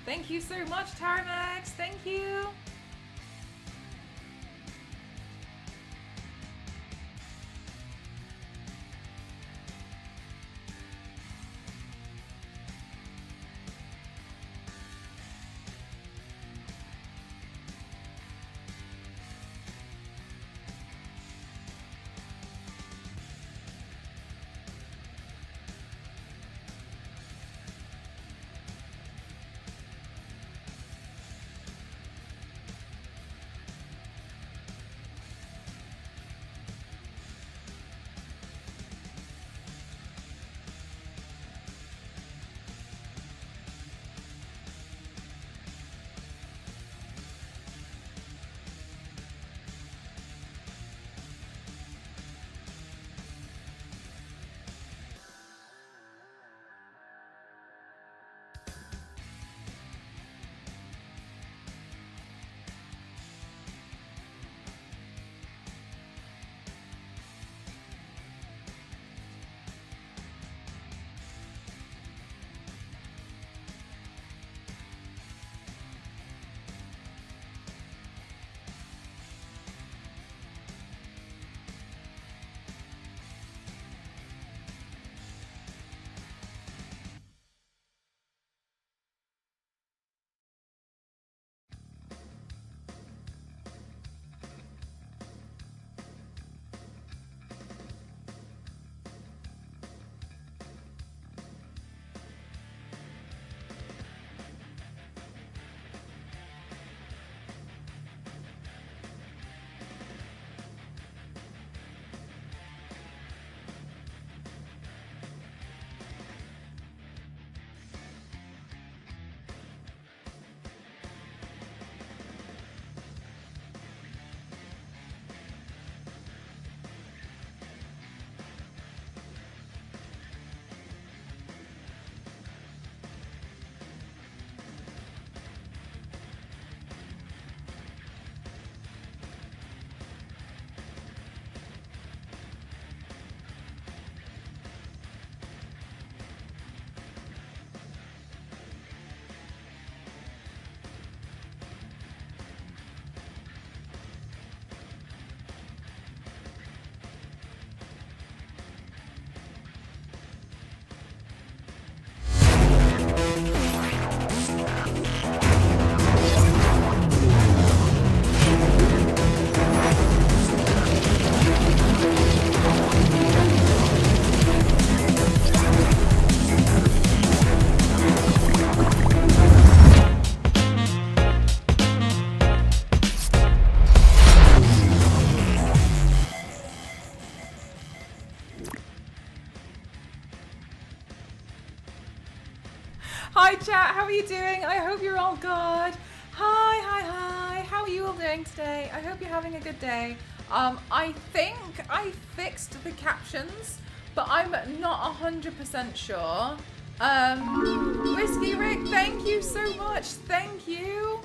Thank you so much, Taranex. Thank you. Hi chat, how are you doing? I hope you're all good. Hi. How are you all doing today? I hope you're having a good day. I think I fixed the captions, but I'm not 100% sure. Whiskey Rick, thank you so much. Thank you.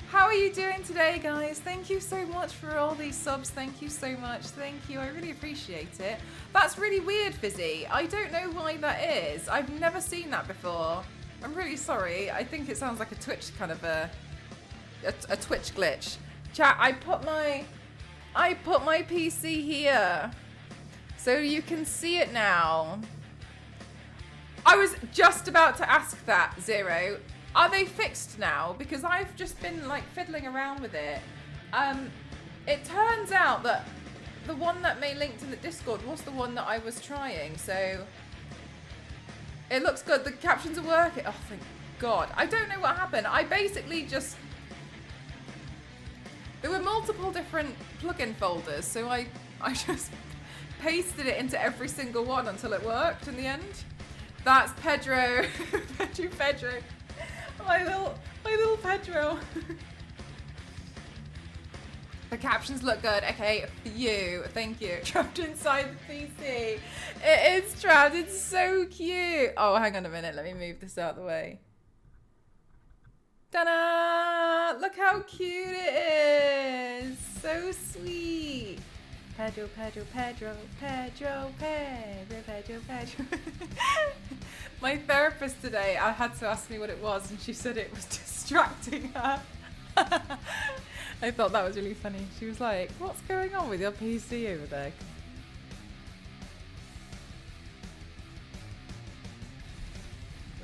How are you doing today, guys? Thank you so much for all these subs. Thank you so much. Thank you. I really appreciate it. That's really weird, Fizzy. I don't know why that is. I've never seen that before. I'm really sorry. I think it sounds like a Twitch kind of a Twitch glitch. Chat, I put my PC here so you can see it now. I was just about to ask that, Zero. Are they fixed now? Because I've just been like fiddling around with it. It turns out that the one that May linked in the Discord was the one that I was trying, so it looks good. The captions are working. Oh, thank God. I don't know what happened. I basically just... There were multiple3different plugin folders, so I just pasted it into every single one until it worked in the end. That's Pedro. Pedro. My little Pedro. The captions look good. Okay, for you. Thank you. Trapped inside the PC. It is trapped. It's so cute. Oh, hang on a minute. Let me move this out of the way. Ta-da! Look how cute it is. So sweet. Pedro, Pedro, Pedro, Pedro, Pedro, Pedro, Pedro. My therapist today, I had to ask me what it was, and she said it was distracting her. I thought that was really funny. She was like, what's going on with your PC over there?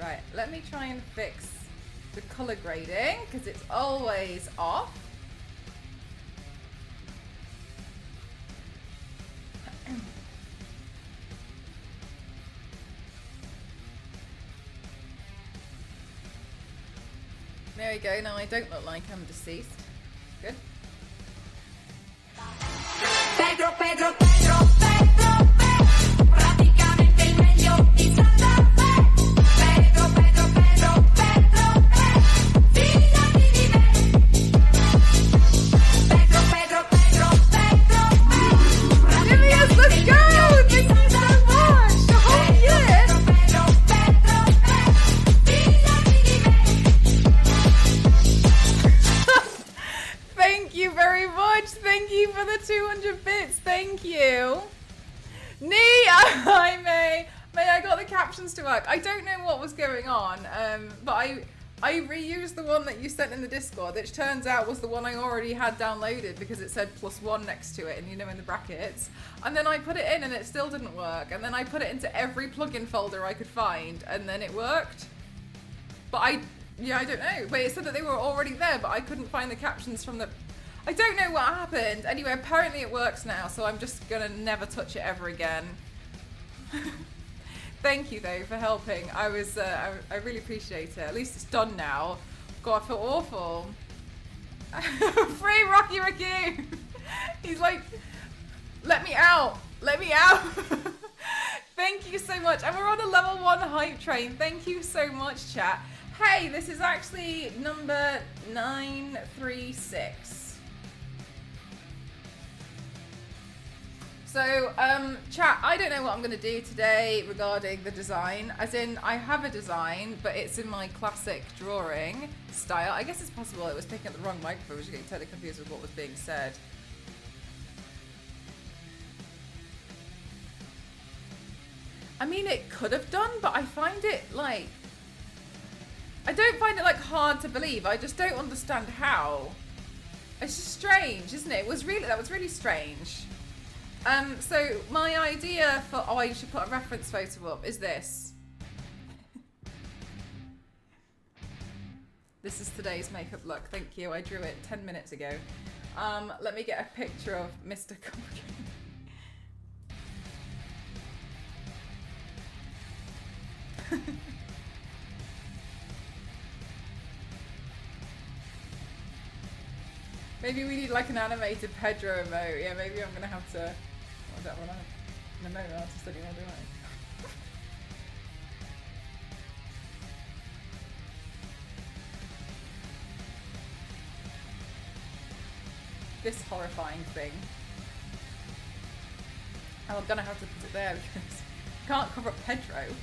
Right, let me try and fix the color grading, because it's always off. There we go, now I don't look like I'm deceased. Good. Pedro, Pedro, Pedro, Pedro, Pedro, praticamente il meglio di Santa Fe. Pedro, Pedro, Pedro, Pedro, Pedro, fidati di me. Pedro, Pedro, Pedro, Pedro, Pedro. Julius, let's go! Thank you so much! The whole year! Pedro, Pedro, Pedro, fidati di me. Thank you very much. Thank you for the 200 bits. Thank you. Nee, hi May. May, I got the captions to work. I don't know what was going on, but I reused the one that you sent in the Discord, which turns out was the one I already had downloaded because it said +1 next to it, and you know, in the brackets. And then I put it in and it still didn't work. And then I put it into every plugin folder I could find, and then it worked. But yeah, I don't know. But it said that they were already there, but I couldn't find the captions from the... I don't know what happened. Anyway, apparently it works now, so I'm just gonna never touch it ever again. Thank you, though, for helping. I really appreciate it. At least it's done now. God, I feel awful. Free Rocky Ricky! He's like, let me out! Let me out! Thank you so much. And we're on a level 1 hype train. Thank you so much, chat. Hey, this is actually number 936. So, chat, I don't know what I'm going to do today regarding the design. As in, I have a design, but it's in my classic drawing style. I guess it's possible it was picking up the wrong microphone, which is getting totally confused with what was being said. I mean, it could have done, but I find it, like... I don't find it, like, hard to believe. I just don't understand how. It's just strange, isn't it? That was really strange. So my idea for, I should put a reference photo up, is this. This is today's makeup look. Thank you. I drew it 10 minutes ago. Let me get a picture of Mr. Cupcake. Maybe we need like an animated Pedro emote. Yeah, maybe I'm gonna have to. What is that one? An emote artist anymore, do I? This horrifying thing. Oh, I'm gonna have to put it there because I can't cover up Pedro.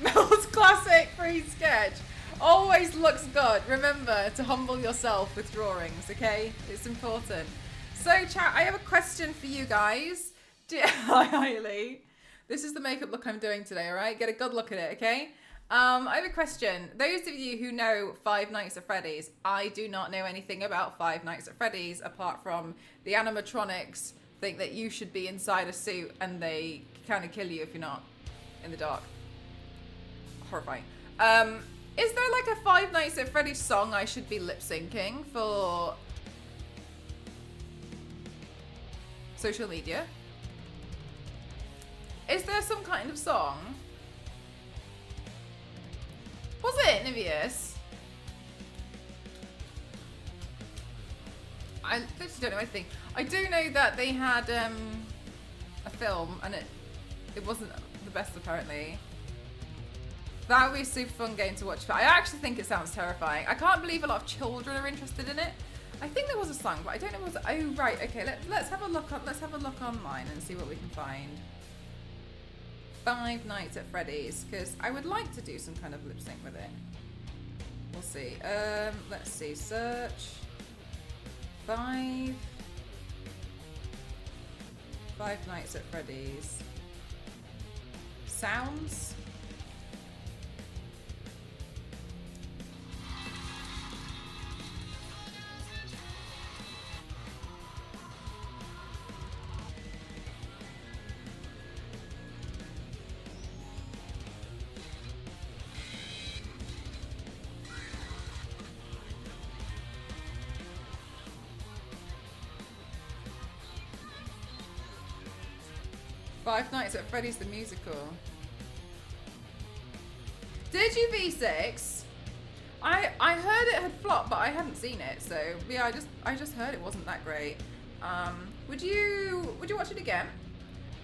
Mel's classic free sketch. Always looks good. Remember to humble yourself with drawings, okay? It's important. So, chat, I have a question for you guys. Hi, Lee. This is the makeup look I'm doing today, all right? Get a good look at it, okay? I have a question. Those of you who know Five Nights at Freddy's, I do not know anything about Five Nights at Freddy's apart from the animatronics think that you should be inside a suit and they kind of kill you if you're not in the dark. Horrifying. Is there like a Five Nights at Freddy's song I should be lip syncing for social media? Is there some kind of song? Was it Niveus? I literally don't know anything. I do know that they had a film and it wasn't the best apparently. That would be a super fun game to watch. But I actually think it sounds terrifying. I can't believe a lot of children are interested in it. I think there was a song, but I don't know what was. Oh right, okay. Let's have a look. Let's have a look online and see what we can find. Five Nights at Freddy's, because I would like to do some kind of lip sync with it. We'll see. Let's see. Search Five Nights at Freddy's. Sounds. Five Nights at Freddy's the musical. Did you, V6? I heard it had flopped, but I hadn't seen it. So yeah, I just heard it wasn't that great. Would you watch it again?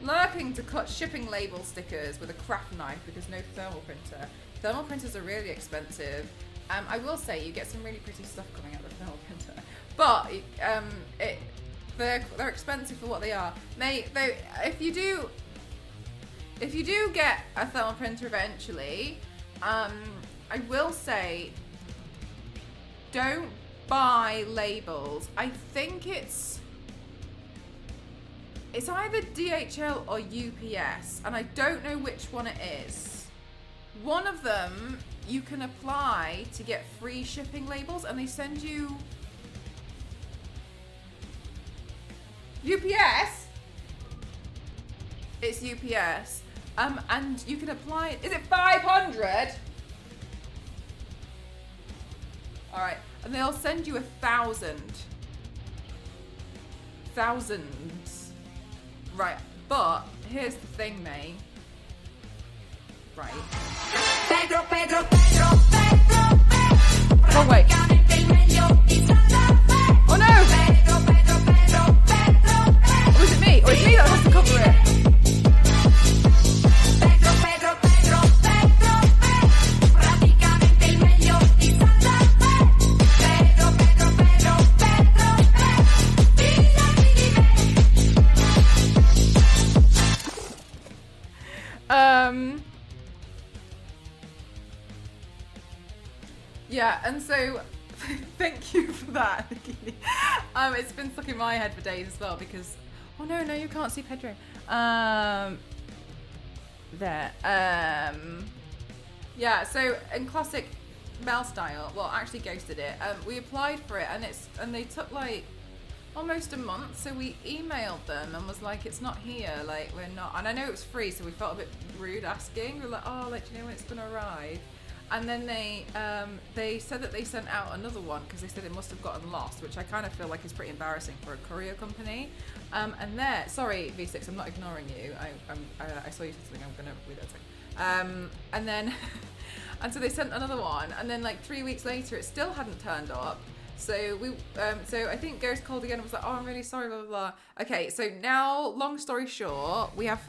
Lurking to cut shipping label stickers with a craft knife because no thermal printer. Thermal printers are really expensive. I will say you get some really pretty stuff coming out of the thermal printer, but they're expensive for what they are. Though, if you do get a thermal printer eventually, I will say don't buy labels. I think it's either DHL or UPS, and I don't know which one it is. One of them you can apply to get free shipping labels, and they send you UPS. It's UPS. And you can apply. Is it 500? All right, and they'll send you 1,000. Thousands. Right, but here's the thing, mate. Right. Oh wait. Oh no! Or is it me? Or is it me that has to cover it? Yeah, and so thank you for that. It's been stuck in my head for days as well because oh no, you can't see Pedro. There. Yeah, so in classic Mel style, well actually Ghosted it. We applied for it and they took like almost a month, so we emailed them and was like, it's not here, like we're not, and I know it was free, so we felt a bit rude asking. We're like, oh, like, do you know when it's gonna arrive? And then they said that they sent out another one because they said it must have gotten lost, which I kind of feel like is pretty embarrassing for a courier company. And sorry V6, I'm not ignoring you. I saw you said something. I'm gonna read that thing. And then and so they sent another one, and then like 3 weeks later, it still hadn't turned up. So so I think Ghost called again and was like, oh, I'm really sorry, blah blah blah. Okay, so now long story short, we have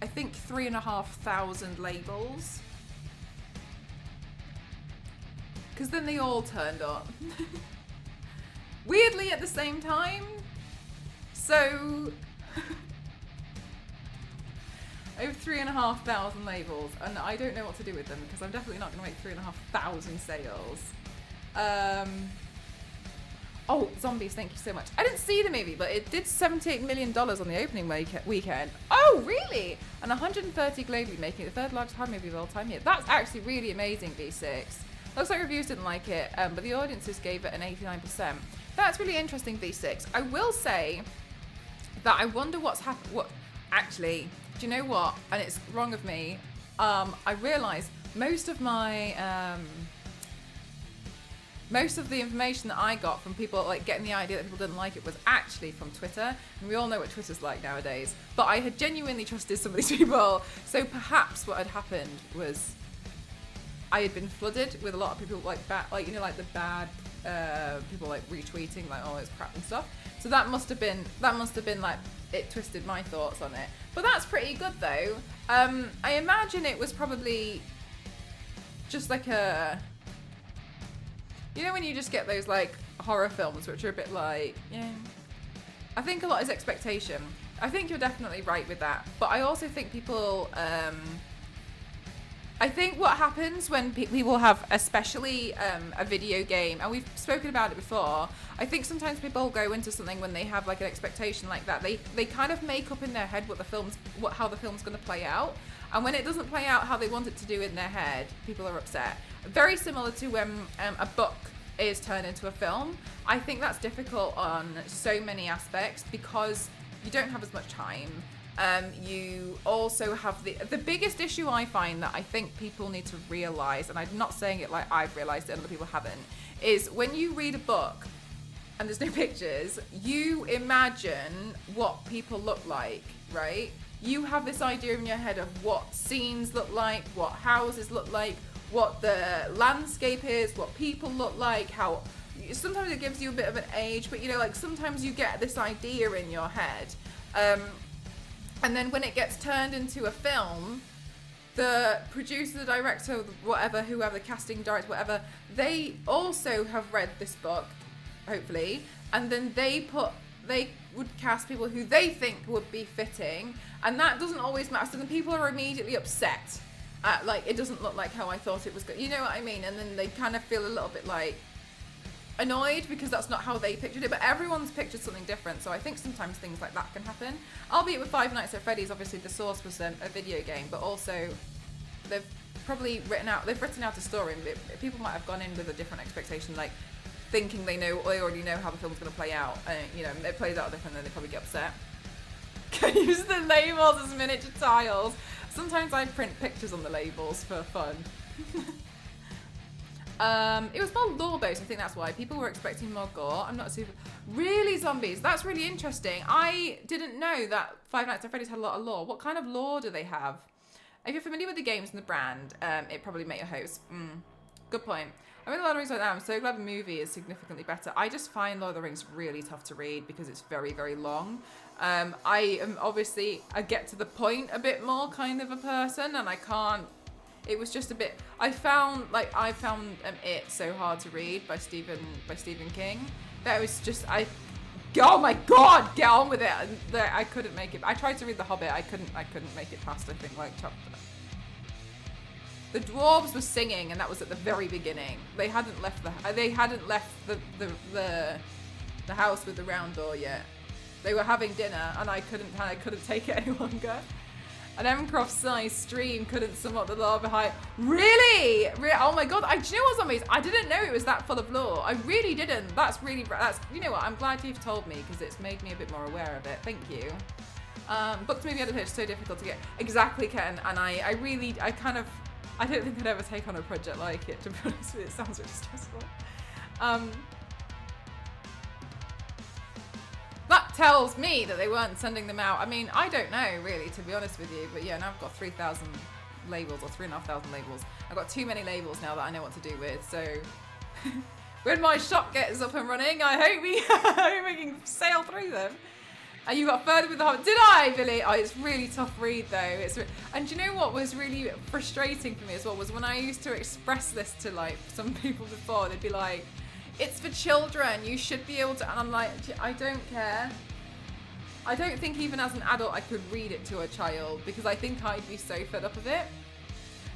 I think 3,500 labels. Because then they all turned up. Weirdly at the same time. So I have 3,500 labels and I don't know what to do with them because I'm definitely not going to make 3,500 sales. Oh, Zombies, thank you so much. I didn't see the movie, but it did $78 million on the opening weekend. Oh, really? And 130 globally, making it the third largest horror movie of all time here. That's actually really amazing, V6. Looks like reviews didn't like it, but the audiences gave it an 89%. That's really interesting, V6. I will say that I wonder what's happened. What actually? Do you know what? And it's wrong of me. I realised most of my most of the information that I got from people like getting the idea that people didn't like it was actually from Twitter, and we all know what Twitter's like nowadays. But I had genuinely trusted some of these people, so perhaps what had happened was I had been flooded with a lot of people like bad, like you know, like the bad people like retweeting like oh it's crap and stuff. So that must have been like it twisted my thoughts on it. But that's pretty good though. I imagine it was probably just like a, you know, when you just get those like horror films which are a bit like, yeah. I think a lot is expectation. I think you're definitely right with that. But I also think people I think what happens when people have, especially a video game, and we've spoken about it before, I think sometimes people go into something when they have like an expectation like that. They kind of make up in their head how the film's going to play out, and when it doesn't play out how they want it to do in their head, people are upset. Very similar to when a book is turned into a film. I think that's difficult on so many aspects because you don't have as much time. You also have the biggest issue I find that I think people need to realize, and I'm not saying it like I've realized it and other people haven't, is when you read a book and there's no pictures, you imagine what people look like, right? You have this idea in your head of what scenes look like, what houses look like, what the landscape is, what people look like, how sometimes it gives you a bit of an age, but you know, like sometimes you get this idea in your head. And then when it gets turned into a film, the producer, the director, whatever, whoever, the casting director, whatever, they also have read this book, hopefully, and then they would cast people who they think would be fitting, and that doesn't always matter. So then people are immediately upset at, like, it doesn't look like how I thought it was good. You know what I mean? And then they kind of feel a little bit like annoyed because that's not how they pictured it, but everyone's pictured something different, so I think sometimes things like that can happen. Albeit with Five Nights at Freddy's, obviously the source was a video game, but also they've written out a story, and people might have gone in with a different expectation, like thinking they already know how the film's going to play out, and you know, it plays out different, then they probably get upset. Can use the labels as miniature tiles. Sometimes I print pictures on the labels for fun. It was more lore-based, I think that's why. People were expecting more gore. I'm not super... Really, zombies? That's really interesting. I didn't know that Five Nights at Freddy's had a lot of lore. What kind of lore do they have? If you're familiar with the games and the brand, it probably make your host. Good point. I read Lord of the Rings right now. I'm so glad the movie is significantly better. I just find Lord of the Rings really tough to read because it's very, very long. I am obviously a get to the point a bit more kind of a person, and I can't... It was just a bit. I found it so hard to read by Stephen King that it was just oh my god, get on with it. I couldn't make it. I tried to read The Hobbit. I couldn't make it past, I think, like chapter. The dwarves were singing, and that was at the very beginning. They hadn't left the house with the round door yet. They were having dinner, and I couldn't take it any longer. An Mcroft-sized stream couldn't sum up the lore behind. Really? Oh my god! Do you know what, zombies? I didn't know it was that full of lore. I really didn't. That's you know what? I'm glad you've told me because it's made me a bit more aware of it. Thank you. Book to movie adaptation is so difficult to get. Exactly, Ken. And I don't think I'd ever take on a project like it. To be honest with you, it sounds really stressful. That tells me that they weren't sending them out. I mean, I don't know, really, to be honest with you. But yeah, now I've got 3,000 labels, or 3,500 labels. I've got too many labels now that I know what to do with. So when my shop gets up and running, I hope we can sail through them. And you got further with the Hobbit. Did I, Billy? Oh, it's really tough read, though. And do you know what was really frustrating for me as well was when I used to express this to, like, some people before. They'd be like, it's for children, you should be able to, and I'm like, I don't care. I don't think even as an adult I could read it to a child because I think I'd be so fed up of it.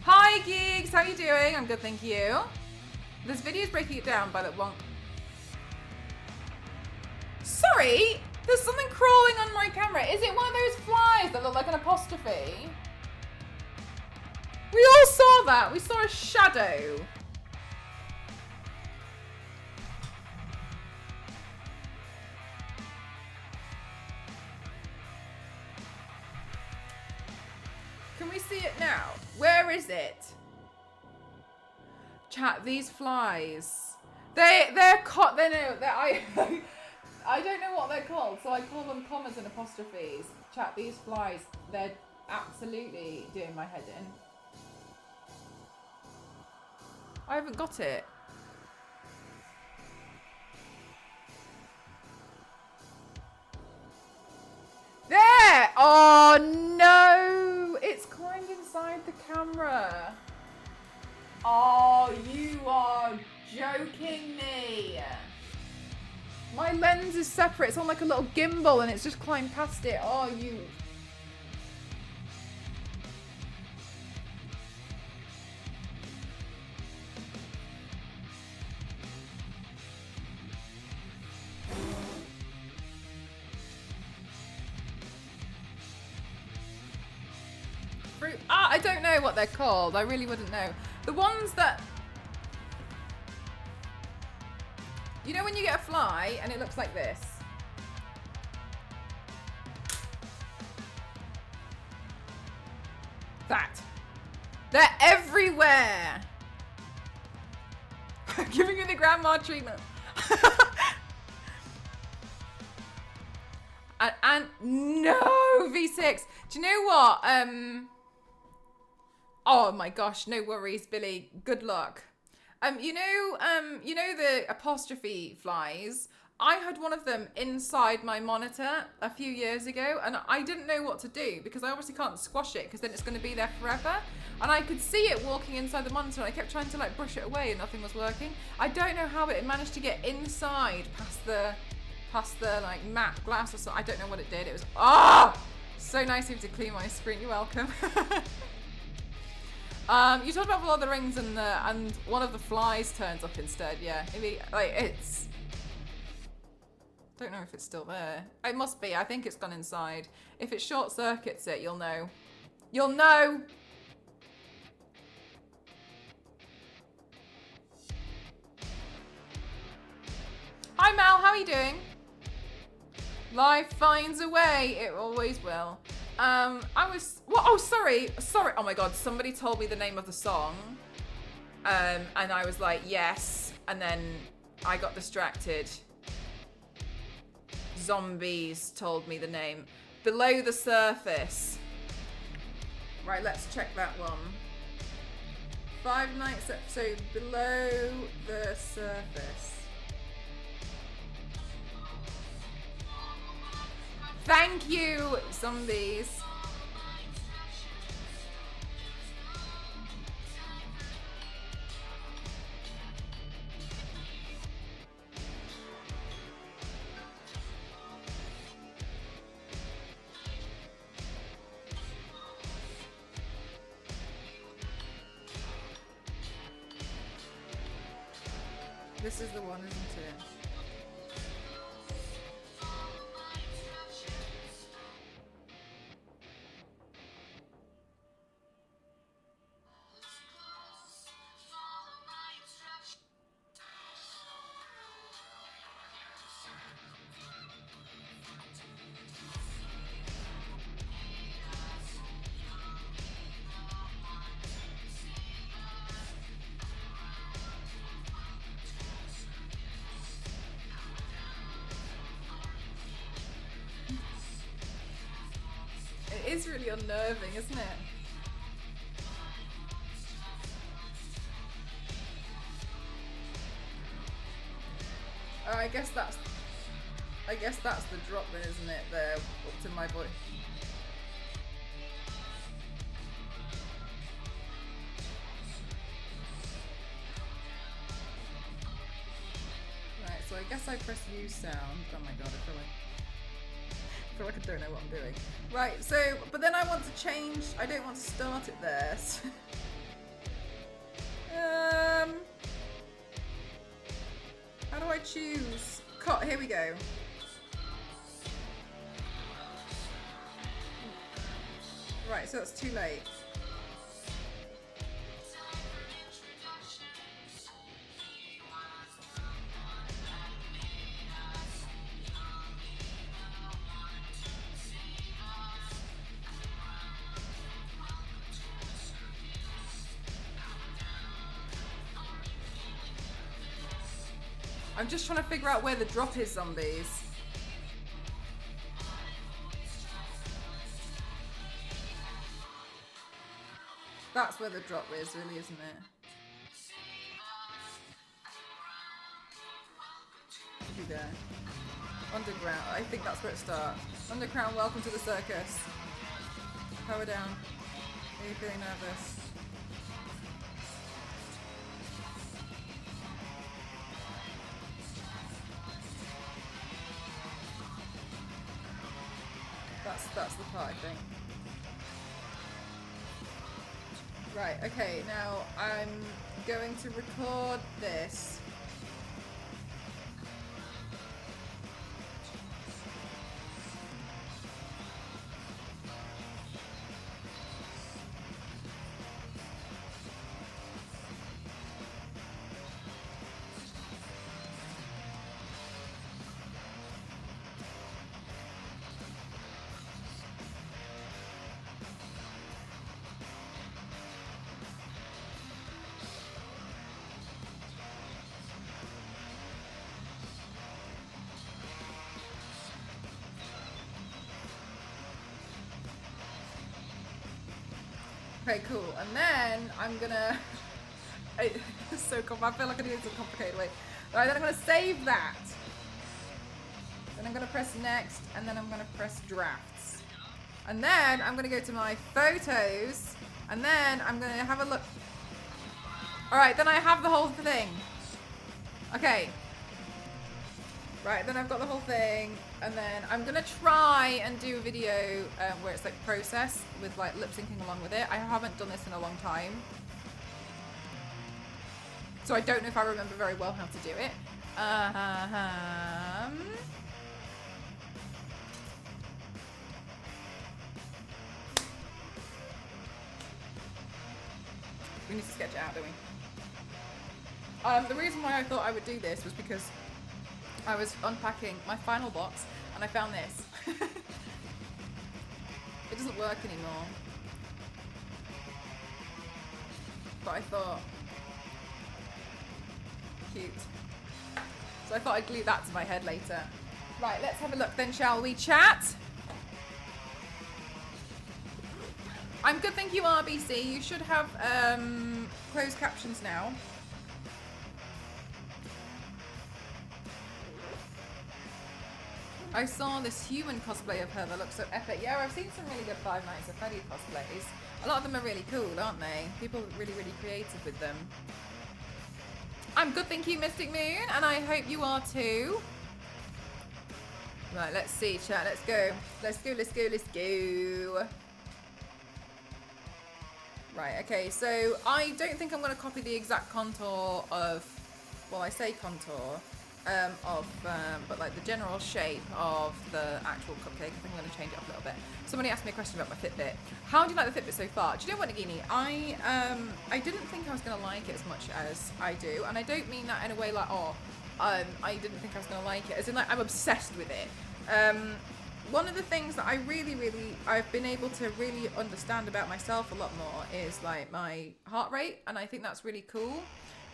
Hi geeks, how are you doing? I'm good, thank you. This video is breaking it down by that one. Sorry, there's something crawling on my camera. Is it one of those flies that look like an apostrophe? We all saw that, we saw a shadow. Can we see it now? Where is it? Chat, these flies. I don't know what they're called, so I call them commas and apostrophes. Chat, these flies, they're absolutely doing my head in. I haven't got it. There! Oh no! It's climbed inside the camera. Oh, you are joking me. My lens is separate. It's on like a little gimbal and it's just climbed past it. Oh, you. I don't know what they're called. I really wouldn't know. The ones that... You know when you get a fly and it looks like this? That. They're everywhere. I'm giving you the grandma treatment. and no, V6. Do you know what? Oh my gosh, no worries, Billy. Good luck. You know the apostrophe flies. I had one of them inside my monitor a few years ago, and I didn't know what to do because I obviously can't squash it because then it's going to be there forever. And I could see it walking inside the monitor, and I kept trying to like brush it away, and nothing was working. I don't know how it managed to get inside past the like matte glass or something. I don't know what it did. It was so nice of you to clean my screen. You're welcome. You talked about Lord of the Rings and one of the flies turns up instead. Yeah, maybe like it's. Don't know if it's still there. It must be. I think it's gone inside. If it short circuits it, you'll know. You'll know. Hi Mel, how are you doing? Life finds a way. It always will. Oh, sorry. Oh my God. Somebody told me the name of the song. And I was like, yes. And then I got distracted. Zombies told me the name. Below the Surface. Right, let's check that one. 5 Nights at... So, Below the Surface. Thank you, Zombies. This is the one, isn't it? It is really unnerving, isn't it? Oh, I guess that's the drop then, isn't it? There, up to my body. Right, so I guess I press use sound. Oh my God, I feel like I don't know what I'm doing. Right, so, but then I want to change, I don't want to start it there. So how do I choose? Cut, here we go. Right, so that's too late. I'm just trying to figure out where the drop is, Zombies. That's where the drop is, really, isn't it? Should be there. Underground. I think that's where it starts. Underground, welcome to the circus. Power down. Are you feeling nervous? That's the part, I think. Right, okay, now I'm going to record this. Okay, cool. And then I'm gonna, it's so cool. I feel like I do it in a complicated way. All right, then I'm gonna save that. Then I'm gonna press next, and then I'm gonna press drafts. And then I'm gonna go to my photos, and then I'm gonna have a look. All right, then I have the whole thing. Okay. Right, then I've got the whole thing, and then I'm gonna try and do a video where it's like process with like lip syncing along with it. I haven't done this in a long time, so I don't know if I remember very well how to do it. We need to sketch it out, don't we? The reason why I thought I would do this was because I was unpacking my final box and I found this. It doesn't work anymore. But I thought, cute. So I thought I'd glue that to my head later. Right, let's have a look then, shall we, chat? I'm good, thank you, RBC. You should have closed captions now. I saw this human cosplay of her that looks so epic. Yeah, I've seen some really good Five Nights at Freddy cosplays. A lot of them are really cool, aren't they? People are really, really creative with them. I'm good, thank you, Mystic Moon, and I hope you are too. Right, let's see, chat. Let's go. Let's go, let's go, let's go. Right, okay, so I don't think I'm going to copy the exact contour of, well, I say contour, but like the general shape of the actual cupcake. I think I'm going to change it up a little bit. Somebody asked me a question about my Fitbit. How do you like the Fitbit so far? Do you know what, Nagini? I didn't think I was going to like it as much as I do, and I don't mean that in a way like, I didn't think I was going to like it, as in like I'm obsessed with it. One of the things that I've been able to really understand about myself a lot more is like my heart rate, and I think that's really cool.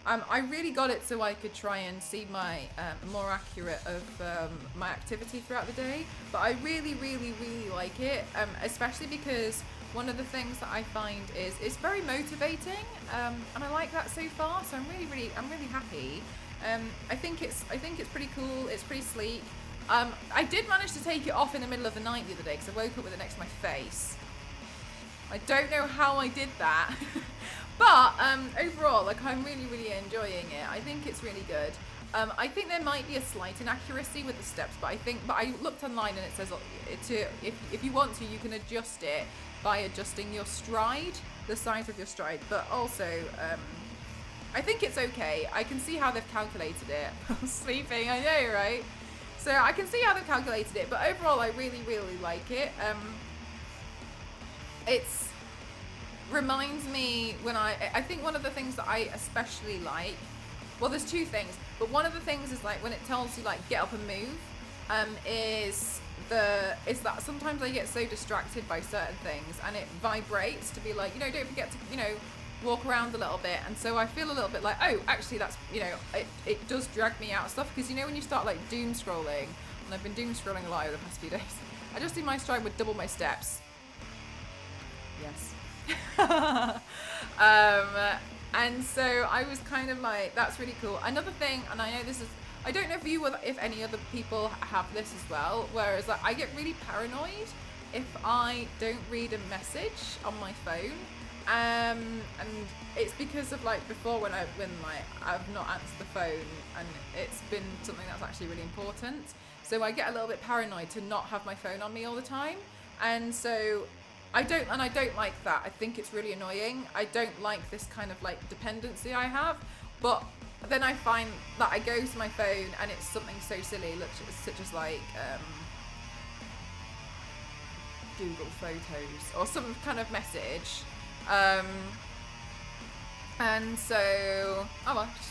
I really got it so I could try and see my more accurate of my activity throughout the day. But I really, really, really like it, especially because one of the things that I find is it's very motivating, and I like that so far. So I'm really happy. I think it's pretty cool. It's pretty sleek. I did manage to take it off in the middle of the night the other day because I woke up with it next to my face. I don't know how I did that. But overall, like, I'm really, really enjoying it. I think it's really good. I think there might be a slight inaccuracy with the steps, but I looked online and it says if you want to, you can adjust it by adjusting your stride, the size of your stride. But also, I think it's okay. I can see how they've calculated it. I'm sleeping, I know, right? So I can see how they've calculated it, but overall, I really, really like it. It's reminds me when I think one of the things that I especially like, well, there's two things, but one of the things is like when it tells you like get up and move, is that sometimes I get so distracted by certain things and it vibrates to be like, don't forget to, walk around a little bit. And so I feel a little bit like, oh, actually that's, it does drag me out of stuff, because when you start like doom scrolling, and I've been doom scrolling a lot over the past few days, I just do my stride with double my steps. Yes. And so I was kind of like, that's really cool. Another thing, and I know this is, I don't know if any other people have this as well, whereas like I get really paranoid if I don't read a message on my phone, and it's because of like before when I've not answered the phone and it's been something that's actually really important, so I get a little bit paranoid to not have my phone on me all the time, and so I don't like that. I think it's really annoying. I don't like this kind of like dependency I have, but then I find that I go to my phone and it's something so silly, such as like Google Photos or some kind of message, and so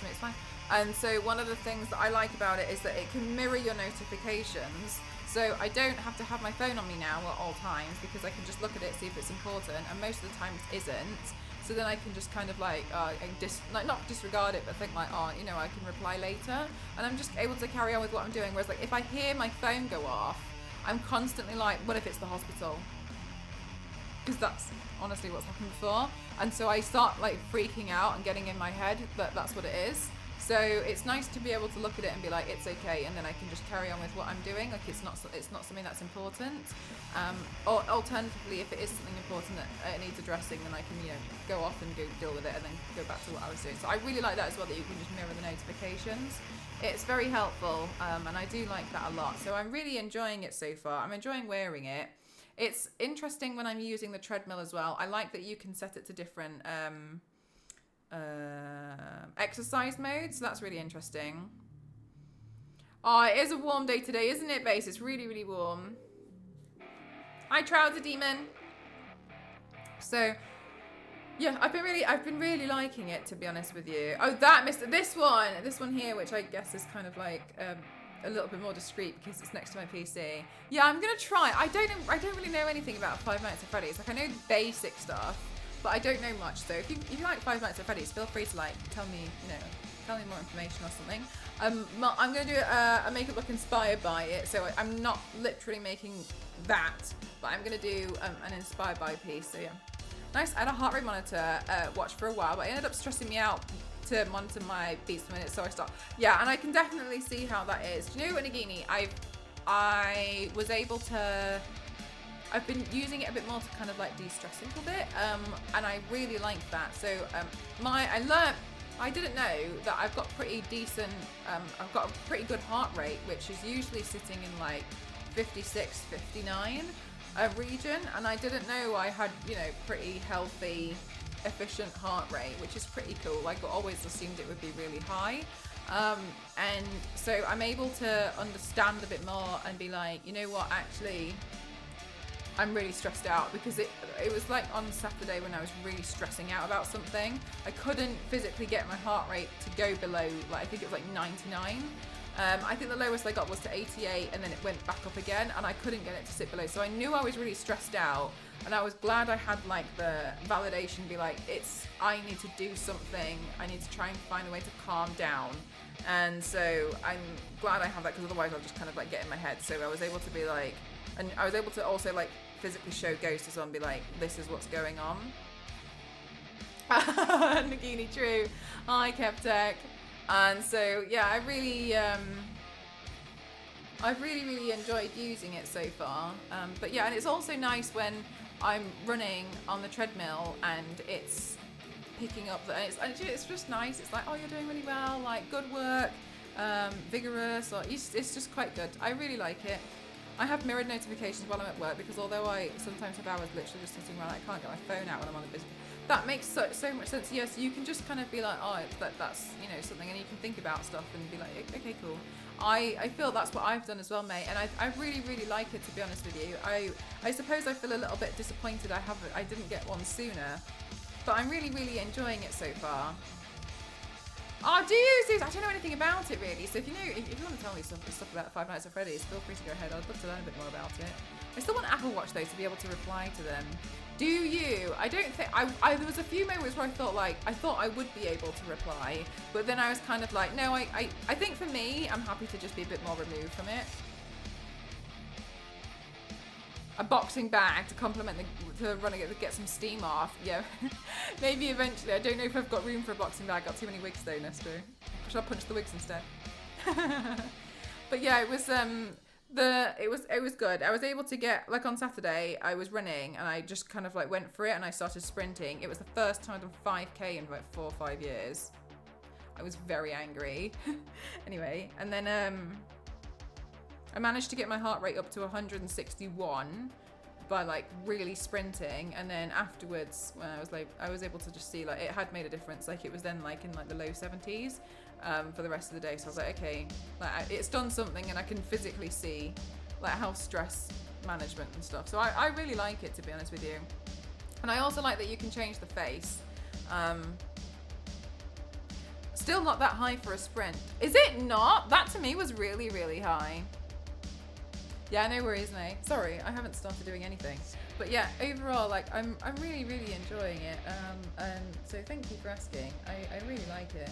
it's fine. And so one of the things that I like about it is that it can mirror your notifications. So I don't have to have my phone on me now at all times, because I can just look at it, see if it's important, and most of the time it isn't. So then I can just kind of like, not disregard it, but think like, I can reply later, and I'm just able to carry on with what I'm doing. Whereas like if I hear my phone go off, I'm constantly like, what if it's the hospital? because that's honestly what's happened before. And so I start like freaking out and getting in my head that that's what it is. So it's nice to be able to look at it and be like, it's okay, and then I can just carry on with what I'm doing. Like it's not something that's important. Or alternatively, if it is something important that needs addressing, then I can go off and go deal with it and then go back to what I was doing. So I really like that as well, that you can just mirror the notifications. It's very helpful, and I do like that a lot. So I'm really enjoying it so far. I'm enjoying wearing it. It's interesting when I'm using the treadmill as well. I like that you can set it to different exercise modes. So that's really interesting. Oh, it is a warm day today, isn't it, Base? It's really, really warm. Hi, Trouser Demon. So yeah, I've been really liking it, to be honest with you. Oh, this one here, which I guess is kind of like a little bit more discreet because it's next to my PC. Yeah, I'm gonna try. I don't really know anything about Five Nights at Freddy's. Like, I know basic stuff, but I don't know much. So if you like Five Nights at Freddy's, feel free to like tell me more information or something. I'm gonna do a make it look inspired by it. So I'm not literally making that, but I'm gonna do an inspired by piece. So yeah. Nice. I had a heart rate monitor watch for a while, but it ended up stressing me out to monitor my beats per minute, so I stopped. Yeah, and I can definitely see how that is. Do you know what, Nagini? I was able to. I've been using it a bit more to kind of like de-stress a little bit, and I really like that. So I didn't know that I've got pretty decent. I've got a pretty good heart rate, which is usually sitting in like 56, 59. Region, and I didn't know I had pretty healthy, efficient heart rate, which is pretty cool. I always assumed it would be really high, and so I'm able to understand a bit more and be like, you know what, actually I'm really stressed out, because it was like on Saturday when I was really stressing out about something. I couldn't physically get my heart rate to go below, like I think it was like 99. I think the lowest I got was to 88, and then it went back up again, and I couldn't get it to sit below. So I knew I was really stressed out, and I was glad I had like the validation, be like, I need to do something. I need to try and find a way to calm down. And so I'm glad I have that, because otherwise I'll just kind of like get in my head. So I was able to be like, and I was able to also like physically show Ghost as well and be like, this is what's going on. Nagini, true. Hi, Keptech. And so yeah, I've really enjoyed using it so far. But yeah, and it's also nice when I'm running on the treadmill and it's picking up it's just nice. It's like, oh, you're doing really well, like good work, vigorous, or it's just quite good. I really like it. I have mirrored notifications while I'm at work, because although I sometimes have hours literally just sitting around, I can't get my phone out when I'm on the business. That makes so much sense. Yes, you can just kind of be like, oh, that's something, and you can think about stuff and be like, okay, cool. I feel that's what I've done as well, mate, and I really like it, to be honest with you. I suppose I feel a little bit disappointed I didn't get one sooner, but I'm really enjoying it so far. Oh, do you? I don't know anything about it really. So if you want to tell me stuff about Five Nights at Freddy's, feel free to go ahead. I'd love to learn a bit more about it. I still want Apple Watch though to be able to reply to them. Do you? I don't think there was a few moments where I thought I would be able to reply, but then I was kind of like, no, I think for me, I'm happy to just be a bit more removed from it. A boxing bag to complement to get some steam off. Yeah, maybe eventually. I don't know if I've got room for a boxing bag. Got too many wigs though, Nestor. Should I punch the wigs instead? But yeah, it was it was good. I was able to get, like on Saturday, I was running and I just kind of like went for it and I started sprinting. It was the first time I'd done 5k in about 4 or 5 years. I was very angry. Anyway, and then I managed to get my heart rate up to 161 by like really sprinting, and then afterwards when I was able to just see like it had made a difference. Like it was then like in like the low 70s for the rest of the day. So I was like, okay, like it's done something, and I can physically see like how stress management and stuff. So I really like it, to be honest with you. And I also like that you can change the face. Still not that high for a sprint. Is it not? That to me was really high. Yeah, no worries, mate. Sorry, I haven't started doing anything. But yeah, overall, like I'm really enjoying it. And so thank you for asking. I really like it.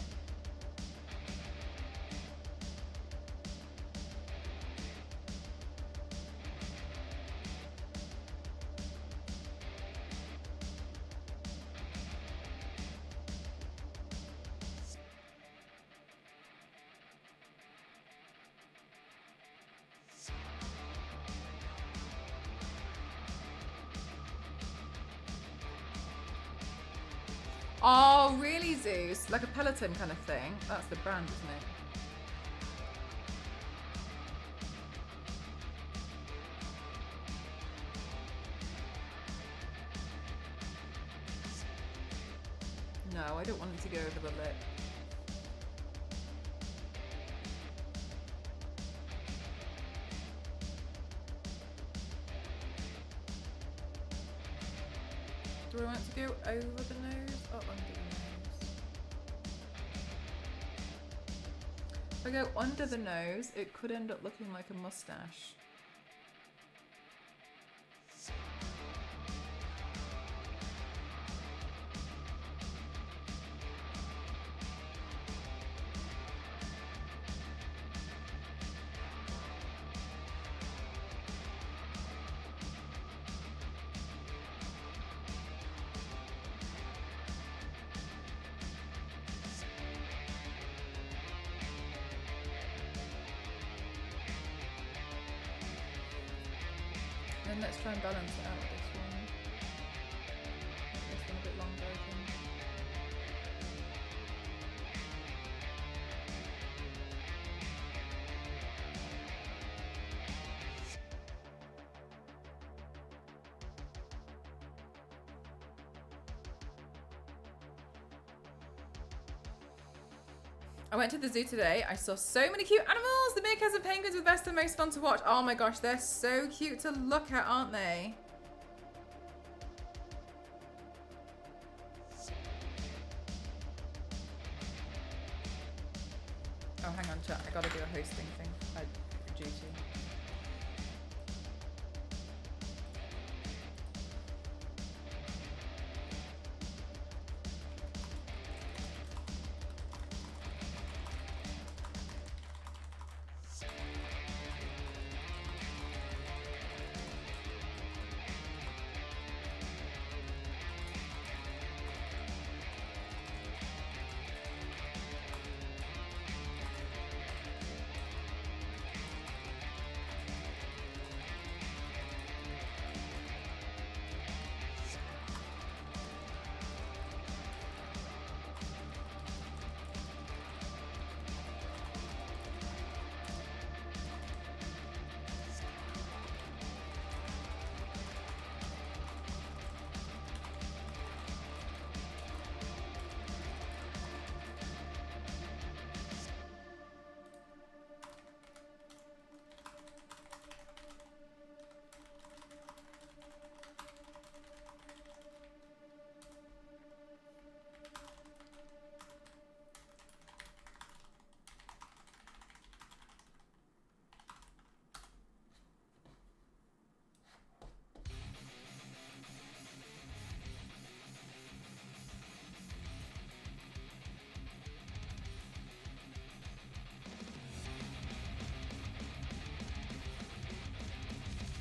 Oh, really, Zeus? Like a Peloton kind of thing? That's the brand, isn't it? No, I don't want it to go over the lip. Do I want it to go over the nose or under the nose? If I go under the nose, it could end up looking like a mustache. Then let's try and balance it out with this one. This one a bit longer, I think. I went to the zoo today. I saw so many cute animals. The meerkats and penguins were the best and most fun to watch. Oh my gosh, they're so cute to look at, aren't they? Oh, hang on, chat. I gotta do a hosting thing. A duty.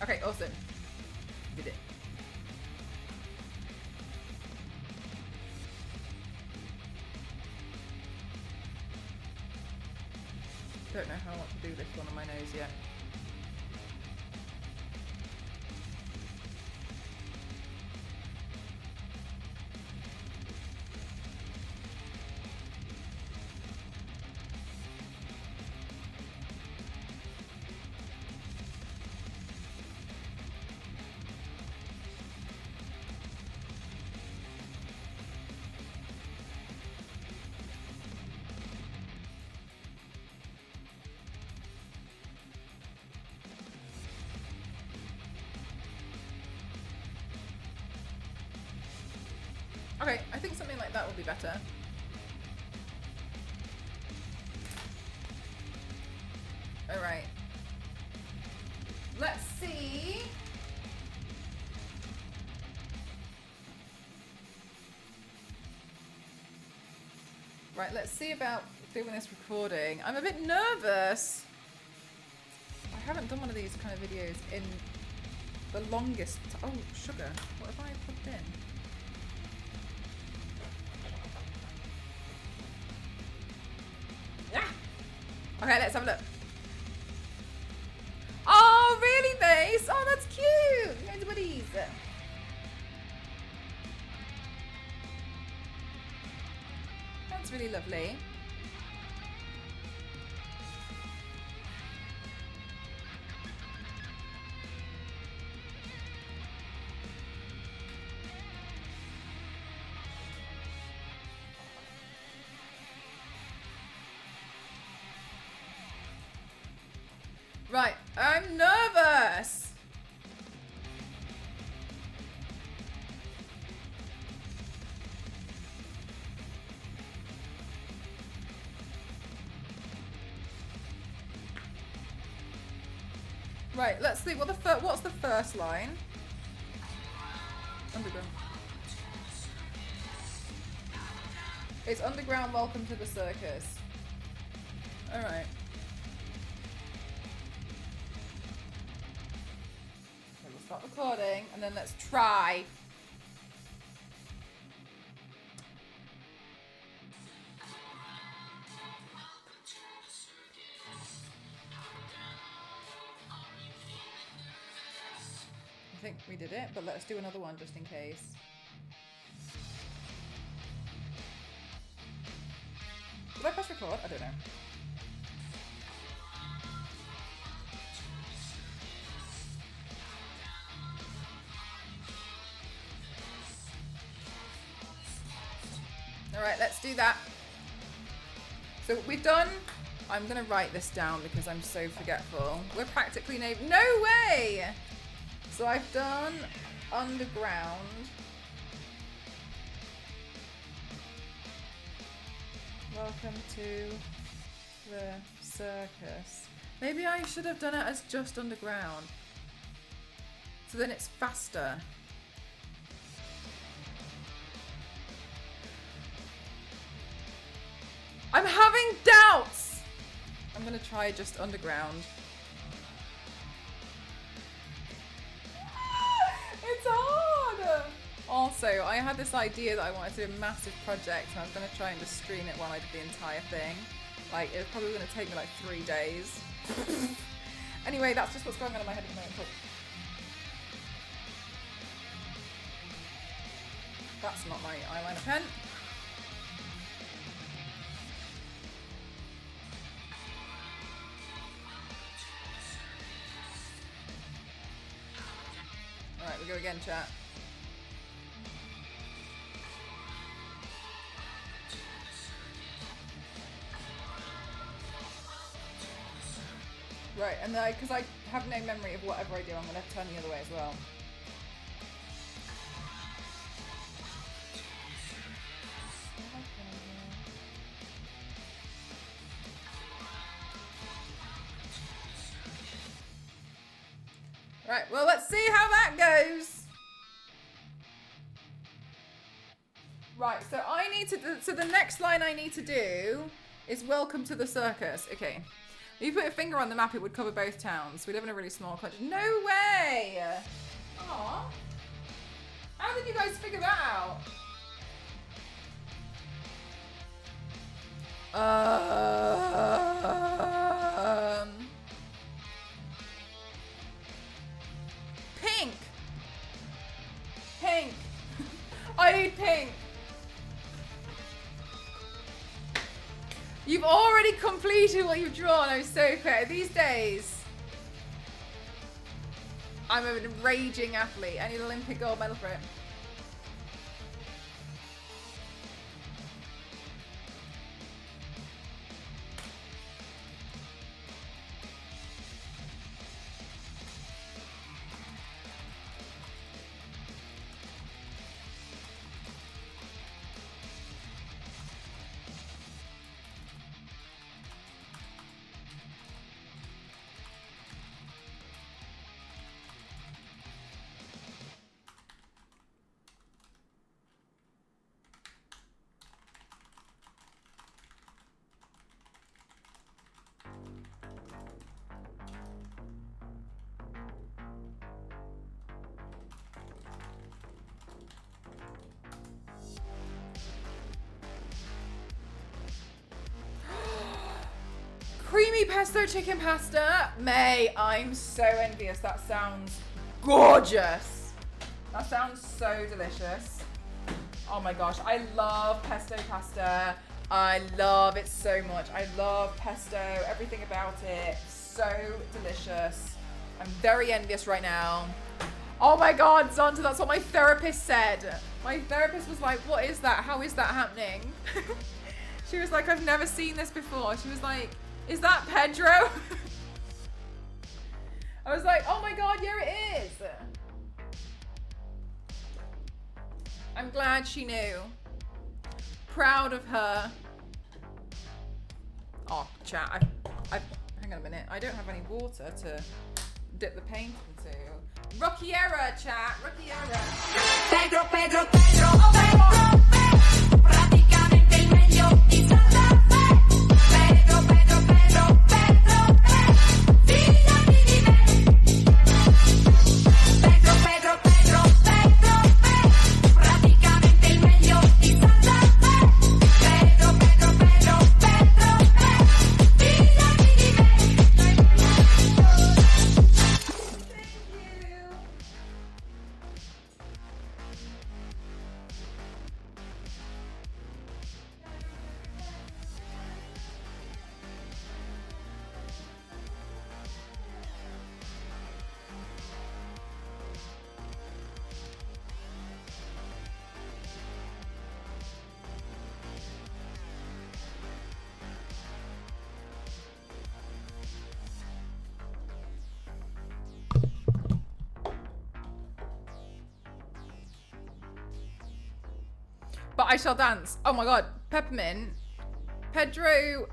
Okay, awesome. Did it. Don't know how I want to do this one on my nose yet. Okay, I think something like that will be better. All right. Let's see. Right, let's see about doing this recording. I'm a bit nervous. I haven't done one of these kind of videos in the longest. Oh, sugar. What have I put in? Okay, let's have a look. Oh, really, Base? Oh, that's cute. Loads of buddies. That's really lovely. Right, I'm nervous. Right, let's see. What's the first line? Underground. It's underground. Welcome to the circus. All right. Okay, we'll start recording, and then let's try. I think we did it, but let's do another one just in case. Did I press record? I don't know. All right, let's do that. So we've done, I'm gonna write this down because I'm so forgetful. We're practically no way! So I've done underground. Welcome to the circus. Maybe I should have done it as just underground. So then it's faster. I'm having doubts! I'm gonna try just underground. It's hard! Also, I had this idea that I wanted to do a massive project and I was going to try and just screen it while I did the entire thing. Like, it was probably going to take me like 3 days. Anyway, that's just what's going on in my head at the moment. That's not my eyeliner pen. Alright, we go again, chat. Right, and then because I have no memory of whatever I do, I'm going to turn the other way as well. Right, well, let's see how that goes. Right, so I need to, so the next line I need to do is welcome to the circus. Okay. If you put a finger on the map, it would cover both towns. We live in a really small country. No way! Aww. How did you guys figure that out? Pink! Pink! I need pink! You've already completed what you've drawn. I'm so quick. These days, I'm a raging athlete. I need an Olympic gold medal for it. Creamy pesto chicken pasta. May, I'm so envious. That sounds gorgeous. That sounds so delicious. Oh my gosh, I love pesto pasta. I love it so much. I love pesto, everything about it. So delicious. I'm very envious right now. Oh my God, Zonta, that's what my therapist said. My therapist was like, what is that? How is that happening? She was like, I've never seen this before. She was like, is that Pedro? I was like, oh my God, yeah, it is. I'm glad she knew. Proud of her. Oh, chat, hang on a minute. I don't have any water to dip the paint into. Rookie error, chat. Rookie error. Pedro, Pedro, Pedro, Pedro, Pedro, praticamente il meglio di Santa Fe. Pedro, Pedro, Pedro, Pedro, fidati di me. Pedro, Pedro, Pedro, Pedro, praticamente il meglio di Santa Fe. Pedro, Pedro, Pedro, Pedro, fidati di me. But I shall dance. Oh my God, Peppermint. Pedro,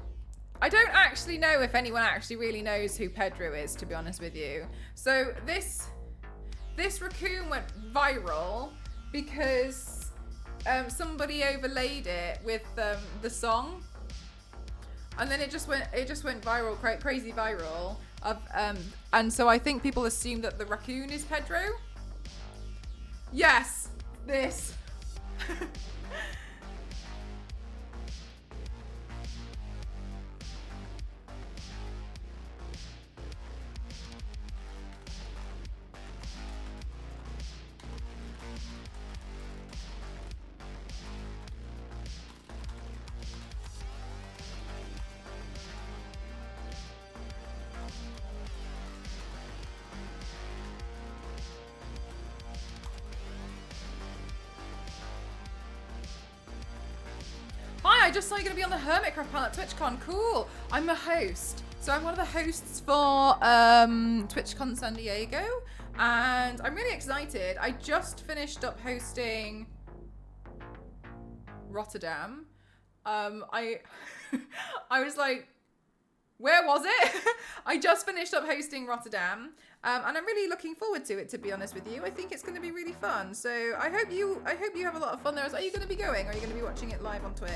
I don't actually know if anyone actually really knows who Pedro is, to be honest with you. So this raccoon went viral because somebody overlaid it with the song, and then it just went viral, crazy viral. And so I think people assume that the raccoon is Pedro. Yes, this. Hi, I just saw you're going to be on the Hermitcraft panel at TwitchCon. Cool. I'm a host. So I'm one of the hosts for TwitchCon San Diego. And I'm really excited. I just finished up hosting Rotterdam. I was like, where was it? I just finished up hosting Rotterdam. And I'm really looking forward to it, to be honest with you. I think it's going to be really fun. So I hope you have a lot of fun there. Are you going to be going? Or are you going to be watching it live on Twitch?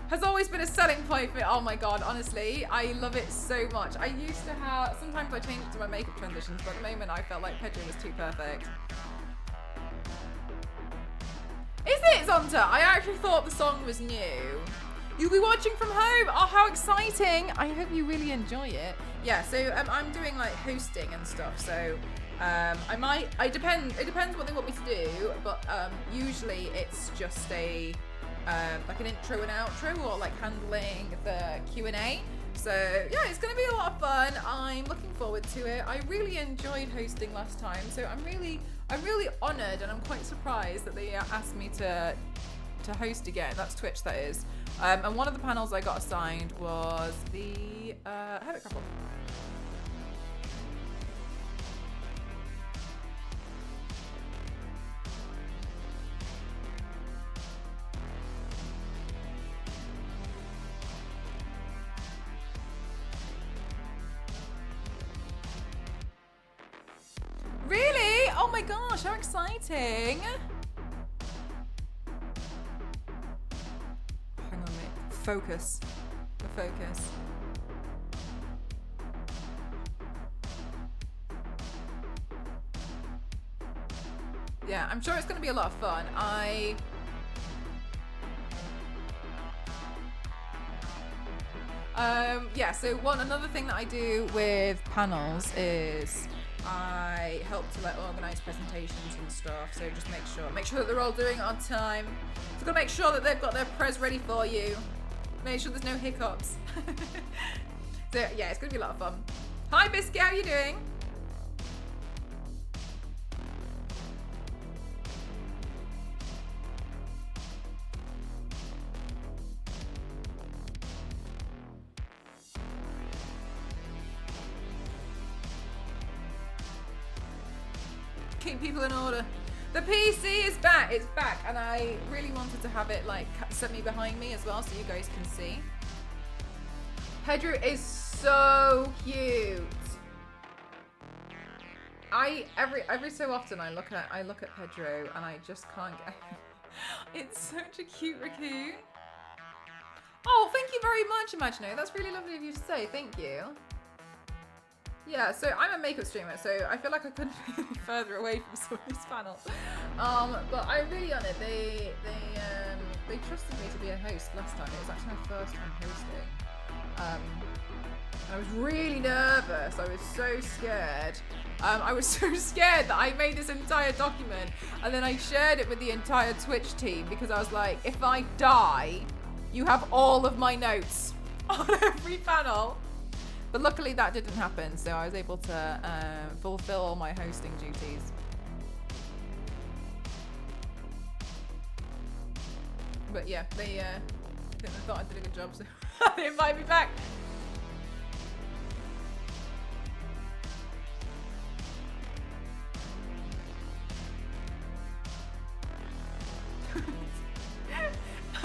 Has always been a selling point for me. Oh my God, honestly, I love it so much. I used to have, sometimes I change it to my makeup transitions, but at the moment I felt like Pedro was too perfect. Is it, Zonta? I actually thought the song was new. You'll be watching from home. Oh, how exciting. I hope you really enjoy it. Yeah, so I'm doing like hosting and stuff. So it depends what they want me to do, but usually it's just a like an intro and outro, or like handling the Q&A. So yeah, it's going to be a lot of fun. I'm looking forward to it. I really enjoyed hosting last time, so I'm really honoured, and I'm quite surprised that they asked me to host again. That's Twitch, that is. And one of the panels I got assigned was the Hermit Couple. Really? Oh my gosh, how exciting! Hang on, mate. Focus. The focus. Yeah, I'm sure it's going to be a lot of fun. Yeah, so another thing that I do with panels is I help to like organize presentations and stuff. So just make sure that they're all doing it on time. So gotta make sure that they've got their pres ready for you. Make sure there's no hiccups. So yeah, it's gonna be a lot of fun. Hi Biscuit, how are you doing? Keep people in order. The PC is back. It's back, and I really wanted to have it like semi behind me as well, so you guys can see. Pedro is so cute. Every so often I look at Pedro and I just can't get. It's such a cute raccoon. Oh, thank you very much, Imaginary. That's really lovely of you to say. Thank you. Yeah, so I'm a makeup streamer, so I feel like I couldn't be any further away from some of these panels. But I'm really on it. They trusted me to be a host last time. It was actually my first time hosting. I was really nervous. I was so scared. I was so scared that I made this entire document and then I shared it with the entire Twitch team because I was like, if I die, you have all of my notes on every panel. But luckily that didn't happen, so I was able to fulfill all my hosting duties. But yeah, they thought I did a good job, so they invited me back.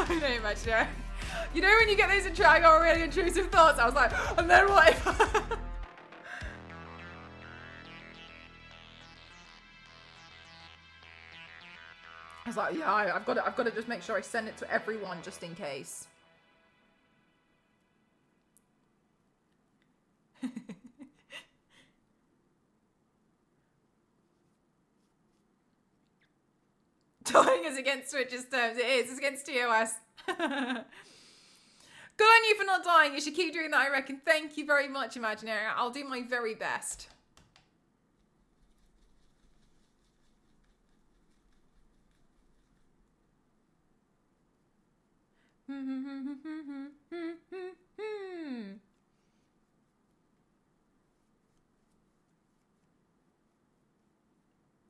I know, imagine. You know when you get those I got really intrusive thoughts, I was like, and then what if I was like, yeah, I've got to just make sure I send it to everyone just in case. Dying is against Twitch's terms. It is. It's against TOS. Good on you for not dying. You should keep doing that, I reckon. Thank you very much, Imaginary. I'll do my very best.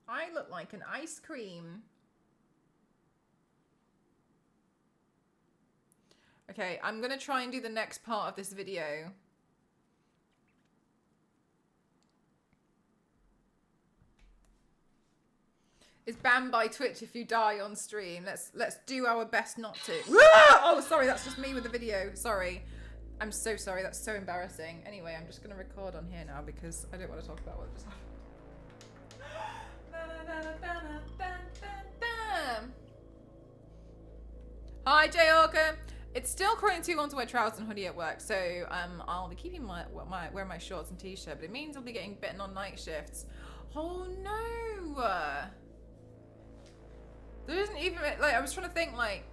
I look like an ice cream. Okay, I'm gonna try and do the next part of this video. It's banned by Twitch if you die on stream. Let's do our best not to. Oh, sorry, that's just me with the video. Sorry. I'm so sorry, that's so embarrassing. Anyway, I'm just gonna record on here now because I don't want to talk about what just happened. Hi, Jayhawker. It's still quarantine to wear trousers and hoodie at work, so I'll be keeping wearing my shorts and t-shirt, but it means I'll be getting bitten on night shifts. Oh no! There isn't even like I was trying to think like,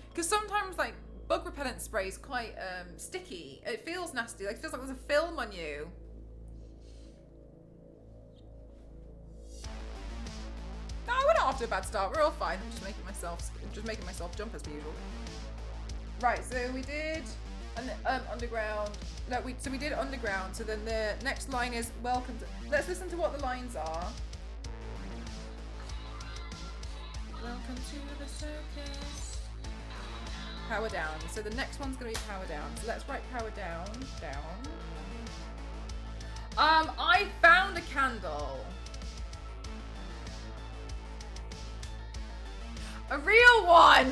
because sometimes like bug repellent spray is quite sticky. It feels nasty. Like it feels like there's a film on you. No, we're not off to a bad start. We're all fine. I'm just making myself jump as per usual. Right, so we did underground. No, we did underground. So then the next line is welcome to. Let's listen to what the lines are. Welcome to the circus. Power down. So the next one's gonna be power down. So let's write power down. I found a candle. A real one!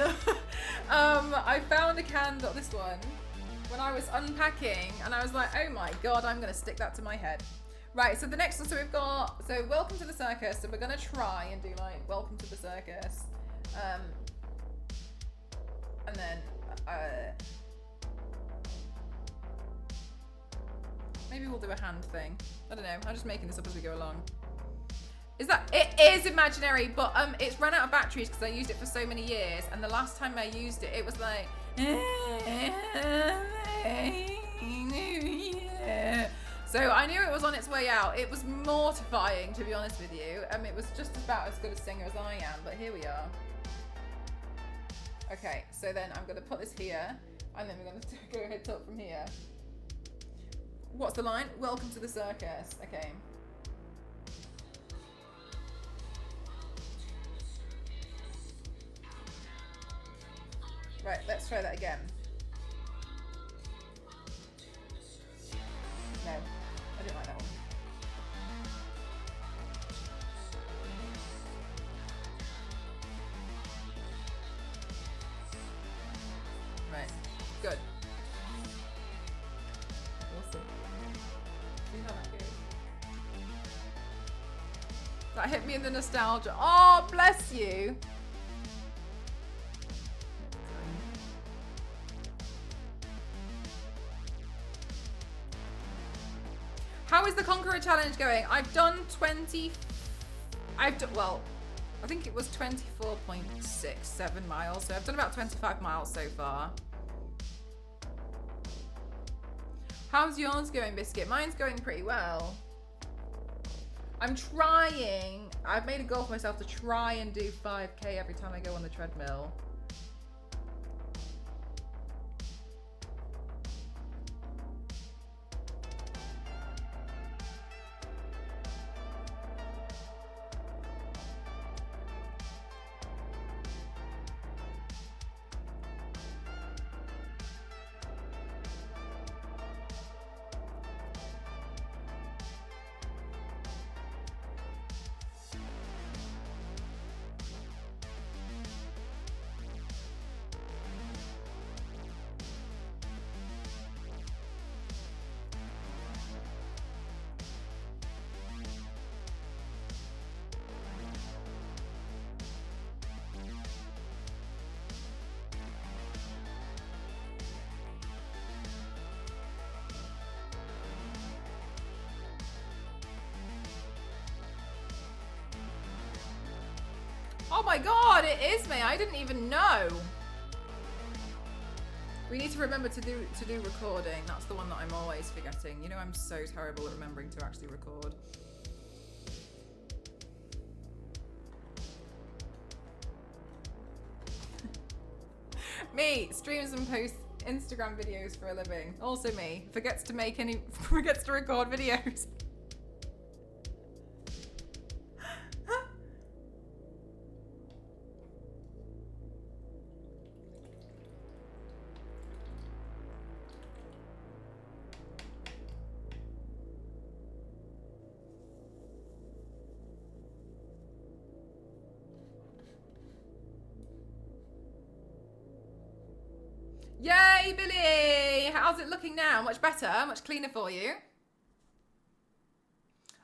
I found a candle, this one, when I was unpacking, and I was like, oh my god, I'm gonna stick that to my head. Right, so the next one, so we've got, so welcome to the circus, so we're gonna try and do like, welcome to the circus. And then, maybe we'll do a hand thing. I don't know, I'm just making this up as we go along. Is that, it is imaginary, but it's run out of batteries because I used it for so many years, and the last time I used it, it was like, So I knew it was on its way out. It was mortifying, to be honest with you. It was just about as good a singer as I am, but here we are. Okay, so then I'm going to put this here, and then we're going to go heads up from here. What's the line? Welcome to the circus. Okay. Right, let's try that again. No, I didn't like that one. Right, good. Awesome. See how that goes? That hit me in the nostalgia. Oh, bless you. How is the Conqueror Challenge going? I've done 20... well, I think it was 24.67 miles. So I've done about 25 miles so far. How's yours going, Biscuit? Mine's going pretty well. I'm trying. I've made a goal for myself to try and do 5K every time I go on the treadmill. Oh my god, it is me. I didn't even know. We need to remember to do recording. That's the one that I'm always forgetting. You know, I'm so terrible at remembering to actually record. Me streams and posts Instagram videos for a living. Also me forgets to record videos. Yay, Billy! How's it looking now? Much better? Much cleaner for you?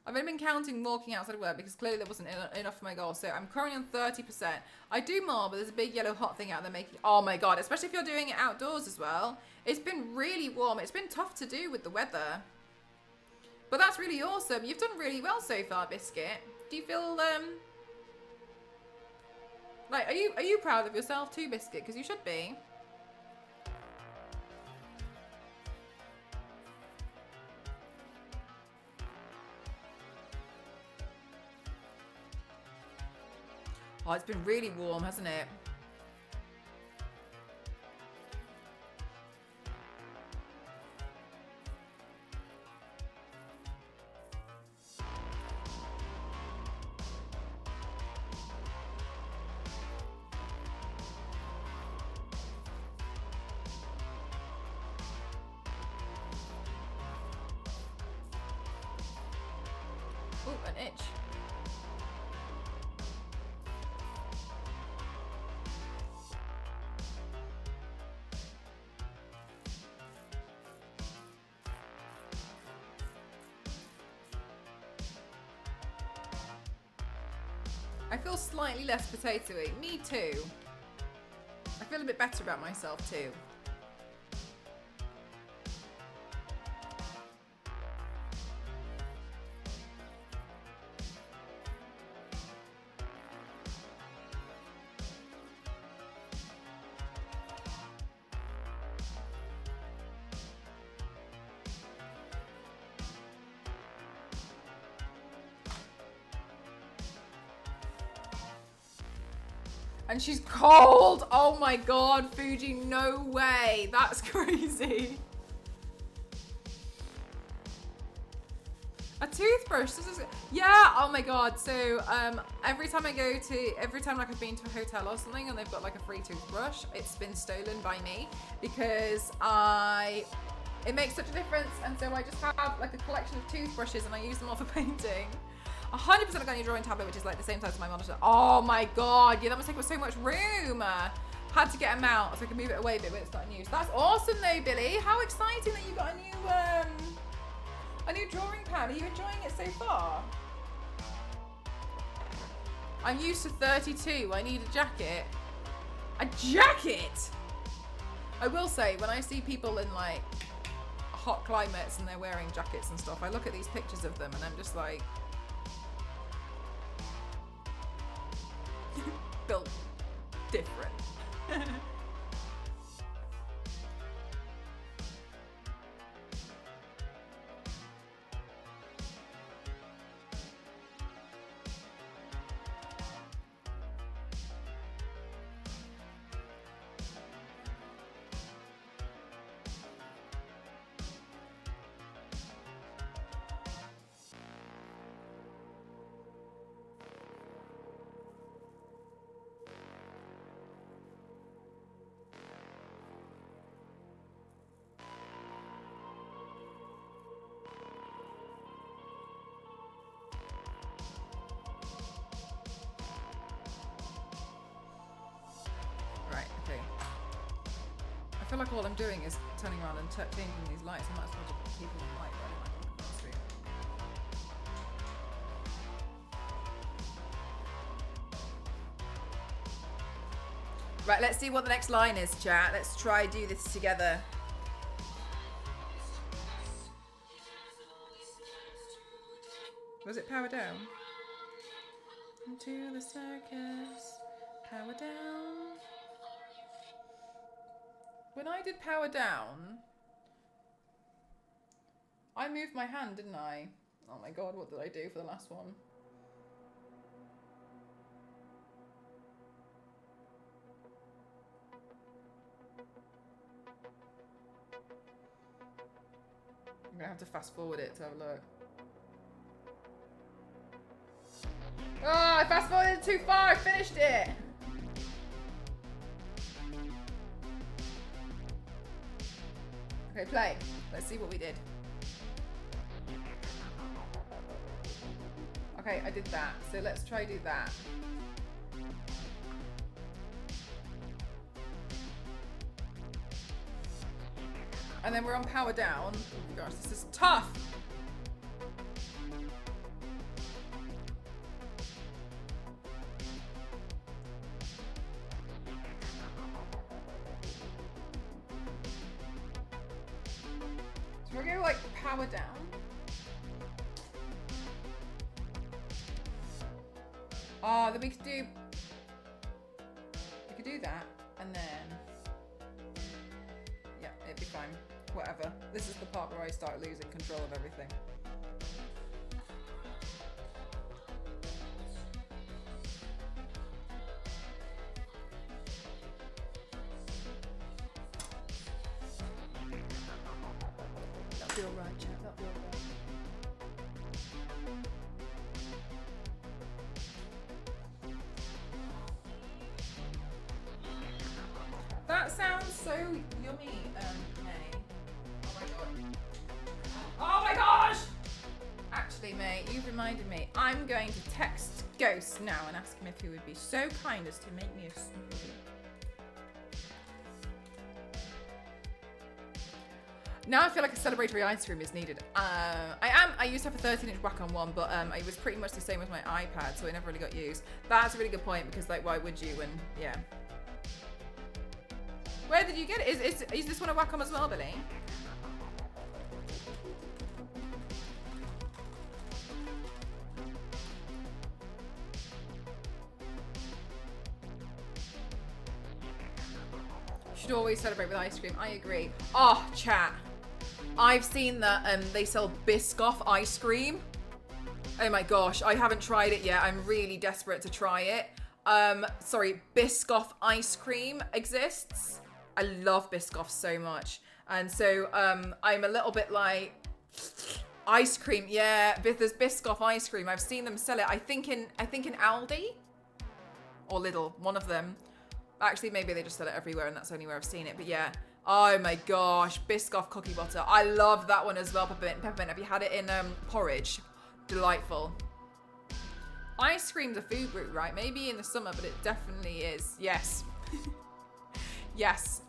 I've only been counting walking outside of work because clearly there wasn't enough for my goal. So I'm currently on 30%. I do more, but there's a big yellow hot thing out there making... Oh my god, especially if you're doing it outdoors as well. It's been really warm. It's been tough to do with the weather. But that's really awesome. You've done really well so far, Biscuit. Do you feel... Like, are you proud of yourself too, Biscuit? Because you should be. Oh, it's been really warm, hasn't it? Ooh, an itch. I feel slightly less potatoey. Me too. I feel a bit better about myself too. And she's cold. Oh my god, Fuji, no way. That's crazy. A toothbrush. Yeah, oh my god. So every time like I've been to a hotel or something and they've got like a free toothbrush, it's been stolen by me because it makes such a difference, and so I just have like a collection of toothbrushes and I use them all for painting. 100% I've got a new drawing tablet, which is like the same size as my monitor. Oh my god, yeah, that must take up so much room. Had to get them out so I can move it away a bit when it's not in use. That's awesome though, Billy. How exciting that you got a new drawing pad. Are you enjoying it so far? I'm used to 32. I need a jacket. A jacket? I will say, when I see people in like hot climates and they're wearing jackets and stuff, I look at these pictures of them and I'm just like, built different. I feel like all I'm doing is turning around and changing these lights. I might as well just keep them light running. Right, let's see what the next line is, chat. Let's try do this together. Was it power down? Into the circus, power down. When I did power down, I moved my hand, didn't I? Oh my god, what did I do for the last one? I'm gonna have to fast forward it to have a look. Oh, I fast forwarded too far, I finished it! Okay, play. Let's see what we did. Okay, I did that. So let's try do that. And then we're on power down. Oh my gosh, this is tough. So we're gonna like power down. Ah, then we could do that, and then yeah, it'd be fine. Whatever. This is the part where I start losing control of everything. That'll be alright, chat. That'll be alright. That sounds so yummy, May. Oh my god. Oh my gosh! Actually, May, you've reminded me. I'm going to text Ghost now and ask him if he would be so kind as to make me a smoothie. Now I feel like a celebratory ice cream is needed. I used to have a 13-inch Wacom one, but it was pretty much the same as my iPad, so it never really got used. That's a really good point, because like, why would you? And yeah. Where did you get it? Is this one a Wacom as well, Billy? Should always celebrate with ice cream. I agree. Oh, chat. I've seen that they sell Biscoff ice cream. Oh my gosh, I haven't tried it yet. I'm really desperate to try it. Sorry, Biscoff ice cream exists. I love Biscoff so much. And so I'm a little bit like, ice cream, yeah, there's Biscoff ice cream. I've seen them sell it. I think in Aldi or Lidl, one of them. Actually, maybe they just sell it everywhere and that's the only where I've seen it. But yeah, oh my gosh, Biscoff cookie butter. I love that one as well, peppermint. Have you had it in porridge? Delightful. Ice cream's a food group, right? Maybe in the summer, but it definitely is. Yes. Yes.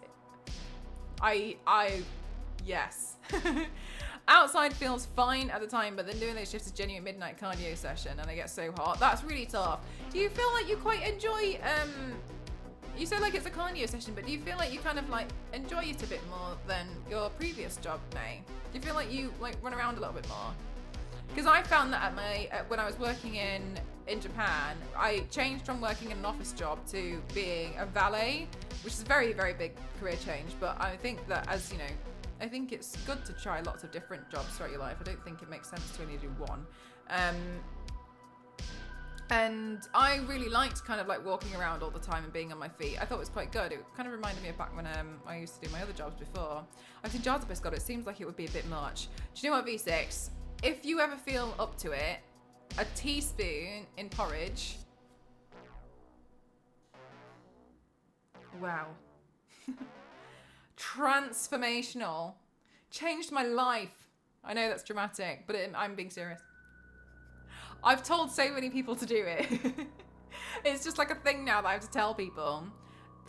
Yes. Outside feels fine at the time, but then doing those shifts is genuine midnight cardio session and I get so hot. That's really tough. Do you feel like you quite enjoy, you say like it's a cardio session, but do you feel like you kind of like enjoy it a bit more than your previous job, May? Do you feel like you like run around a little bit more? Because I found that when I was working in Japan, I changed from working in an office job to being a valet, which is a very, very big career change. But I think that as, you know, I think it's good to try lots of different jobs throughout your life. I don't think it makes sense to only do one. And I really liked kind of like walking around all the time and being on my feet. I thought it was quite good. It kind of reminded me of back when I used to do my other jobs before. I've seen jars of biscuit. It seems like it would be a bit much. Do you know what, V6? If you ever feel up to it, a teaspoon in porridge. Wow. Transformational. Changed my life. I know that's dramatic, but I'm being serious. I've told so many people to do it. It's just like a thing now that I have to tell people.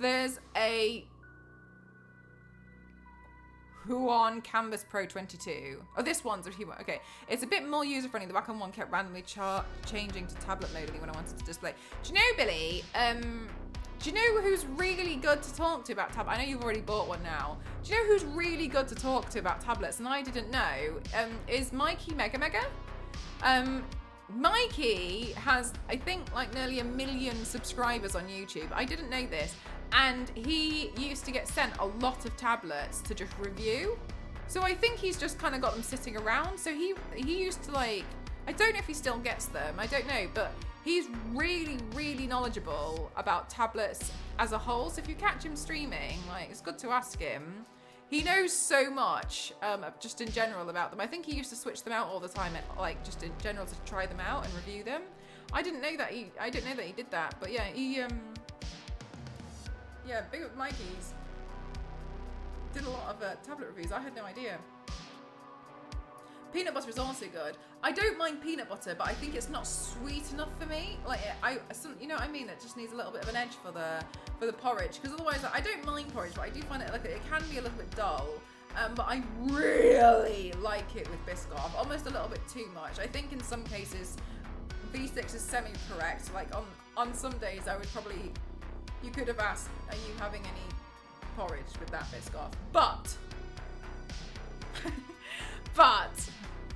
There's a Huon Canvas Pro 22. Oh, this one's a Huon. Okay, it's a bit more user-friendly. The back-on one kept randomly changing to tablet mode when I wanted to display. Do you know, Billy? Do you know who's really good to talk to about tablets? I know you've already bought one now. Do you know who's really good to talk to about tablets? And I didn't know. Is Mikey Mega? Mikey has, I think, like nearly 1 million subscribers on YouTube. I didn't know this. And he used to get sent a lot of tablets to just review. So I think he's just kind of got them sitting around. So he used to like, I don't know if he still gets them. I don't know, but he's really, really knowledgeable about tablets as a whole. So if you catch him streaming, like it's good to ask him. He knows so much, just in general about them. I think he used to switch them out all the time, like just in general to try them out and review them. I didn't know that he did that, but yeah, yeah, big up Mikey's. Did a lot of tablet reviews. I had no idea. Peanut butter is also good. I don't mind peanut butter, but I think it's not sweet enough for me. Like you know what I mean? It just needs a little bit of an edge for the porridge. Because otherwise, I don't mind porridge, but I do find it like it can be a little bit dull. But I really like it with Biscoff. Almost a little bit too much. I think in some cases, V6 is semi-correct. Like on some days, I would probably, you could have asked, are you having any porridge with that Biscoff? But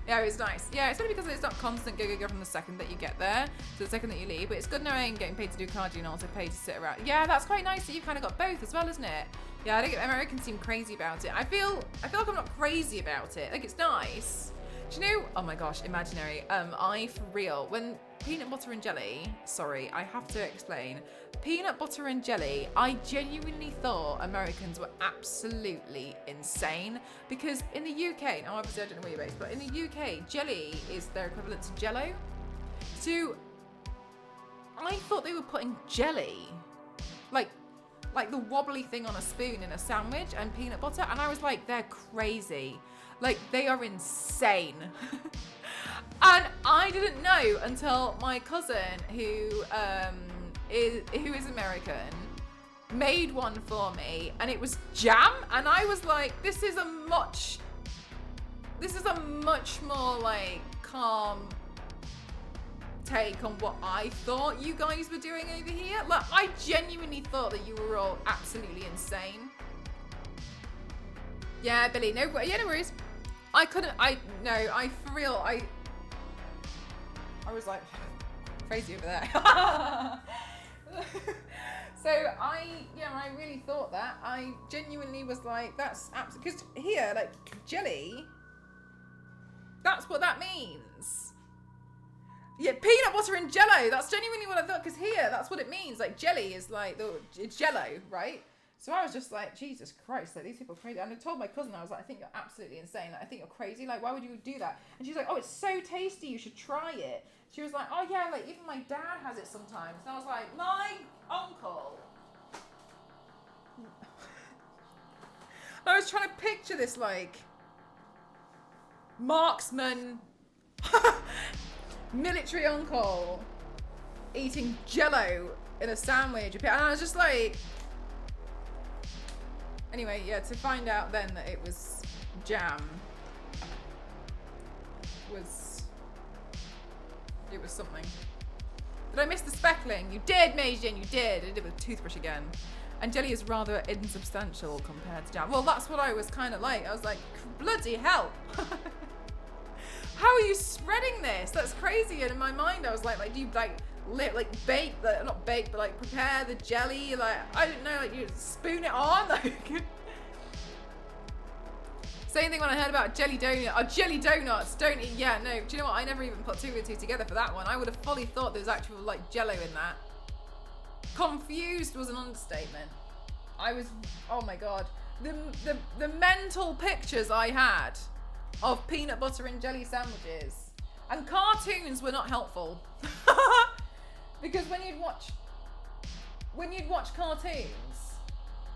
yeah, it was nice. Yeah, it's only because it's not constant go from the second that you get there to the second that you leave. But it's good knowing getting paid to do cardio and also paid to sit around. Yeah, that's quite nice that you've kind of got both as well, isn't it? Yeah, I think Americans seem crazy about it. I feel like I'm not crazy about it. Like it's nice. Do you know? Oh my gosh, imaginary. I for real when peanut butter and jelly. Sorry, I have to explain. Peanut butter and jelly, I genuinely thought Americans were absolutely insane because in the UK, now obviously I don't know where you're based, but in the UK, jelly is their equivalent to Jello. So I thought they were putting jelly, like the wobbly thing on a spoon in a sandwich and peanut butter, and I was like, they're crazy. Like they are insane. And I didn't know until my cousin who is American made one for me and it was jam and I was like, this is a much more like calm take on what I thought you guys were doing over here. Like I genuinely thought that you were all absolutely insane. Yeah, Billy, no worries. I for real, I was like crazy over there. So I really thought that. I genuinely was like, that's absolutely, because here, like jelly, that's what that means. Yeah, peanut butter and jello. That's genuinely what I thought, because here, that's what it means. Like, jelly is like, it's jello, right? So I was just like, Jesus Christ, like, these people are crazy. And I told my cousin, I was like, I think you're absolutely insane. Like, I think you're crazy. Like, why would you do that? And she's like, oh, it's so tasty. You should try it. She was like, oh, yeah, like, even my dad has it sometimes. And I was like, my uncle. I was trying to picture this, like, marksman, military uncle eating jello in a sandwich. And I was just like... Anyway, yeah, to find out then that it was jam it was something. Did I miss the speckling? You did, Meijin, you did. I did it with a toothbrush again. And jelly is rather insubstantial compared to jam. Well, that's what I was kind of like. I was like, bloody hell. How are you spreading this? That's crazy. And in my mind, I was like, do you bake, not bake, but like prepare the jelly? Like, I didn't know, like you spoon it on. Like, same thing when I heard about jelly donuts. Don't eat. Yeah, no. Do you know what? I never even put two and two together for that one. I would have fully thought there was actual like jello in that. Confused was an understatement. I was, oh my God. The mental pictures I had of peanut butter and jelly sandwiches. And cartoons were not helpful. Because when you'd watch cartoons,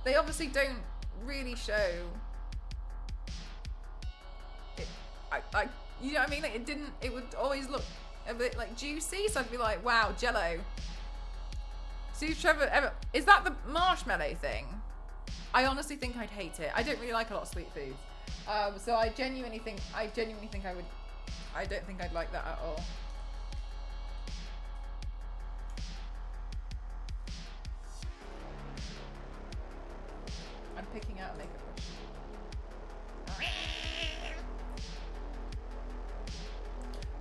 they obviously don't really show it, you know what I mean? Like it would always look a bit like juicy, so I'd be like, wow, jello. See, Trevor, is that the marshmallow thing? I honestly think I'd hate it. I don't really like a lot of sweet foods. So I genuinely think I would, I don't think I'd like that at all. I'm picking out a makeup brush.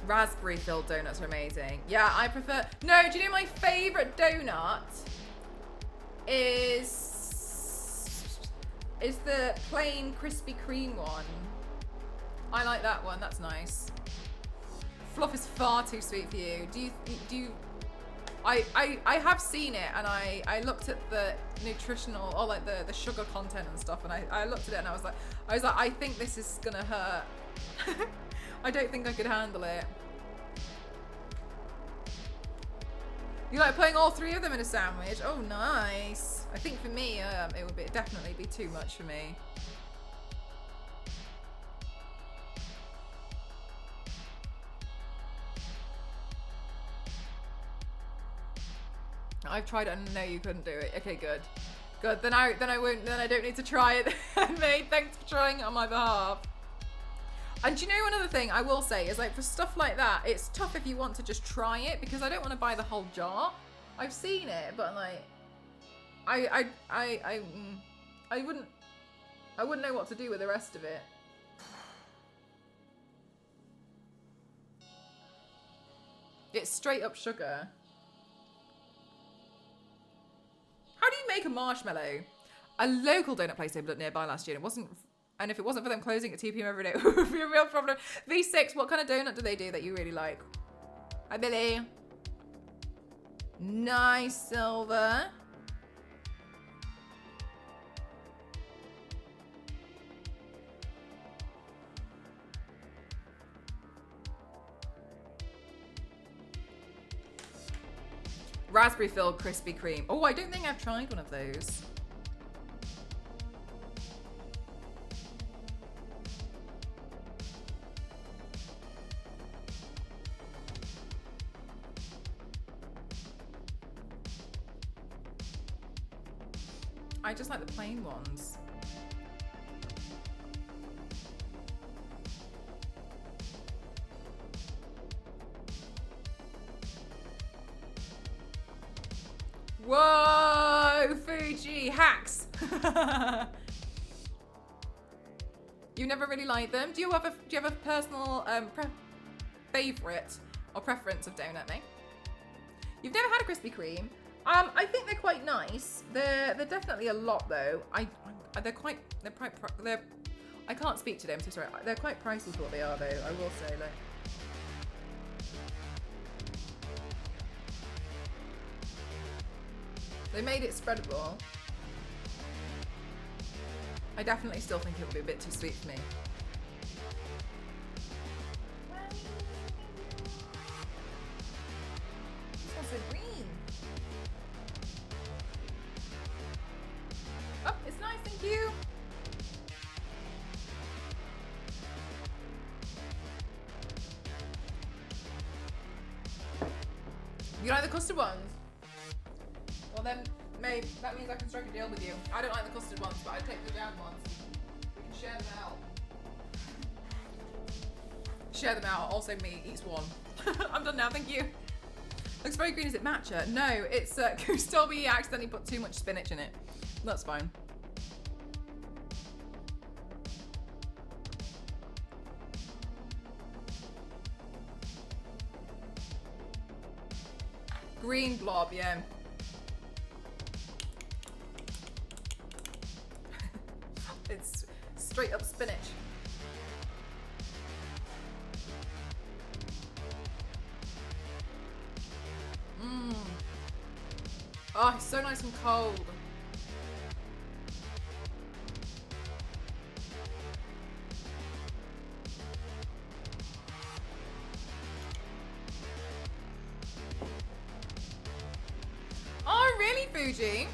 Raspberry filled donuts are amazing. Yeah, I prefer, no, do you know my favorite donut is the plain Krispy Kreme one. I like that one, that's nice. Fluff is far too sweet for you. Do you I have seen it, and I looked at the nutritional, or like the sugar content and stuff, and I looked at it and I was like, I think this is gonna hurt. I don't think I could handle it. You like putting all three of them in a sandwich? Oh, nice. I think for me, it would definitely be too much for me. I've tried it and no, you couldn't do it. Okay, good. Good. Then I don't need to try it. Mate, thanks for trying it on my behalf. And do you know another thing I will say is, like, for stuff like that, it's tough if you want to just try it, because I don't want to buy the whole jar. I've seen it, but like, I wouldn't know what to do with the rest of it. It's straight up sugar. How do you make a marshmallow? A local donut place opened nearby last year. It wasn't. And if it wasn't for them closing at 2 p.m. every day, it would be a real problem. V6, what kind of donut do they do that you really like? Hi, Billy. Nice, Silver. Raspberry filled Krispy Kreme. Oh, I don't think I've tried one of those. I just like the plain ones. Whoa, Fuji hacks. You never really liked them. Do you have a personal favorite or preference of donut, May? You've never had a Krispy Kreme. I think they're quite nice. They're definitely a lot though. I can't speak to them, so sorry. They're quite pricey for what they are though, I will say. Like, They made it spreadable. I definitely still think it would be a bit too sweet for me. This one's so green. Oh, it's nice, thank you. You like the custard ones? Well then, maybe that means I can strike a deal with you. I don't like the custard ones, but I take the jam ones. We can share them out. Share them out. Also, me eats one. I'm done now. Thank you. Looks very green. Is it matcha? No, it's Kustobi accidentally put too much spinach in it. That's fine. Green blob, yeah. It's straight up spinach. Mmm. Oh, it's so nice and cold. Oh, really, Fuji?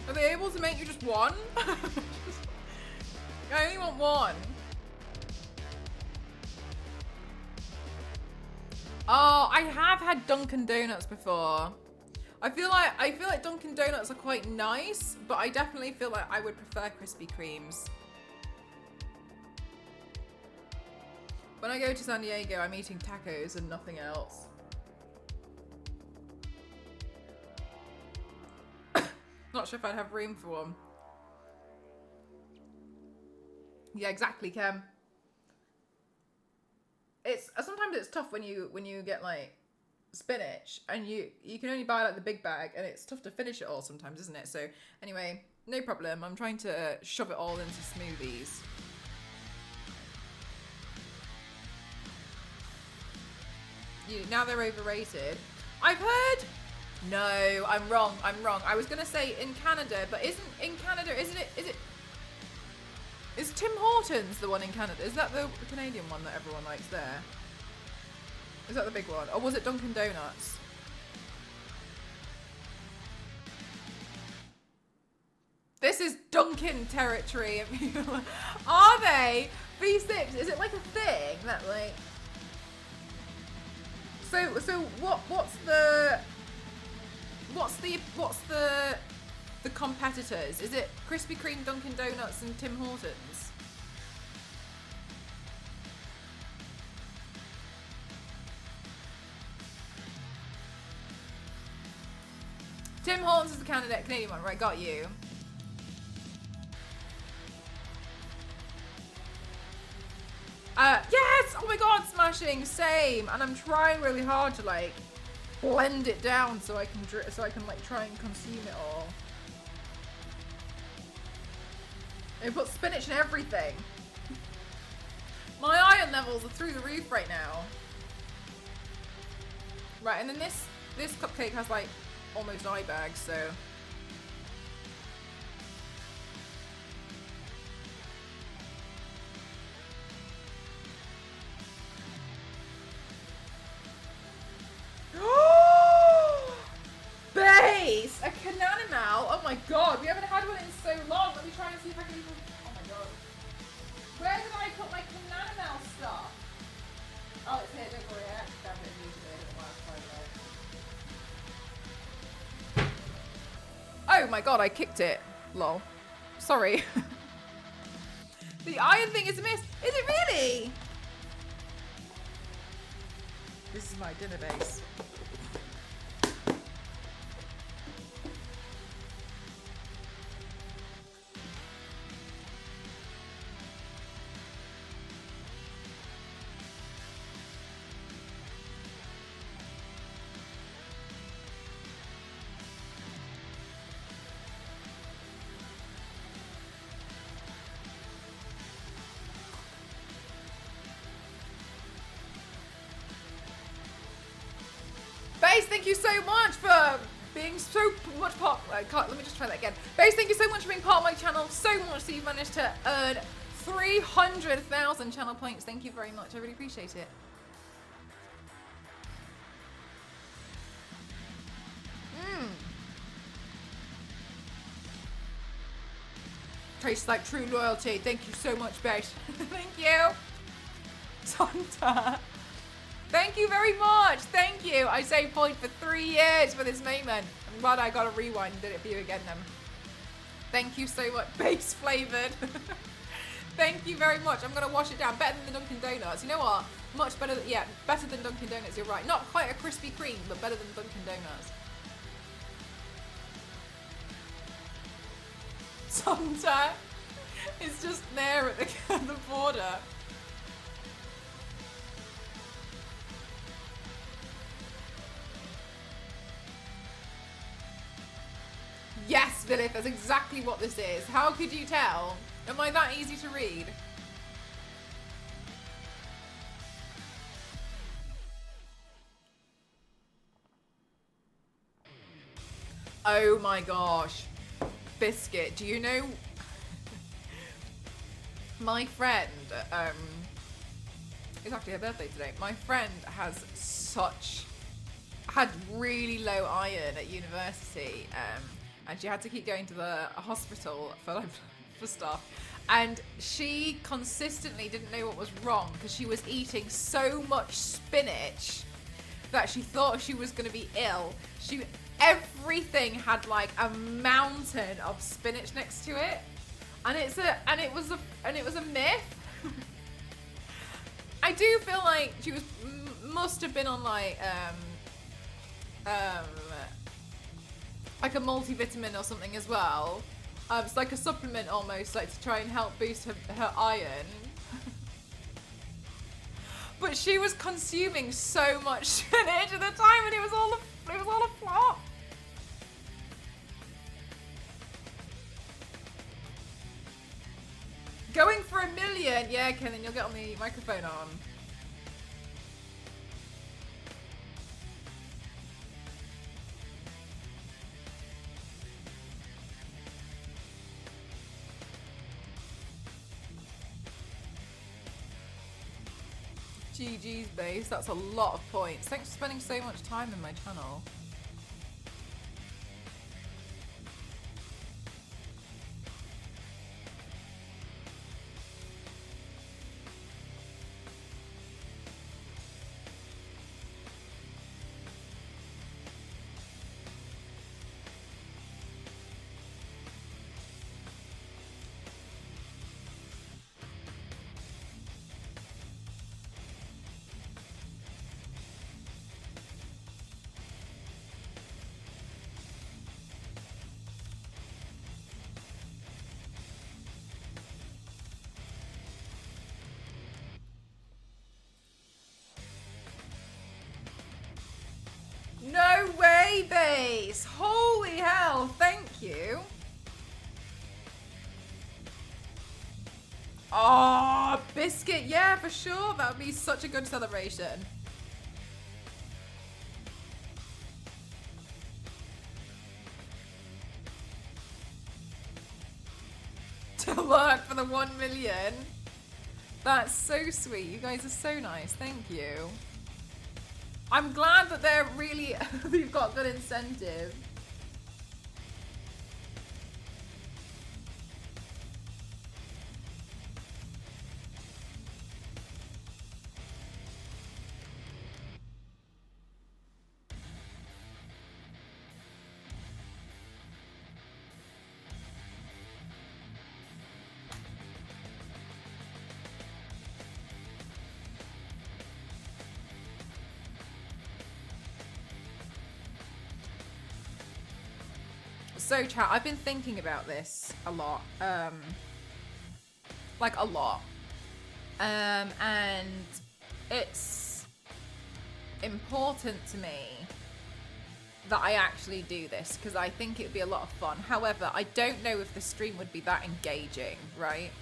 Are they able to make you just one? I only want one. Oh, I have had Dunkin' Donuts before. I feel like Dunkin' Donuts are quite nice, but I definitely feel like I would prefer Krispy Kremes. When I go to San Diego, I'm eating tacos and nothing else. Not sure if I'd have room for one. Yeah, exactly, Kem. It's sometimes it's tough when you get like spinach and you can only buy like the big bag, and it's tough to finish it all sometimes, isn't it? So anyway, no problem. I'm trying to shove it all into smoothies. Now they're overrated. I've heard. No, I'm wrong. I was gonna say in Canada, but isn't in Canada? Is it? Is Tim Hortons the one in Canada? Is that the Canadian one that everyone likes there? Is that the big one? Or was it Dunkin' Donuts? This is Dunkin' territory. Are they? V6, is it like a thing that like... So what's the competitors? Is it Krispy Kreme, Dunkin' Donuts, and Tim Hortons? Tim Hortons is the Canadian one, right? Got you. Yes! Oh my god, smashing, same. And I'm trying really hard to like blend it down so I can like try and consume it all. They put spinach in everything. My iron levels are through the roof right now. Right, and then this cupcake has like almost eye bags, so. Base! A Cananimal! Oh my god, we haven't had one in so long. Let me try and see if I can even... Oh my god. Where did I put my Cananimal stuff? Oh, it's here, don't worry. I actually found it immediately. Oh my god, I kicked it. Lol. Sorry. The iron thing is a miss. Is it really? This is my dinner base. Thank you so much for being so much part. Let me just try that again. Base, thank you so much for being part of my channel. So much that you've managed to earn 300,000 channel points. Thank you very much. I really appreciate it. Tastes like true loyalty. Thank you so much, Base. Thank you. Tonta. Thank you very much. Thank you. I saved point for 3 years for this moment. I'm glad I got a rewind and did it for you again then. Thank you so much. Base flavored. Thank you very much. I'm going to wash it down. Better than the Dunkin' Donuts. You know what? Much better. Yeah, better than Dunkin' Donuts. You're right. Not quite a Krispy Kreme, but better than Dunkin' Donuts. Tonta is just there at the border. Yes, Philip, that's exactly what this is. How could you tell? Am I that easy to read? Oh my gosh. Biscuit, do you know my friend, it's actually her birthday today. My friend had really low iron at university, and she had to keep going to the hospital for stuff. And she consistently didn't know what was wrong because she was eating so much spinach that she thought she was going to be ill. Everything had like a mountain of spinach next to it, and it was a myth. I do feel like she must have been on like a multivitamin or something as well. It's like a supplement almost, like to try and help boost her iron. But she was consuming so much spinach at the time, and it was all a flop. Going for 1 million. Yeah, Ken, then you'll get on the microphone on. GG's base, that's a lot of points. Thanks for spending so much time in my channel. No way, base! Holy hell, thank you. Oh, biscuit, yeah, for sure. That would be such a good celebration. To work for the 1 million. That's so sweet. You guys are so nice. Thank you. I'm glad that they're really, you've got good incentive. So chat, I've been thinking about this a lot, like a lot, and it's important to me that I actually do this because I think it would be a lot of fun. However, I don't know if the stream would be that engaging, right?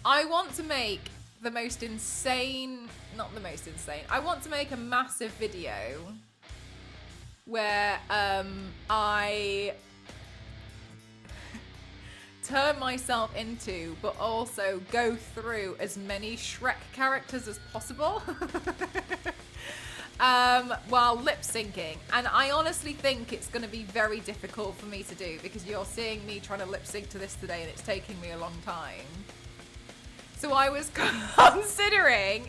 I want to make the most insane, not the most insane, I want to make a massive video where I turn myself into, but also go through as many Shrek characters as possible while lip syncing. And I honestly think it's going to be very difficult for me to do because you're seeing me trying to lip sync to this today and it's taking me a long time. So I was considering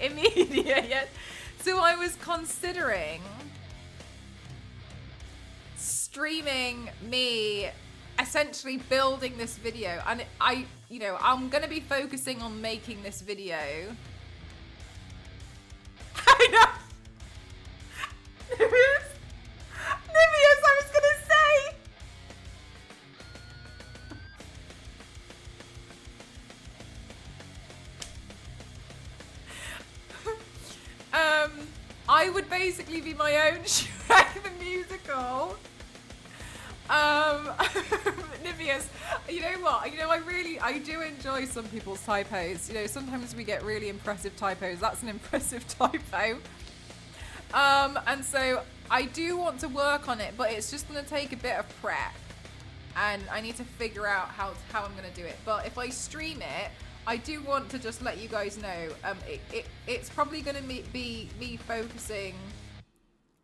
streaming me essentially building this video, and I'm gonna be focusing on making this video. I know. Niveus, I was gonna say. I would basically be my own Shrek the musical. Niveus, you know what? I do enjoy some people's typos. Sometimes we get really impressive typos. That's an impressive typo. And so I do want to work on it, but it's just going to take a bit of prep. And I need to figure out how I'm going to do it. But if I stream it, I do want to just let you guys know, it's probably going to be me focusing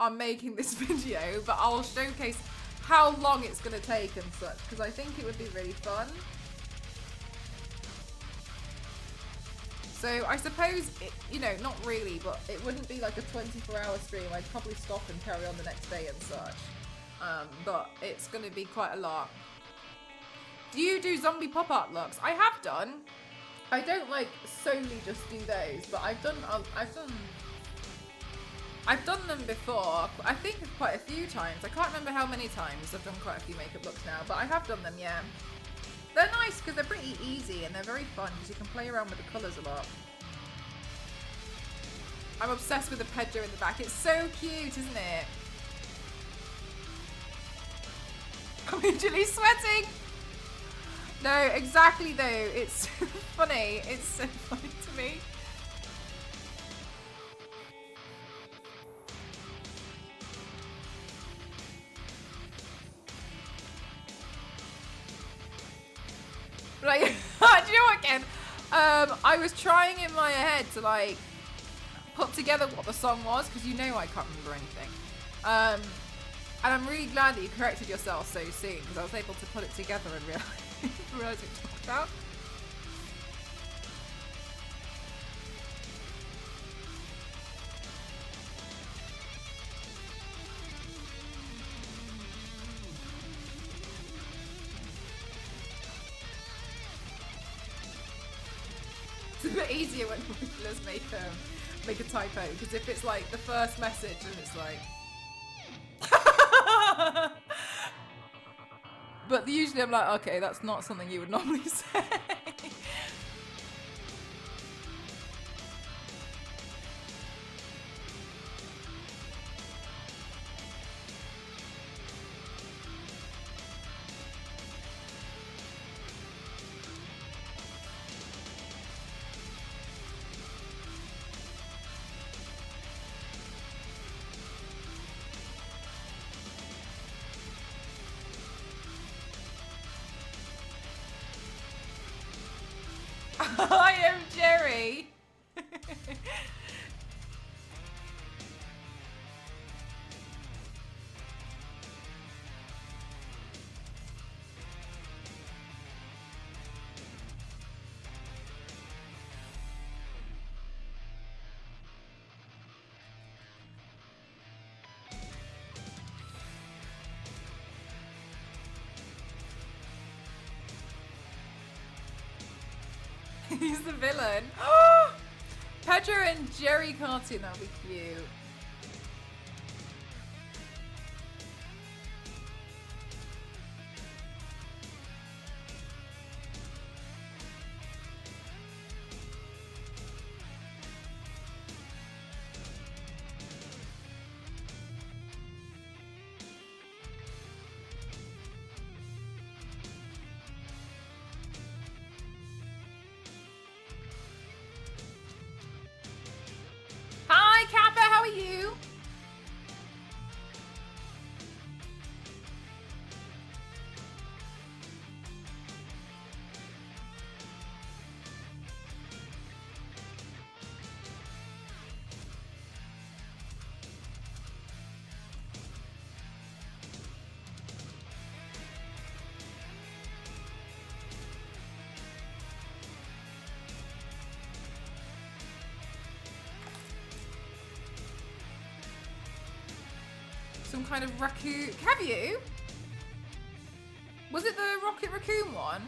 on making this video, but I'll showcase how long it's going to take and such, because I think it would be really fun. So I suppose, not really, but it wouldn't be like a 24-hour stream. I'd probably stop and carry on the next day and such. But it's going to be quite a lot. Do you do zombie pop art looks? I have done. I don't solely just do those, but I've done them before. I think quite a few times. I can't remember how many times. I've done quite a few makeup looks now, but I have done them, yeah. They're nice because they're pretty easy and they're very fun because you can play around with the colours a lot. I'm obsessed with the Pedro in the back. It's so cute, isn't it? I'm literally sweating. No, exactly though. It's funny. It's so funny to me. Like, do you know what, Ken? I was trying in my head to put together what the song was, because I can't remember anything. And I'm really glad that you corrected yourself so soon, because I was able to put it together and realize what you're talking about. It's a bit easier when regulars make a typo, because if it's the first message and it's but usually I'm like, okay, that's not something you would normally say. I am Jerry. He's the villain. Pedro and Jerry cartoon, that'll be cute. some kind of raccoon. Have you? Was it the Rocket Raccoon one?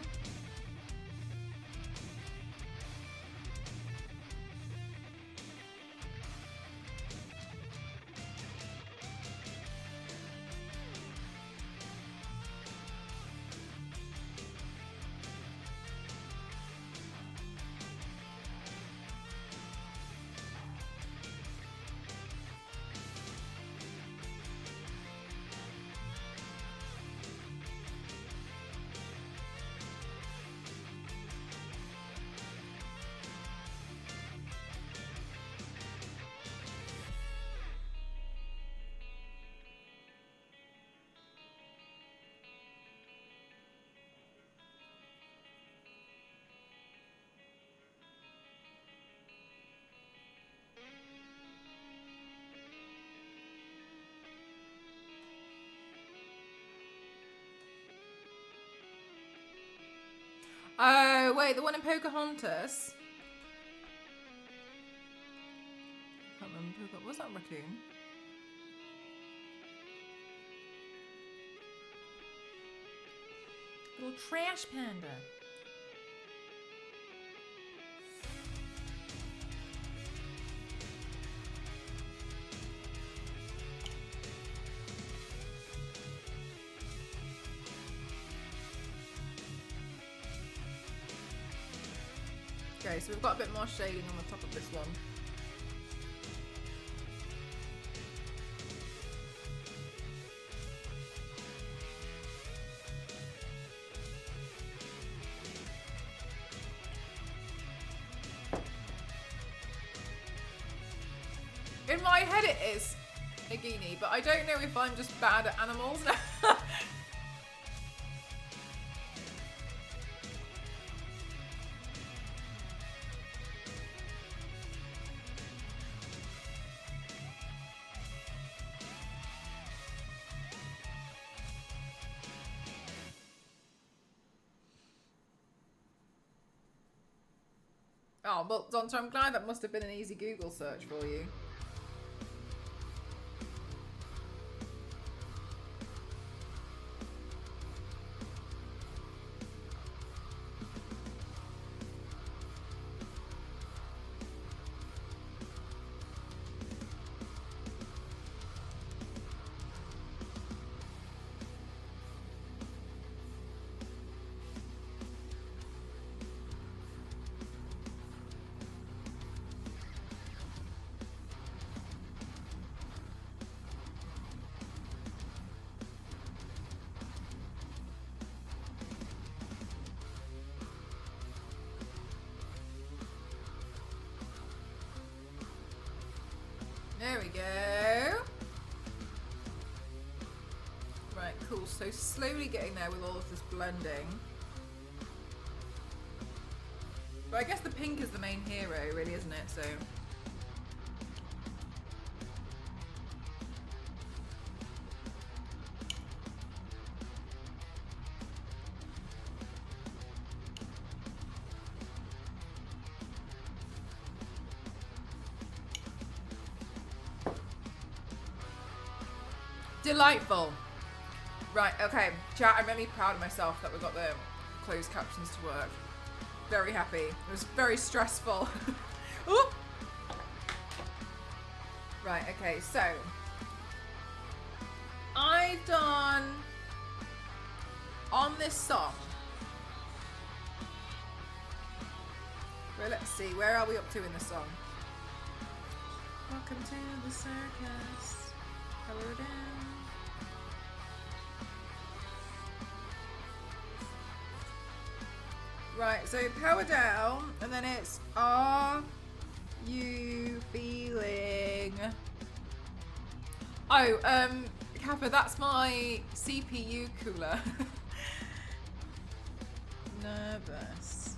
Oh, wait, the one in Pocahontas. Can't remember. Was that raccoon? Little trash panda. Okay, so we've got a bit more shading on the top of this one. In my head it is Nagini, but I don't know if I'm just bad at animals now. Oh, well, Zonta, I'm glad that must have been an easy Google search for you. There we go. Right, cool. So slowly getting there with all of this blending. But I guess the pink is the main hero, really, isn't it? So. Delightful. Right, okay. Chat, I'm really proud of myself that we got the closed captions to work. Very happy. It was very stressful. Ooh. Right, okay, so I've done on this song. Well, let's see, where are we up to in the song? Welcome to the circus. Color down. Right, so power down, and then it's are you feeling? Oh, Kappa, that's my CPU cooler. Nervous.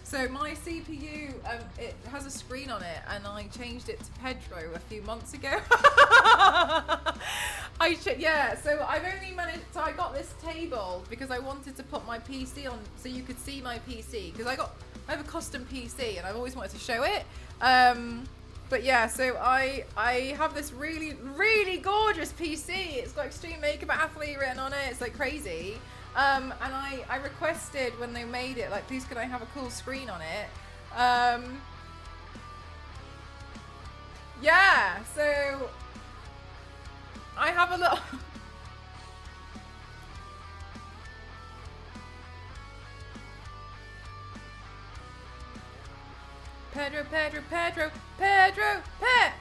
So my CPU, it has a screen on it, and I changed it to Pedro a few months ago. Yeah, so I've only managed, so I got this table because I wanted to put my PC on so you could see my PC, because I have a custom PC and I've always wanted to show it. But yeah, so I have this really, really gorgeous PC. It's got Extreme Makeup Athlete written on it. It's like crazy. And I requested when they made it, like, please could I have a cool screen on it? Yeah, so I have a little... Pedro, Pedro, Pedro, Pedro, Pet!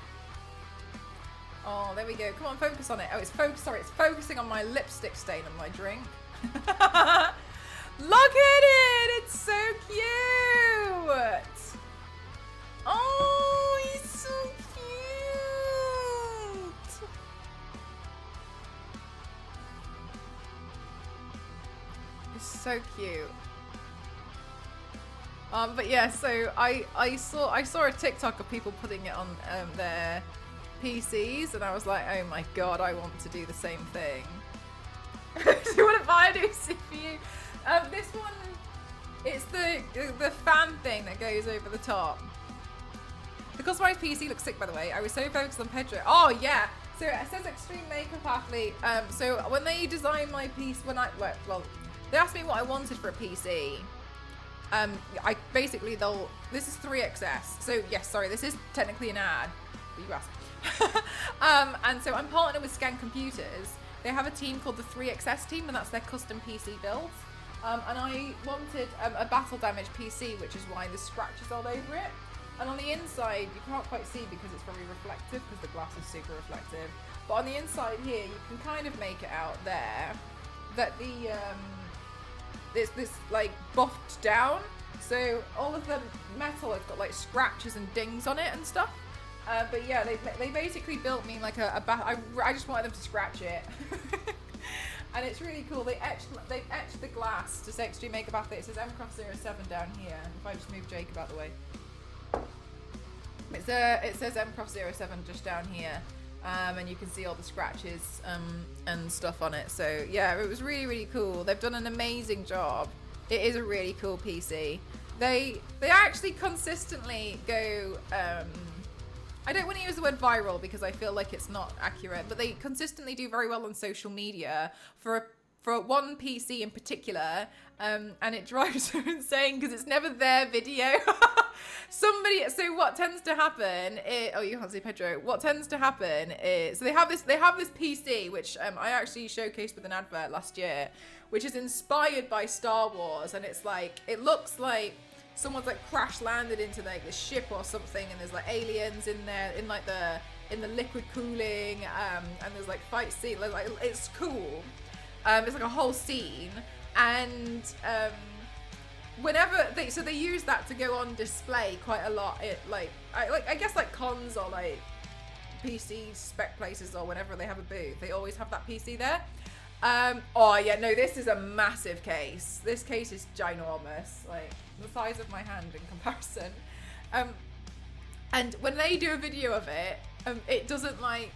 Oh, there we go. Come on, focus on it. Oh, it's focusing on my lipstick stain on my drink. Look at it! It's so cute! Oh, he's so cute! It's so cute. But yeah, so I saw a TikTok of people putting it on their PCs, and I was like, oh my god, I want to do the same thing. Do you want to buy a new CPU? This one, it's the fan thing that goes over the top. Because my PC looks sick, by the way. I was so focused on Pedro. Oh yeah. So it says Extreme Makeup Athlete. So when they designed my piece, well, they asked me what I wanted for a PC. I basically this is 3XS. So yes, sorry, this is technically an ad. But you asked. And so I'm partnered with Scan Computers. They have a team called the 3XS team, and that's their custom PC build. And I wanted a battle damage PC, which is why the scratches all over it. And on the inside, you can't quite see because it's very reflective, because the glass is super reflective. But on the inside here, you can kind of make it out there that this like buffed down. So all of the metal has got like scratches and dings on it and stuff. But yeah, they basically built me like I just wanted them to scratch it. And it's really cool. They've etched the glass to say Extreme Makeup Athlete. It says MCroft07 down here. If I just move Jacob out the way. It says MCroft07 just down here. And you can see all the scratches and stuff on it. So yeah, it was really, really cool. They've done an amazing job. It is a really cool PC. They actually consistently go... I don't want to use the word viral because I feel like it's not accurate, but they consistently do very well on social media for one PC in particular, and it drives her insane because it's never their video. So what tends to happen oh, you can't see Pedro. What tends to happen is, so they have this PC, which I actually showcased with an advert last year, which is inspired by Star Wars, and it's like, it looks like someone's like crash landed into like the ship or something, and there's like aliens in there in the liquid cooling, and there's like fight scene, like it's cool. It's like a whole scene, and whenever they use that to go on display quite a lot. I guess like cons or like PC spec places or whenever they have a booth, they always have that PC there. Oh yeah, no, this is a massive case. This case is ginormous, like the size of my hand in comparison. And when they do a video of it, it doesn't like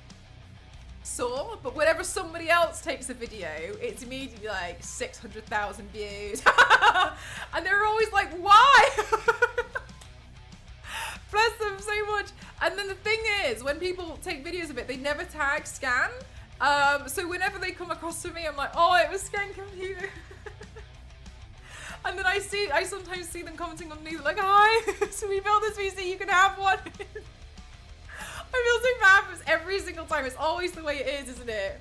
soar, but whenever somebody else takes a video, it's immediately like 600,000 views. And they're always like, why? Bless them so much. And then the thing is, when people take videos of it, they never tag Scan. So whenever they come across to me, I'm like, oh, it was Scan Computer. And then I sometimes see them commenting on me like, hi, so we built this PC, you can have one. I feel so bad for this every single time. It's always the way it is, isn't it?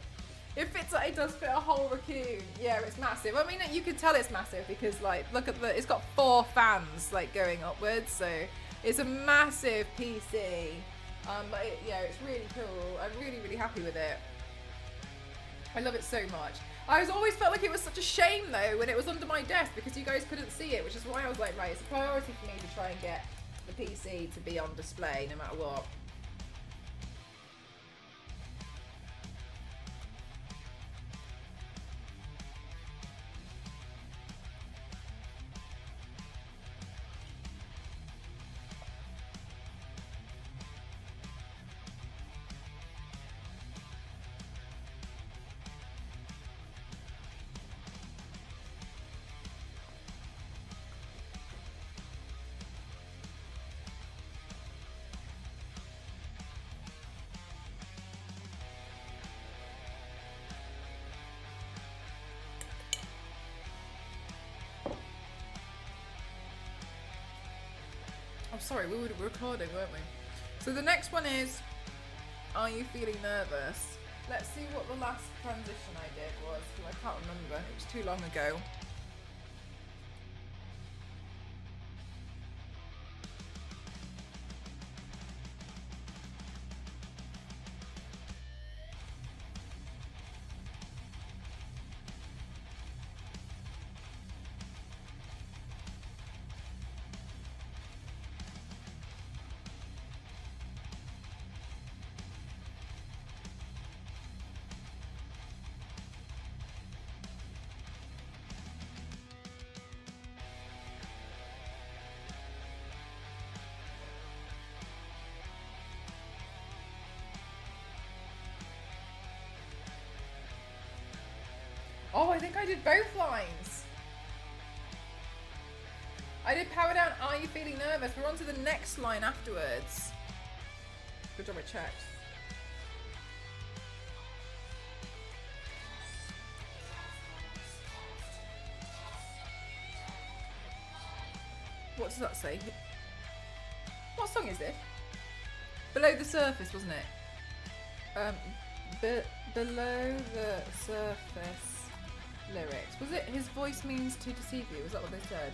It does fit a whole raccoon. Yeah, it's massive. I mean, you can tell it's massive because like, look at it's got 4 fans like going upwards. So it's a massive PC. But yeah, it's really cool. I'm really, really happy with it. I love it so much. I always felt like it was such a shame though when it was under my desk because you guys couldn't see it, which is why I was like, right, it's a priority for me to try and get the PC to be on display no matter what. sorry, we were recording, weren't we? So the next one is, are you feeling nervous? Let's see what the last transition I did was, because I can't remember. It was too long ago. Oh, I think I did both lines. I did power down, are you feeling nervous? We're on to the next line afterwards. Good job I checked. What does that say? What song is this? Below the Surface, wasn't it? Below the Surface lyrics. Was it his voice means to deceive you? Was that what they said?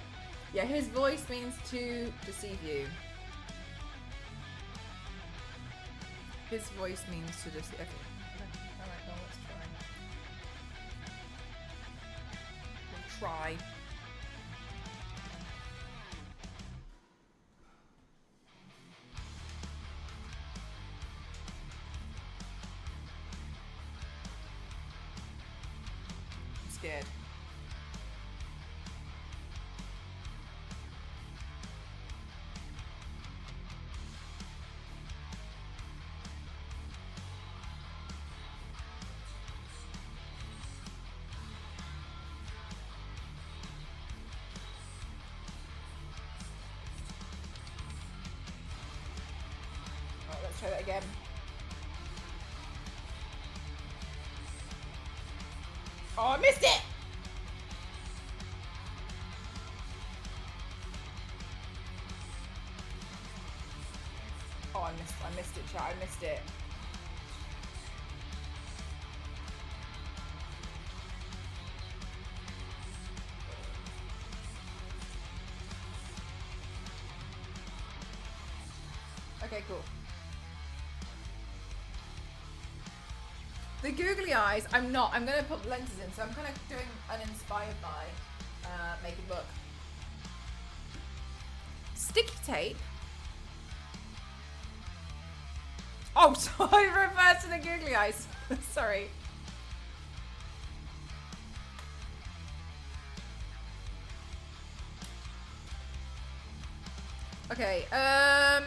Yeah, his voice means to deceive you. His voice means to deceive. Okay. Alright, well, let's try. We'll try. I'm scared. Let's try that again. Oh, I missed it! Oh, I missed it, chat. I missed it. Okay, cool. The googly eyes, I'm not. I'm going to put lenses in, so I'm kind of doing an inspired by make it look. Sticky tape. Oh, sorry, reverse to the googly eyes. Sorry. Okay, I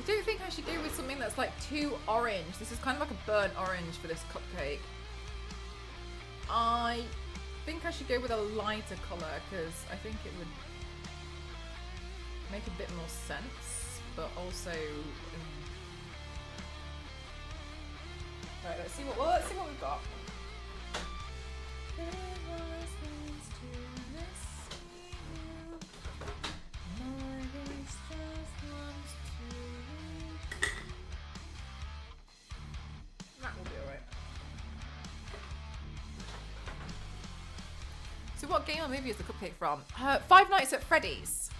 don't think I should go with something that's like too orange. This is kind of like a burnt orange for this cupcake. I think I should go with a lighter colour because I think it would make a bit more sense, but also. Right, let's see what we've got. That will be alright. So what game or movie is the cupcake from? Five Nights at Freddy's.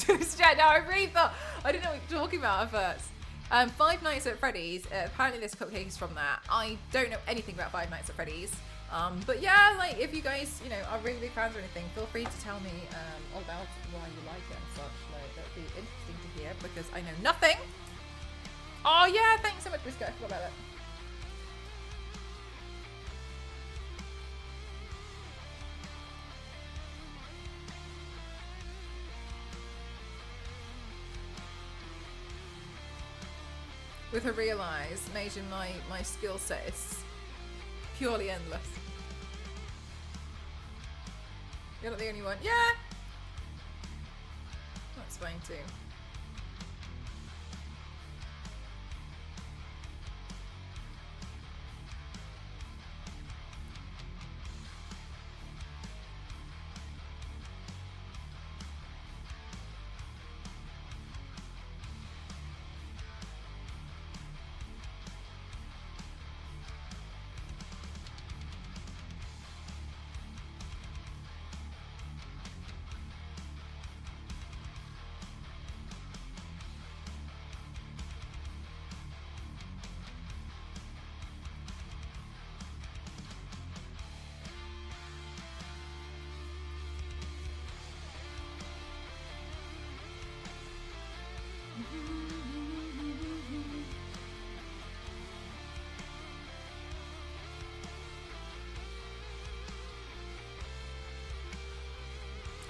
No, I really thought, I didn't know what you were talking about at first. Five Nights at Freddy's, apparently this cupcake is from that. I don't know anything about Five Nights at Freddy's. But yeah, like if you guys, are really big fans or anything, feel free to tell me all about why you like it and such. Like that'd be interesting to hear because I know nothing. Oh yeah, thanks so much, Briscoe. I forgot about that. With her real eyes, Major, my skill set is purely endless. You're not the only one. Yeah! That's fine too.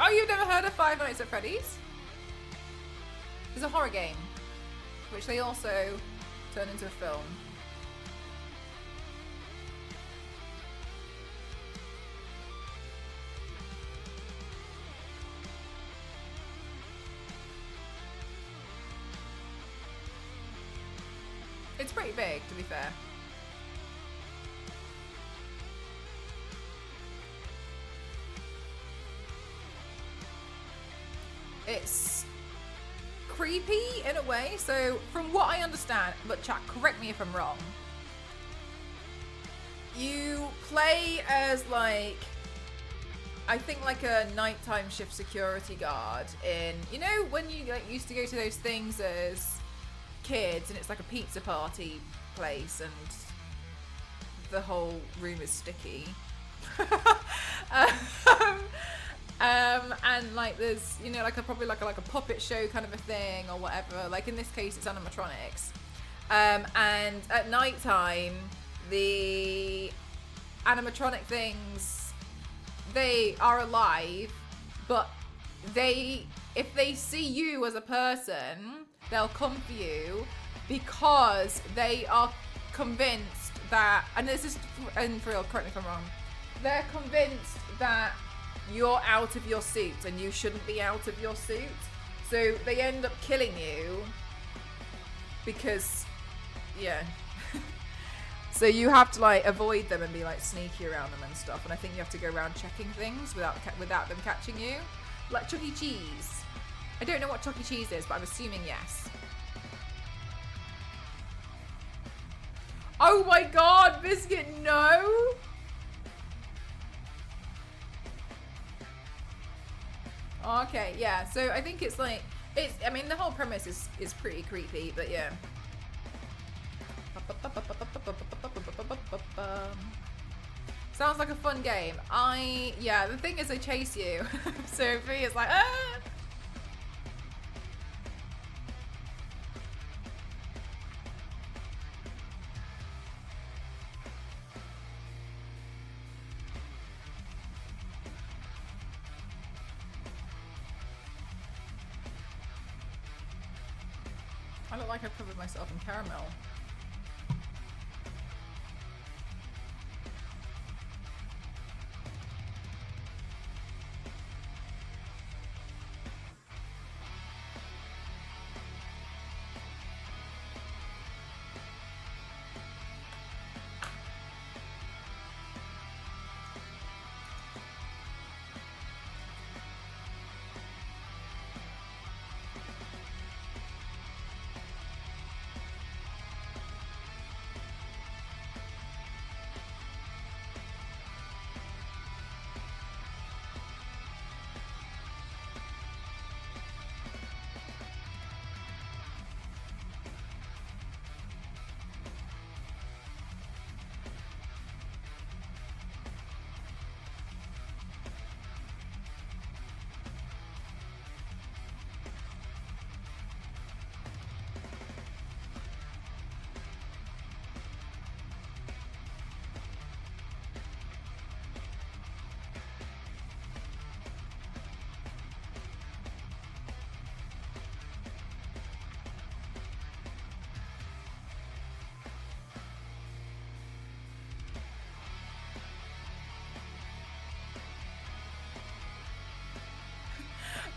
Oh, you've never heard of Five Nights at Freddy's? It's a horror game, which they also turned into a film. It's pretty big, to be fair. It's creepy in a way. So from what I understand, but chat, correct me if I'm wrong, you play as like, I think like a nighttime shift security guard in, you know, when you like used to go to those things as kids and it's like a pizza party place and the whole room is sticky. And like there's, you know, like probably like a puppet show kind of a thing or whatever. Like in this case, it's animatronics. And at night time, the animatronic things, they are alive, but if they see you as a person, they'll come for you because they are convinced that, and this is, and for real, correct me if I'm wrong, they're convinced that you're out of your suit and you shouldn't be out of your suit. So they end up killing you because, yeah. So you have to like avoid them and be like sneaky around them and stuff. And I think you have to go around checking things without them catching you. Like Chuck E. Cheese. I don't know what Chuck E. Cheese is, but I'm assuming yes. Oh my god, Biscuit, no! Okay, yeah, so I think it's like, I mean, the whole premise is pretty creepy, but yeah. Sounds like a fun game. Yeah, the thing is they chase you. So for me it's like, ah! I look like I've covered myself in caramel.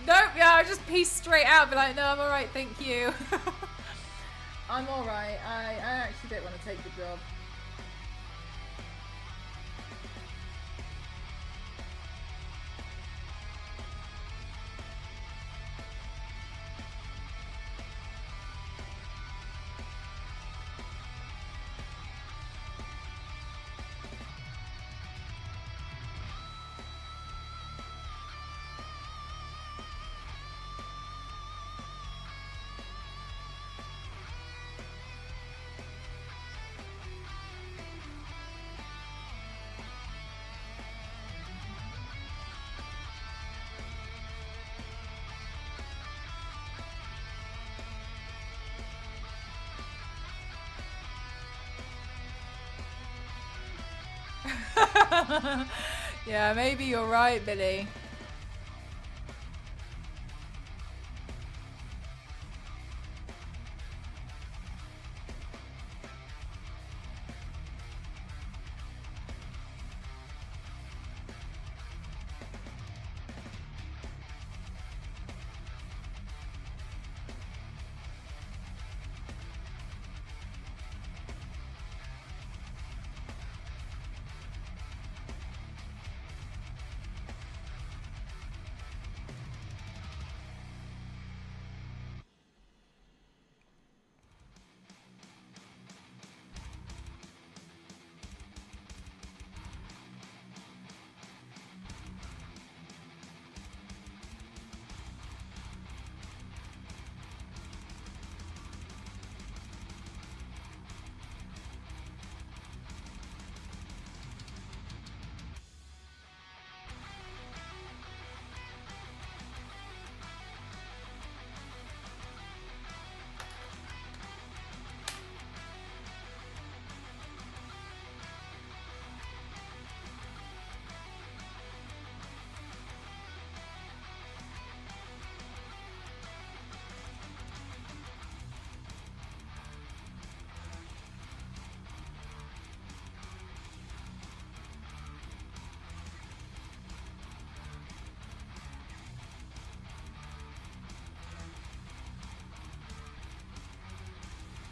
Nope, yeah, I just pieced straight out, be like, no, I'm alright, thank you. I'm alright, I actually don't want to take the job. Yeah, maybe you're right, Billy.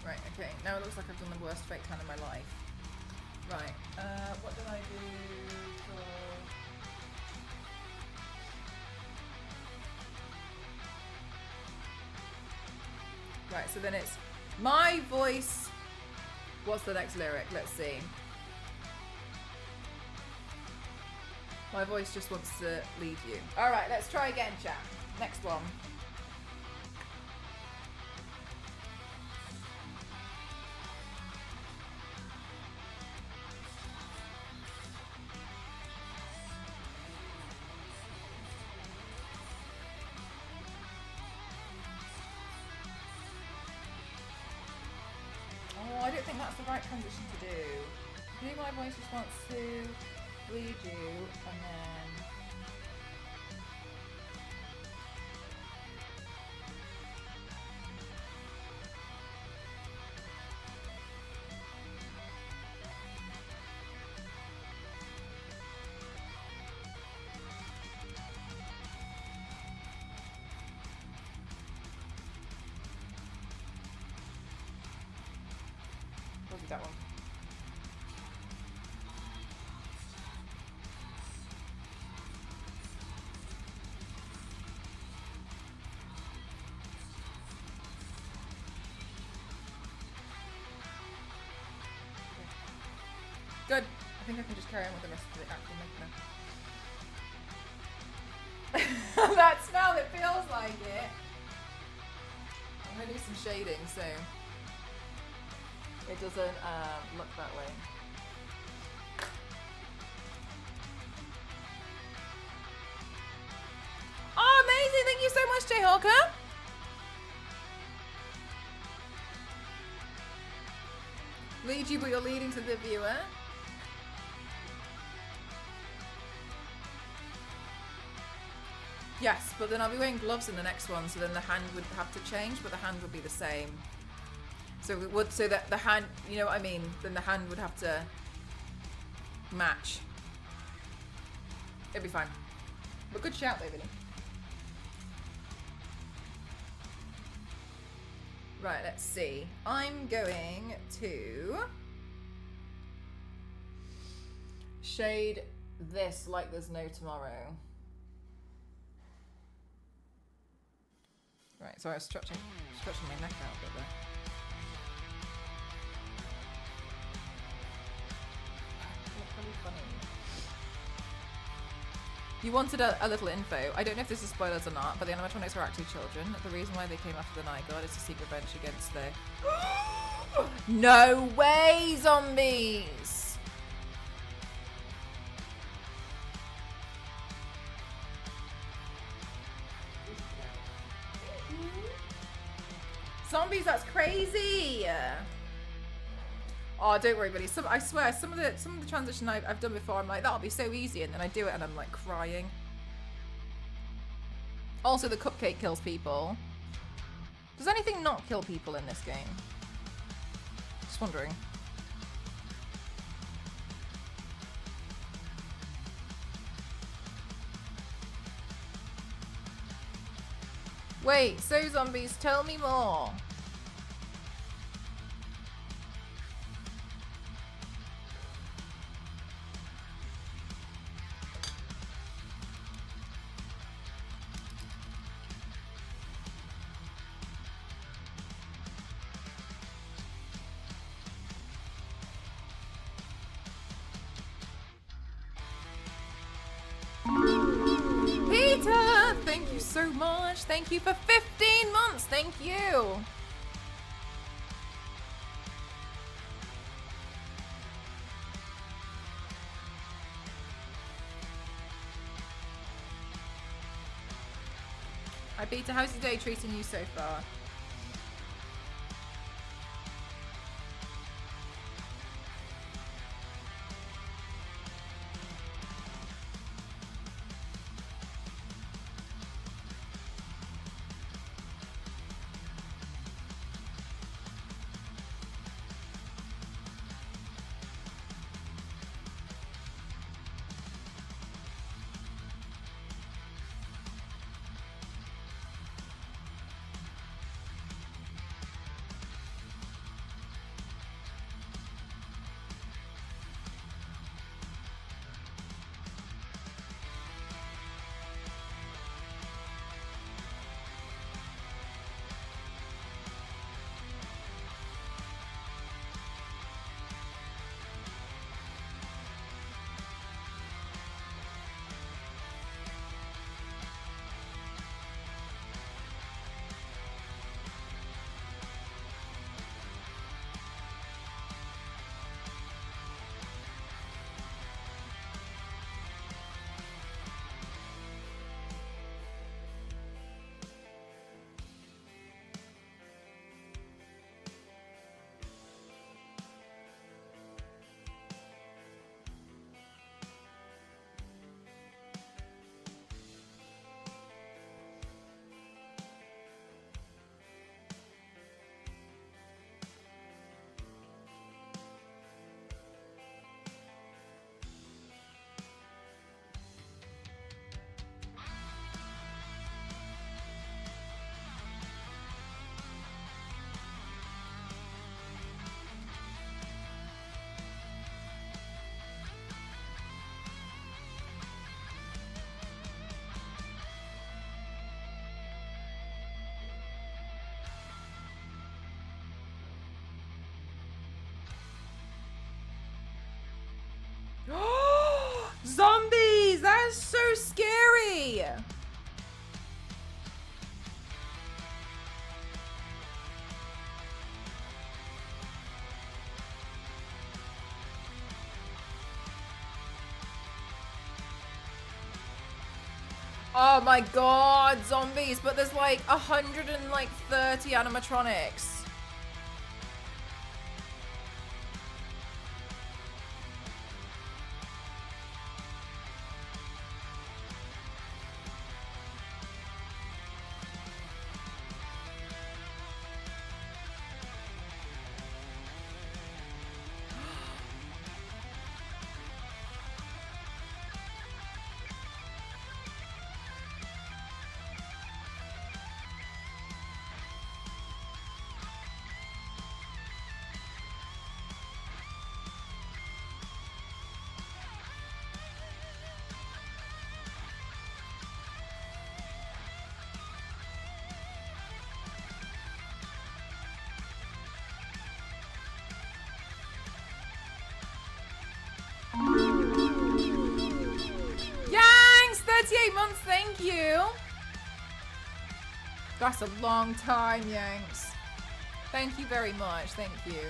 Right, okay, now it looks like I've done the worst fake tan in my life. Right, what did I do for... Right, so then it's my voice. What's the next lyric? Let's see. My voice just wants to lead you. All right, let's try again, chat. Next one. Oh, I don't think that's the right transition to do. I think my voice just wants to lead you, and then... We'll do that one. Good. I think I can just carry on with the rest of the actual makeup. That smell, it feels like it. I'm going to do some shading so it doesn't look that way. Oh, amazing! Thank you so much, Jayhawker. Lead you, but you're leading to the viewer. Yes, but then I'll be wearing gloves in the next one, so then the hand would have to change, but the hand would be the same. So it would, so that the hand, you know what I mean? Then the hand would have to match. It'd be fine. But good shout though, Vinny. Right, let's see. I'm going to shade this like there's no tomorrow. Right, sorry, I was stretching my neck out a bit there. That's really funny. You wanted a little info. I don't know if this is spoilers or not, but the animatronics are actually children. The reason why they came after the Night God is to seek revenge against the... No way, zombies! Zombies, that's crazy! Oh, don't worry, buddy. I swear, some of the transition I've done before, I'm like, that'll be so easy, and then I do it, and I'm like crying. Also, the cupcake kills people. Does anything not kill people in this game? Just wondering. Wait, so zombies, tell me more. Peter, thank you so much. Thank you for 15 months. Thank you. Hi Peter, how's your day treating you so far? Oh my god, zombies, but there's like 130 animatronics. Yanks, 38 months, thank you. That's a long time, Yanks. Thank you very much, thank you.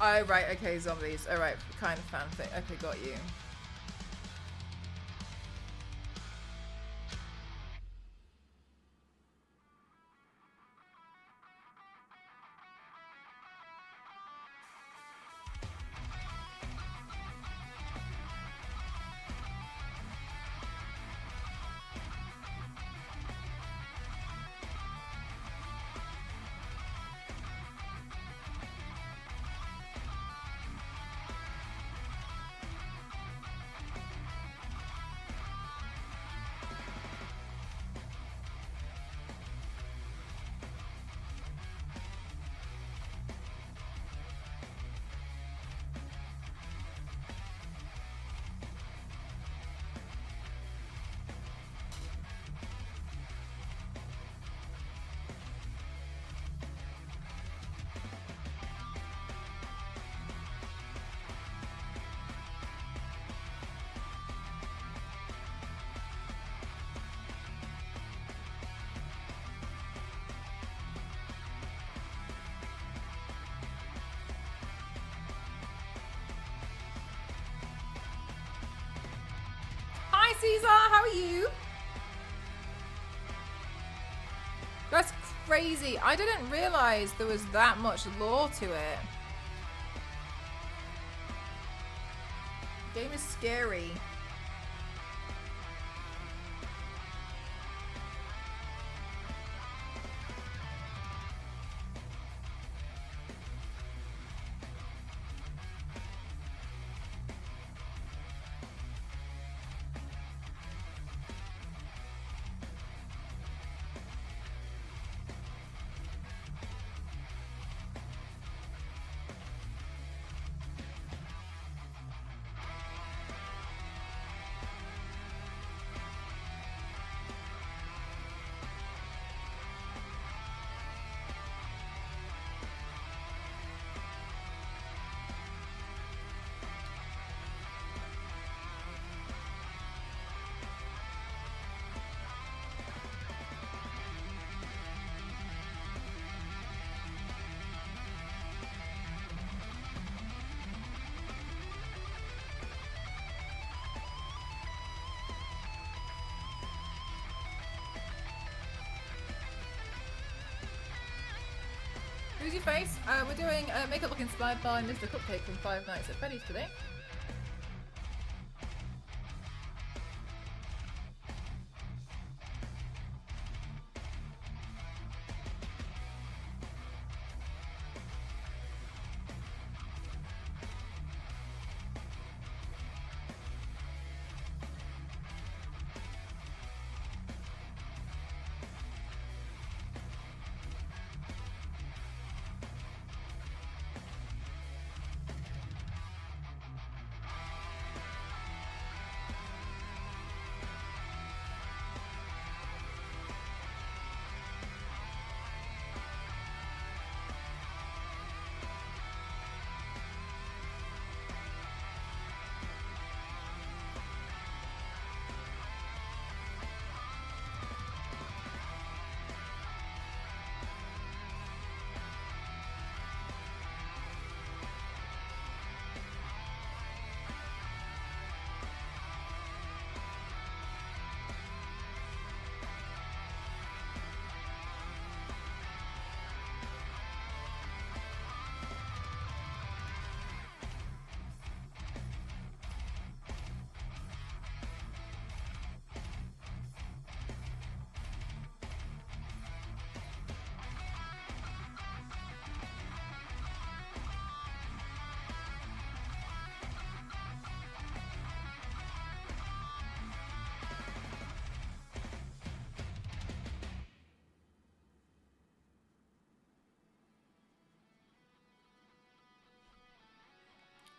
Oh, right, okay, zombies. Alright, kind of fanfic. Okay, got you. Hi, Caesar, how are you? That's crazy. I didn't realize there was that much lore to it. Game is scary. Who's your face? We're doing a makeup look inspired by Mr. Cupcake from Five Nights at Freddy's today.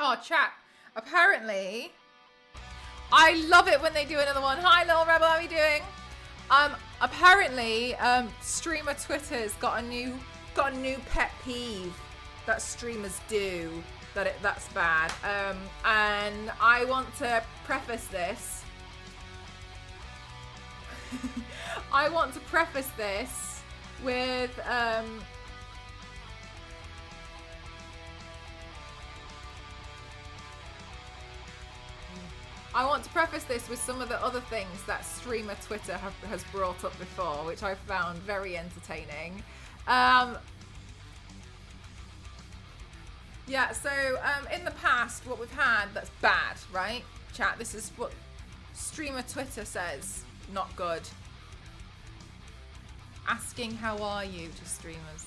Oh, chat. Apparently, I love it when they do another one. Hi, little rebel. How are you doing? Apparently, streamer Twitter's got a new pet peeve that streamers do that's bad. And I want to preface this. I want to preface this with some of the other things that streamer Twitter has brought up before, which I found very entertaining. Yeah, so in the past, what we've had that's bad, right? Chat, this is what streamer Twitter says, not good. Asking how are you to streamers.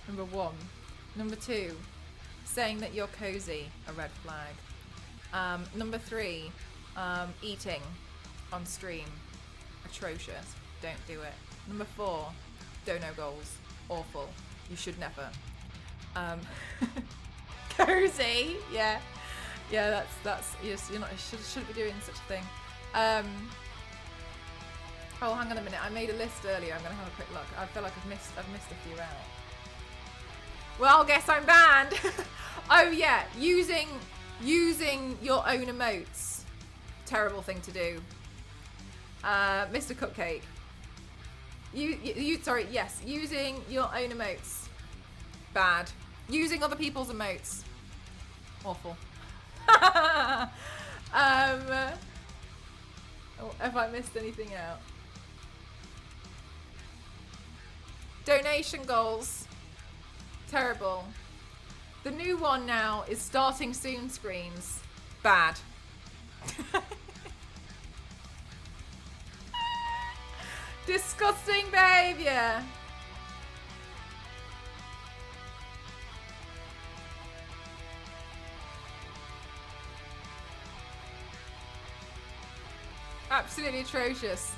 Number 1. Number 2, saying that you're cozy, a red flag. Number 3, eating on stream, atrocious, don't do it. Number 4, dono goals, awful, you should never. Cozy, yeah, that's yes, you're not shouldn't be doing such a thing. Oh, hang on a minute, I made a list earlier. I'm gonna have a quick look. I feel like I've missed a few out. Well, guess I'm banned. Oh yeah, using your own emotes, terrible thing to do. Mr. Cupcake, yes, using your own emotes, bad. Using other people's emotes, awful. Oh, have I missed anything out? Donation goals, terrible. The new one now is starting soon screens, bad. Disgusting behavior. Absolutely atrocious.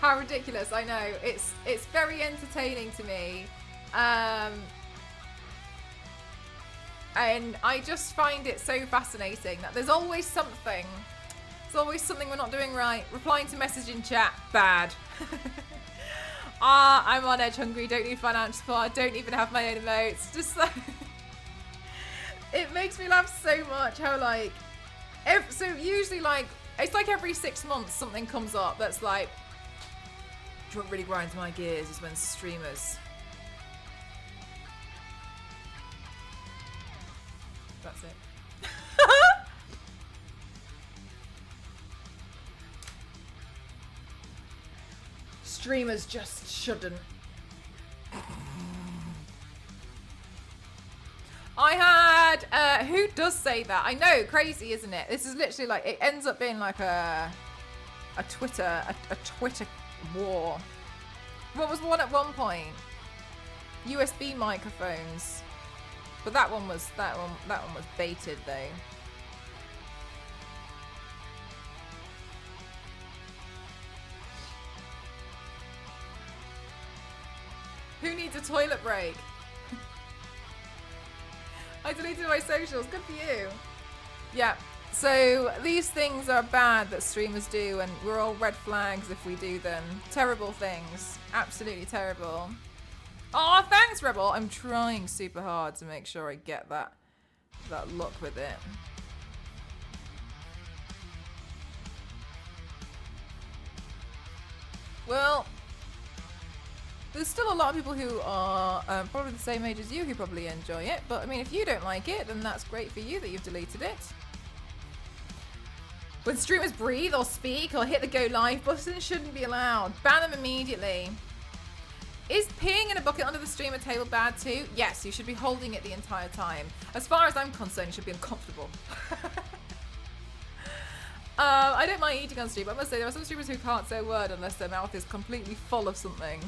How ridiculous, I know. It's very entertaining to me. And I just find it so fascinating that there's always something. There's always something we're not doing right. Replying to message in chat, bad. I'm on edge hungry, don't need financial support, don't even have my own emotes. Just like it makes me laugh so much how like so usually like it's like every 6 months something comes up that's like, what really grinds my gears is when streamers. That's it. Streamers just shouldn't. I had, who does say that? I know, crazy, isn't it? This is literally like, it ends up being like a Twitter war. What was one at one point? USB microphones. But that one was baited though. Who needs a toilet break? I deleted my socials. Good for you. Yeah. So these things are bad that streamers do, and we're all red flags if we do them. Terrible things. Absolutely terrible. Oh, thanks, Rebel. I'm trying super hard to make sure I get that look with it. Well, there's still a lot of people who are probably the same age as you who probably enjoy it. But I mean, if you don't like it, then that's great for you that you've deleted it. When streamers breathe or speak or hit the go live button, shouldn't be allowed. Ban them immediately. Is peeing in a bucket under the streamer table bad too? Yes, you should be holding it the entire time. As far as I'm concerned, you should be uncomfortable. I don't mind eating on stream, but I must say there are some streamers who can't say a word unless their mouth is completely full of something.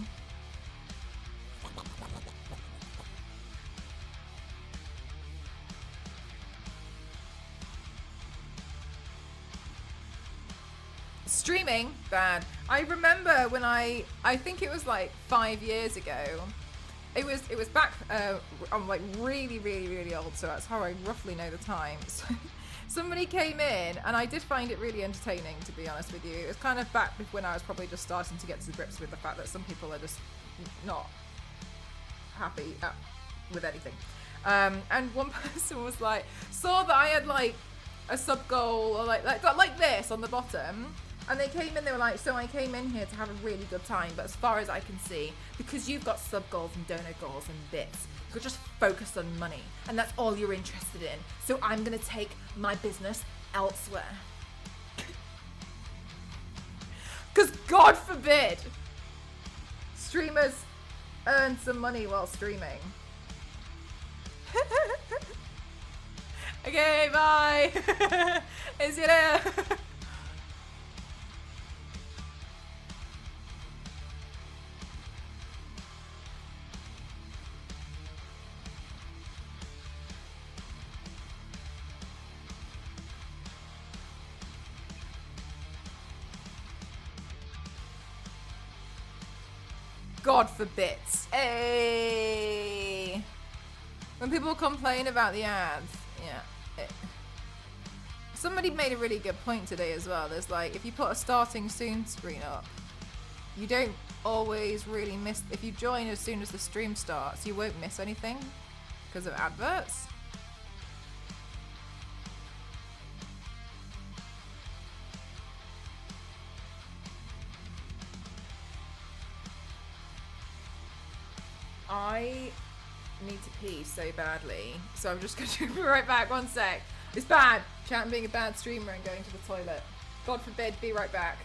Streaming, bad. I remember when I think it was like 5 years ago, It was back. I'm like really old, so that's how I roughly know the time. So, somebody came in, and I did find it really entertaining, to be honest with you. It was kind of back when I was probably just starting to get to grips with the fact that some people are just not happy with anything. And one person was like, saw that I had like a sub goal or like this on the bottom. And they came in, they were like, so I came in here to have a really good time, but as far as I can see, because you've got sub goals and donor goals and bits, you're just focused on money, and that's all you're interested in. So I'm gonna take my business elsewhere. Because God forbid streamers earn some money while streaming. Okay, bye. See you later. God forbid. Hey. When people complain about the ads, yeah. Somebody made a really good point today as well. There's like, if you put a starting soon screen up, you don't always really miss. If you join as soon as the stream starts, you won't miss anything because of adverts. I need to pee so badly, so I'm just going to be right back. One sec. It's bad. Chat and being a bad streamer and going to the toilet. God forbid, be right back.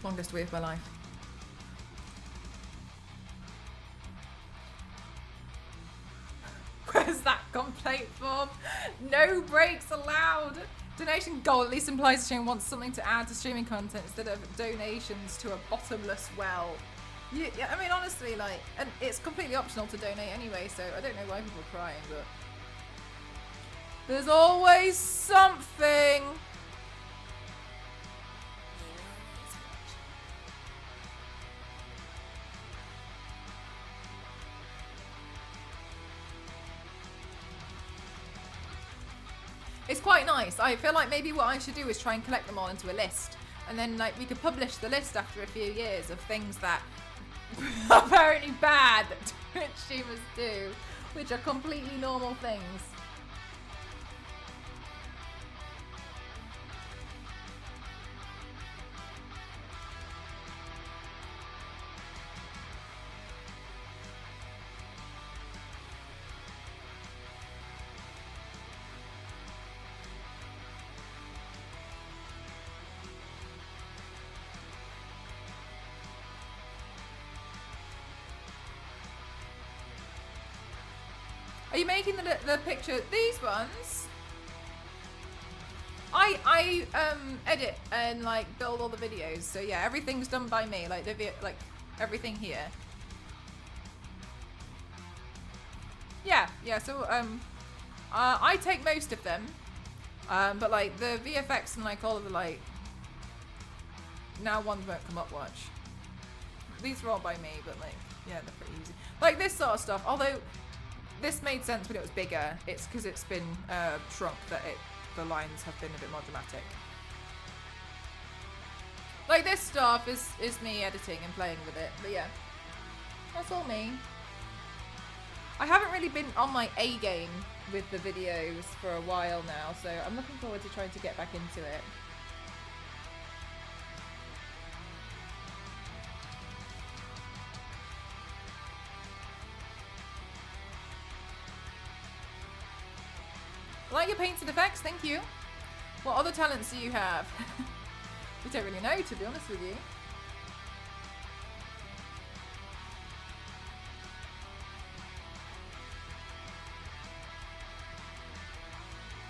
Longest way of my life. Where's that complaint form? No breaks allowed. Donation goal at least implies the streamer wants something to add to streaming content instead of donations to a bottomless well. Yeah, I mean, honestly, like, and it's completely optional to donate anyway, so I don't know why people are crying, but there's always something. It's quite nice. I feel like maybe what I should do is try and collect them all into a list, and then like we could publish the list after a few years of things that are apparently bad that Twitch streamers do, which are completely normal things. Are you making the picture? These ones? I edit and like build all the videos. So yeah, everything's done by me. Like like everything here. Yeah. So I take most of them. But like the VFX and like all of the like now ones won't come up much. These are all by me, but like yeah, they're pretty easy. Like this sort of stuff. Although this made sense when it was bigger. It's because it's been shrunk that the lines have been a bit more dramatic. Like this stuff is me editing and playing with it. But yeah, that's all me. I haven't really been on my A game with the videos for a while now, so I'm looking forward to trying to get back into it. I like your painted effects, thank you. What other talents do you have? We don't really know, to be honest with you.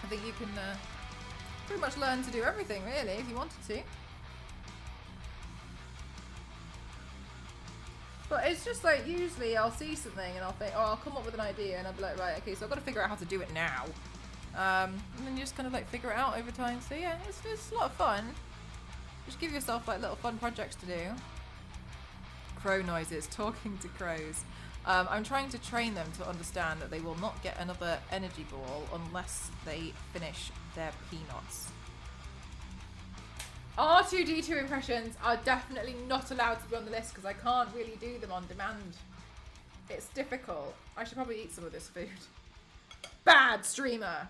I think you can pretty much learn to do everything, really, if you wanted to. But it's just like, usually I'll see something and I'll think, oh, I'll come up with an idea and I'll be like, right, okay, so I've got to figure out how to do it now. And then you just kind of like figure it out over time. So yeah, it's a lot of fun. Just give yourself like little fun projects to do. Crow noises, talking to crows. I'm trying to train them to understand that they will not get another energy ball unless they finish their peanuts. R2D2 impressions are definitely not allowed to be on the list because I can't really do them on demand. It's difficult. I should probably eat some of this food. Bad streamer.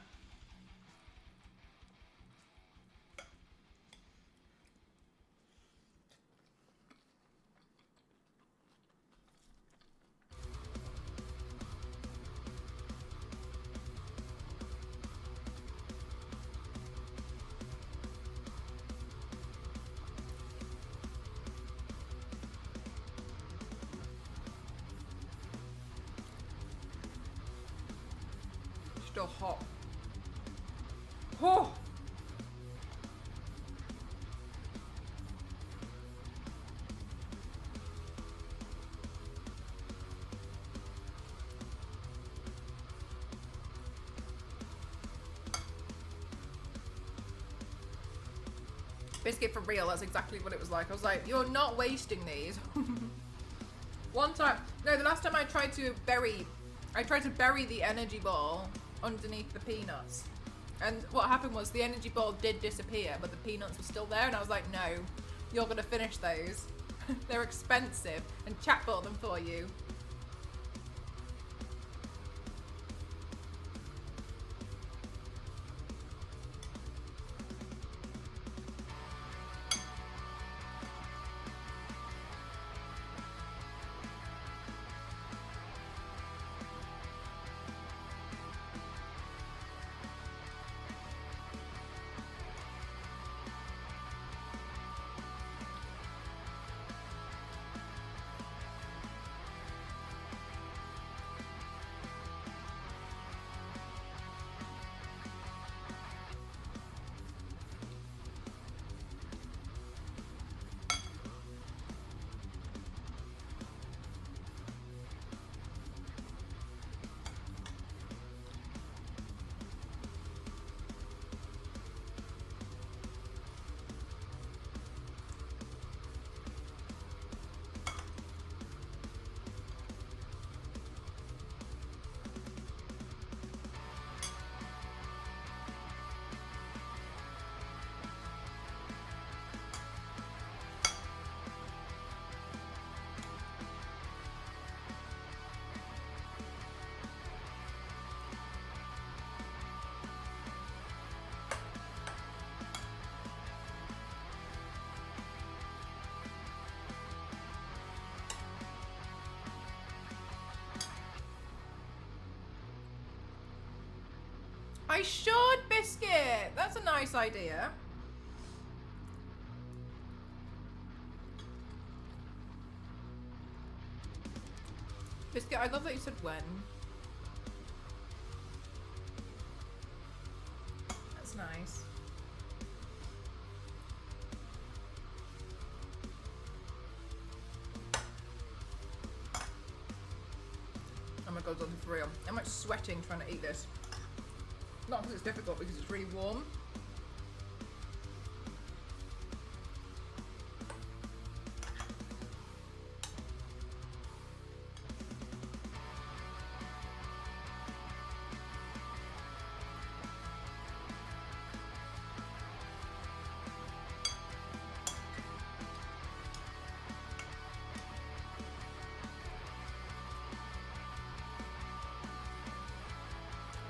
Still hot. Oh. Biscuit for real, that's exactly what it was like. I was like, you're not wasting these. One time, no, the last time I tried to bury the energy ball underneath the peanuts. And what happened was the energy ball did disappear, but the peanuts were still there. And I was like, no, you're going to finish those. They're expensive. And chat bought them for you. I should, Biscuit. That's a nice idea. Biscuit, I love that you said when. That's nice. Oh my god, for real. I'm like sweating trying to eat this. Not because it's difficult, because it's really warm.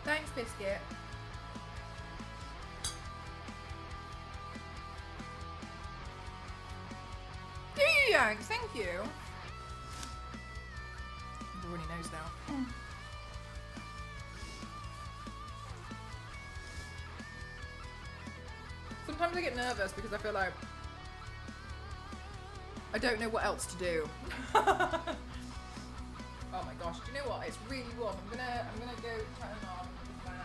Thanks, Biscuit. Do you, Yanks? Thank you. Everybody knows now. Sometimes I get nervous because I feel like I don't know what else to do. Oh my gosh, do you know what? It's really warm. I'm gonna go turn on the fan.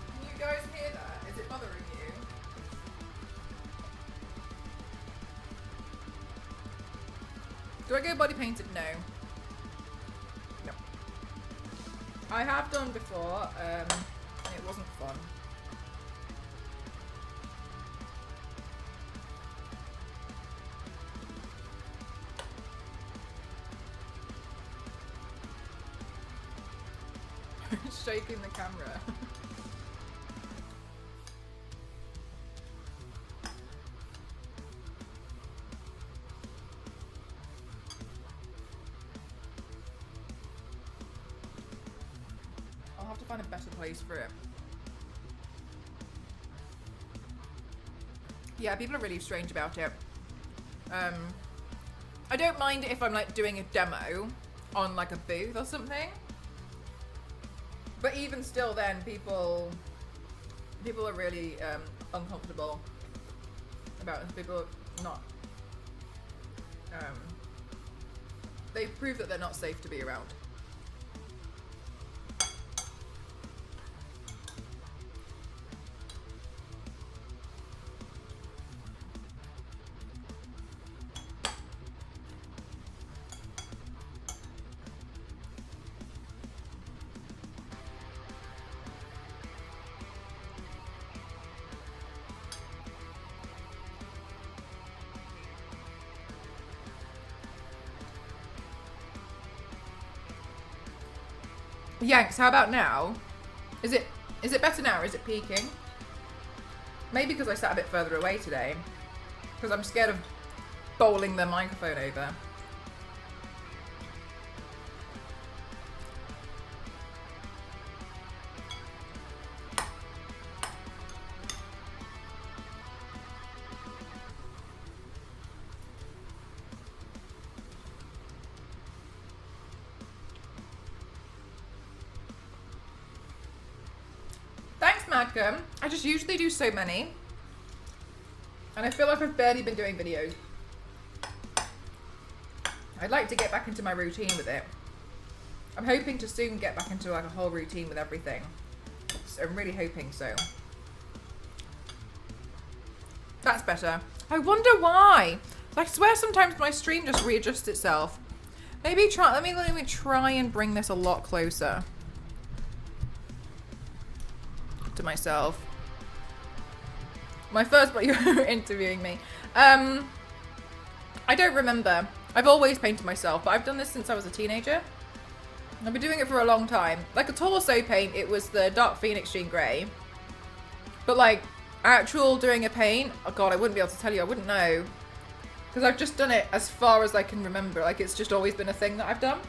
Can you guys hear that? Is it bothering you? Do I go body painted? No. No. I have done before, and it wasn't fun. Shaking the camera. I'll have to find a better place for it. Yeah, people are really strange about it. I don't mind it if I'm like doing a demo on like a booth or something. But even still then, people are really uncomfortable about it. People are not, they prove that they're not safe to be around. Yanks, how about now? Is it better now or is it peaking? Maybe because I sat a bit further away today. Because I'm scared of bowling the microphone over. Madcom. I just usually do so many. And I feel like I've barely been doing videos. I'd like to get back into my routine with it. I'm hoping to soon get back into like a whole routine with everything. So I'm really hoping so. That's better. I wonder why. I swear sometimes my stream just readjusts itself. Maybe let me try and bring this a lot closer to myself. My first, but you're interviewing me. I don't remember. I've always painted myself, but I've done this since I was a teenager. I've been doing it for a long time. Like a torso paint, it was the Dark Phoenix Jean Grey. But like actual doing a paint, oh god, I wouldn't be able to tell you. I wouldn't know. Because I've just done it as far as I can remember. Like it's just always been a thing that I've done.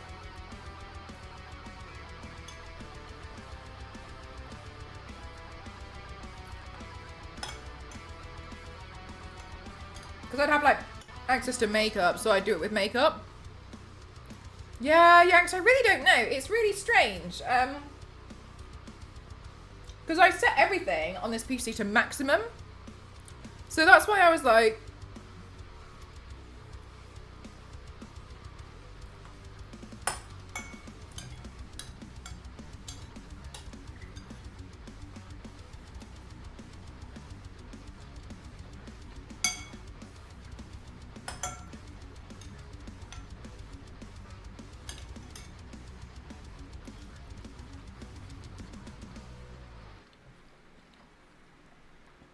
I'd have like access to makeup, so I do it with makeup. Yeah, Yanks, I really don't know. It's really strange. Because I set everything on this PC to maximum. So that's why I was like...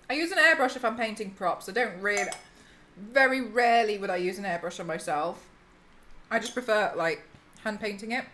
I use an airbrush if I'm painting props. I don't really... Very rarely would I use an airbrush on myself. I just prefer, like, hand painting it.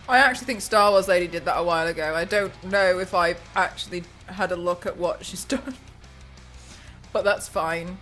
I actually think Star Wars Lady did that a while ago. I don't know if I've actually had a look at what she's done. But that's fine.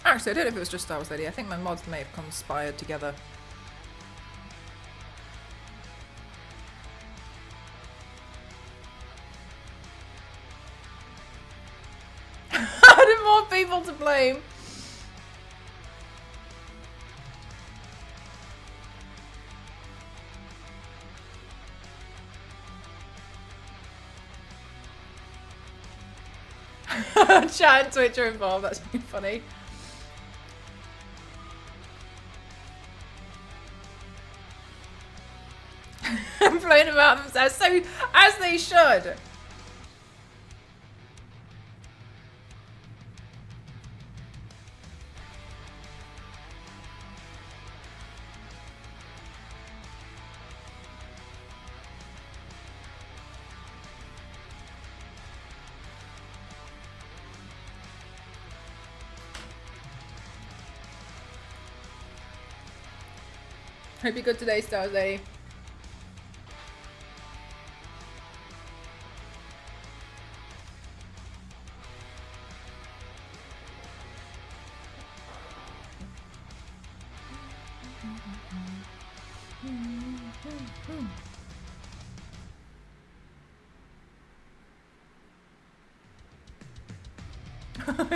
Actually, I don't know if it was just Star Wars Lady. I think my mods may have conspired together. Added more people to blame. Chat and Twitch are involved. That's really funny. Blown about themselves, so as they should. Hope you're good today, Stars Lady.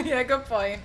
Yeah, good point.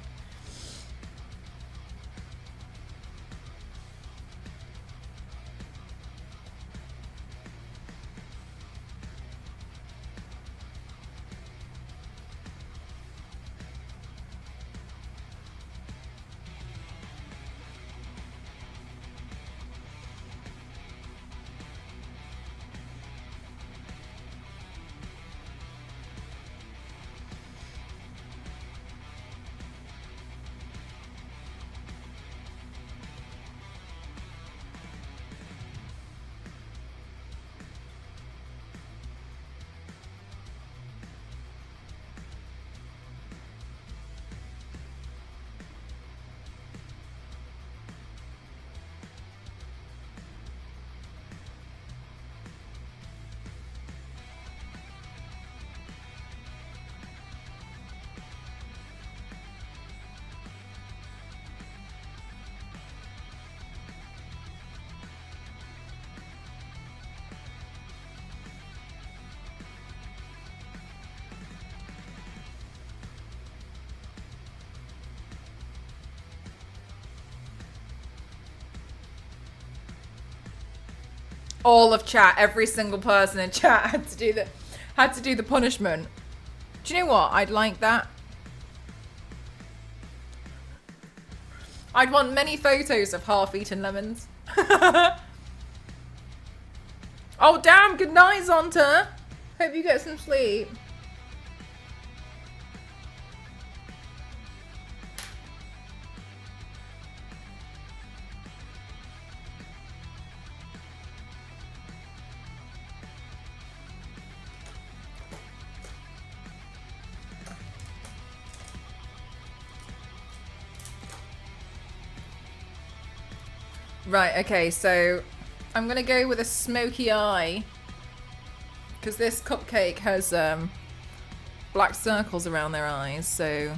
all of chat, every single person in chat had to do the punishment. Do you know what? I'd like that. I'd want many photos of half-eaten lemons. Oh damn, good night, Zonta. Hope you get some sleep. Right, okay, so I'm gonna go with a smoky eye because this cupcake has black circles around their eyes, so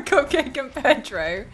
Cupcake and Pedro.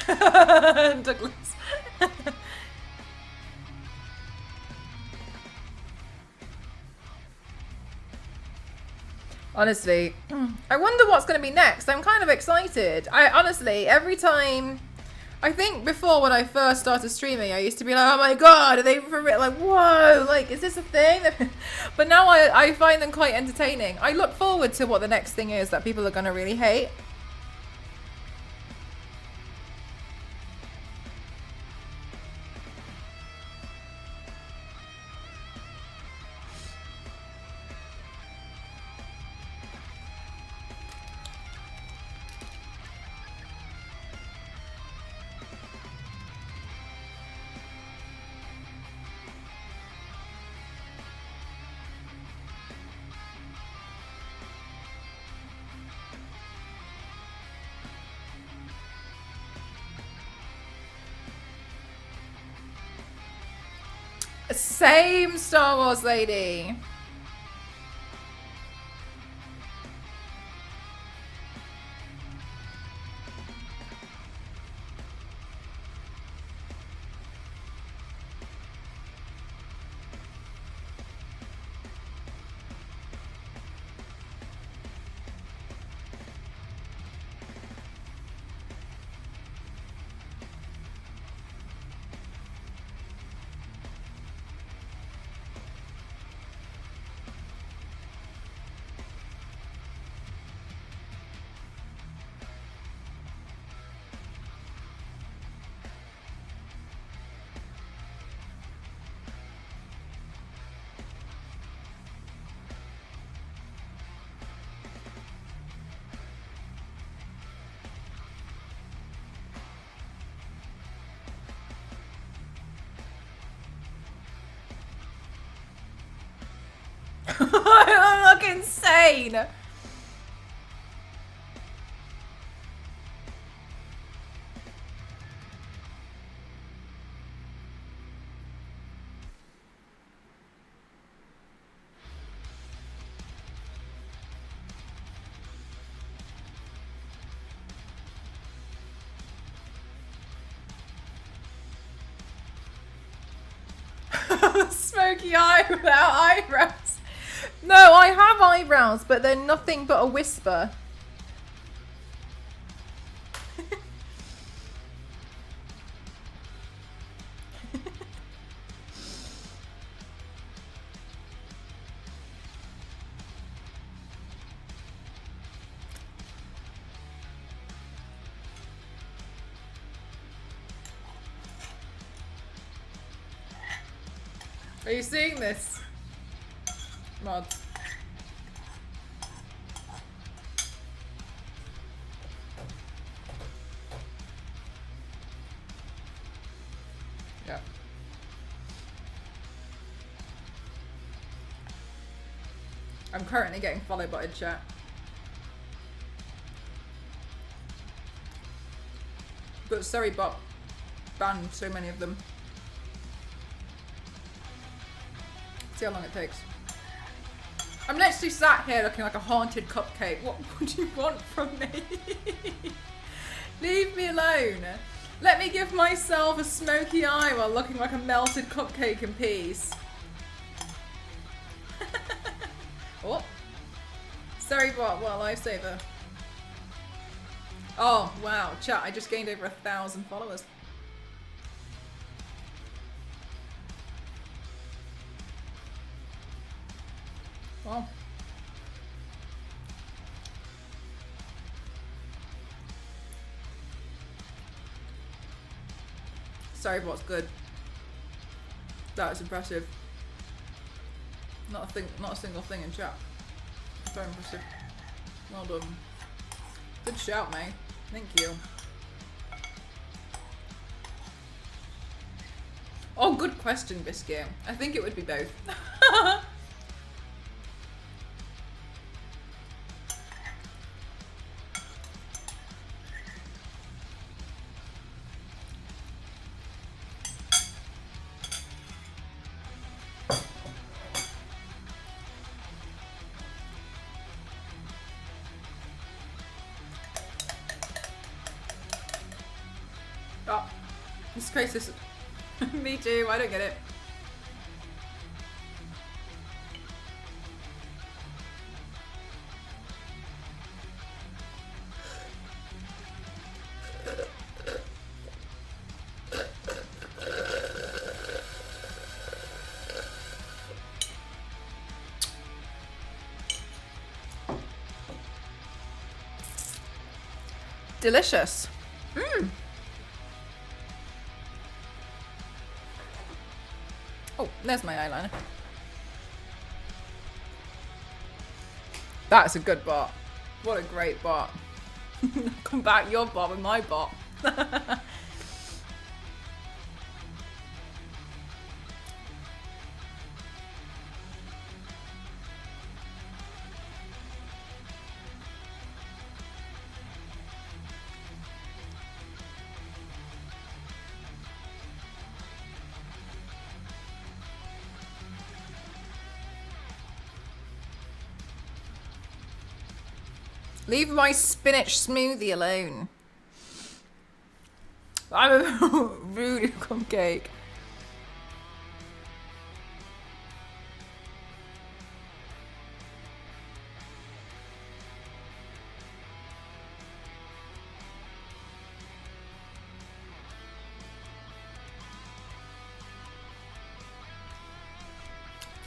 Douglas. Honestly, I wonder what's going to be next. I'm kind of excited. I honestly, every time, I think before when I first started streaming, I used to be like, oh my god, are they for real? Like, whoa, like, is this a thing? But now I find them quite entertaining. I look forward to what the next thing is that people are going to really hate. Same, Star Wars lady. I look insane. Smoky eye without eyebrows. No, I have eyebrows, but they're nothing but a whisper. Are you seeing this? Mod. Yeah. I'm currently getting followed by a chat. But sorry, bot banned so many of them. See how long it takes. I'm literally sat here looking like a haunted cupcake. What would you want from me? Leave me alone. Let me give myself a smoky eye while looking like a melted cupcake in peace. Oh. Sorry, bot. What a lifesaver. Oh, wow. Chat, I just gained over 1,000 followers. Well, sorry, what's good? That is impressive. Not a single thing in chat. Very impressive. Well done. Good shout, mate. Thank you. Oh, good question, Biscuit. I think it would be both. Oh, this crisis. Me too, I don't get it. Delicious. Mmm. Oh, there's my eyeliner. That's a good bot. What a great bot. Come back your bot with my bot. Leave my spinach smoothie alone. I'm a rude cupcake.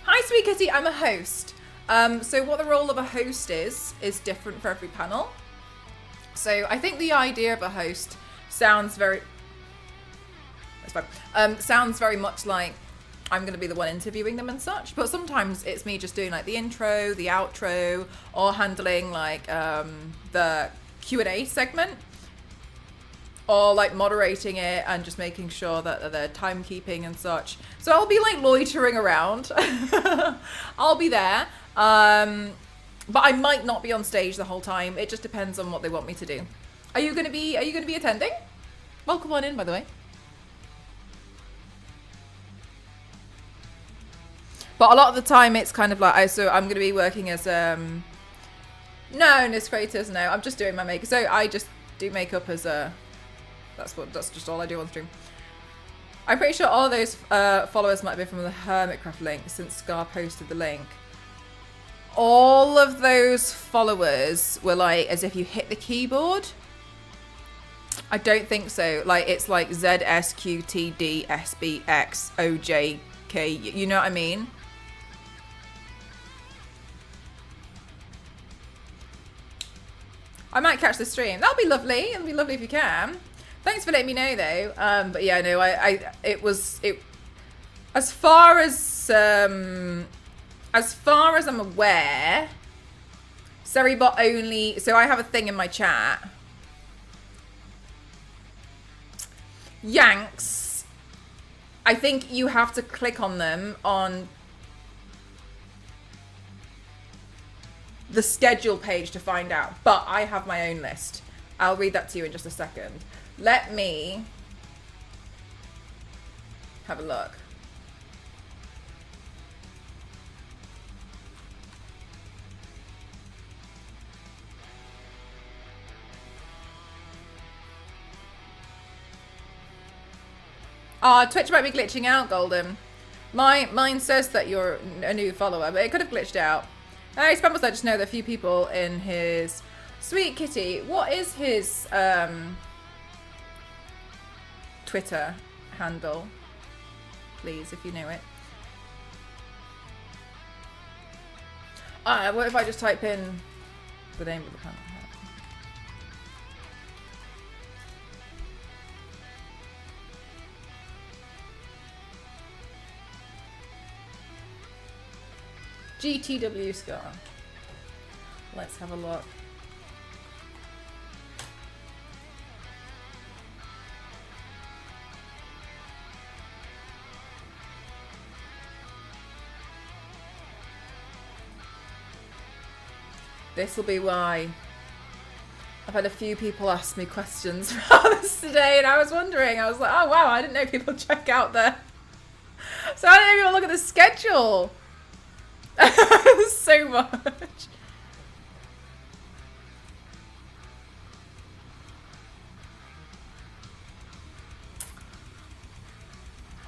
Hi, Sweet Kitty. I'm a host. So what the role of a host is different for every panel. So I think the idea of a host sounds very... That's fine. Sounds very much like I'm going to be the one interviewing them and such. But sometimes it's me just doing like the intro, the outro, or handling like the Q&A segment. Or like moderating it and just making sure that they're timekeeping and such. So I'll be like loitering around. I'll be there. But I might not be on stage the whole time. It just depends on what they want me to do. Are you gonna be attending? Welcome on in, by the way. But a lot of the time it's kind of like, so I'm gonna be working as no, Nis Creators, no. I'm just doing my makeup. So I just do makeup as a that's just all I do on stream. I'm pretty sure all of those followers might be from the Hermitcraft link since Scar posted the link. All of those followers were like as if you hit the keyboard. I don't think so. Like it's like ZSQTDSBXOJK. You know what I mean? I might catch the stream. That'll be lovely. It'll be lovely if you can. Thanks for letting me know, though. But yeah, no, it as far as I'm aware, Seribot only. So I have a thing in my chat. Yanks. I think you have to click on them on the schedule page to find out. But I have my own list. I'll read that to you in just a second. Let me have a look. Twitch might be glitching out, Golden. Mine says that you're a new follower, but it could have glitched out. Hey, Spambles, I just know that a few people in his... Sweet Kitty, what is his Twitter handle? Please, if you know it. What if I just type in the name of the panel? GTW Scar. Let's have a look. This will be why I've had a few people ask me questions about this today, and I was wondering, I was like, oh wow, I didn't know people check out the... So I didn't even look at the schedule. So much.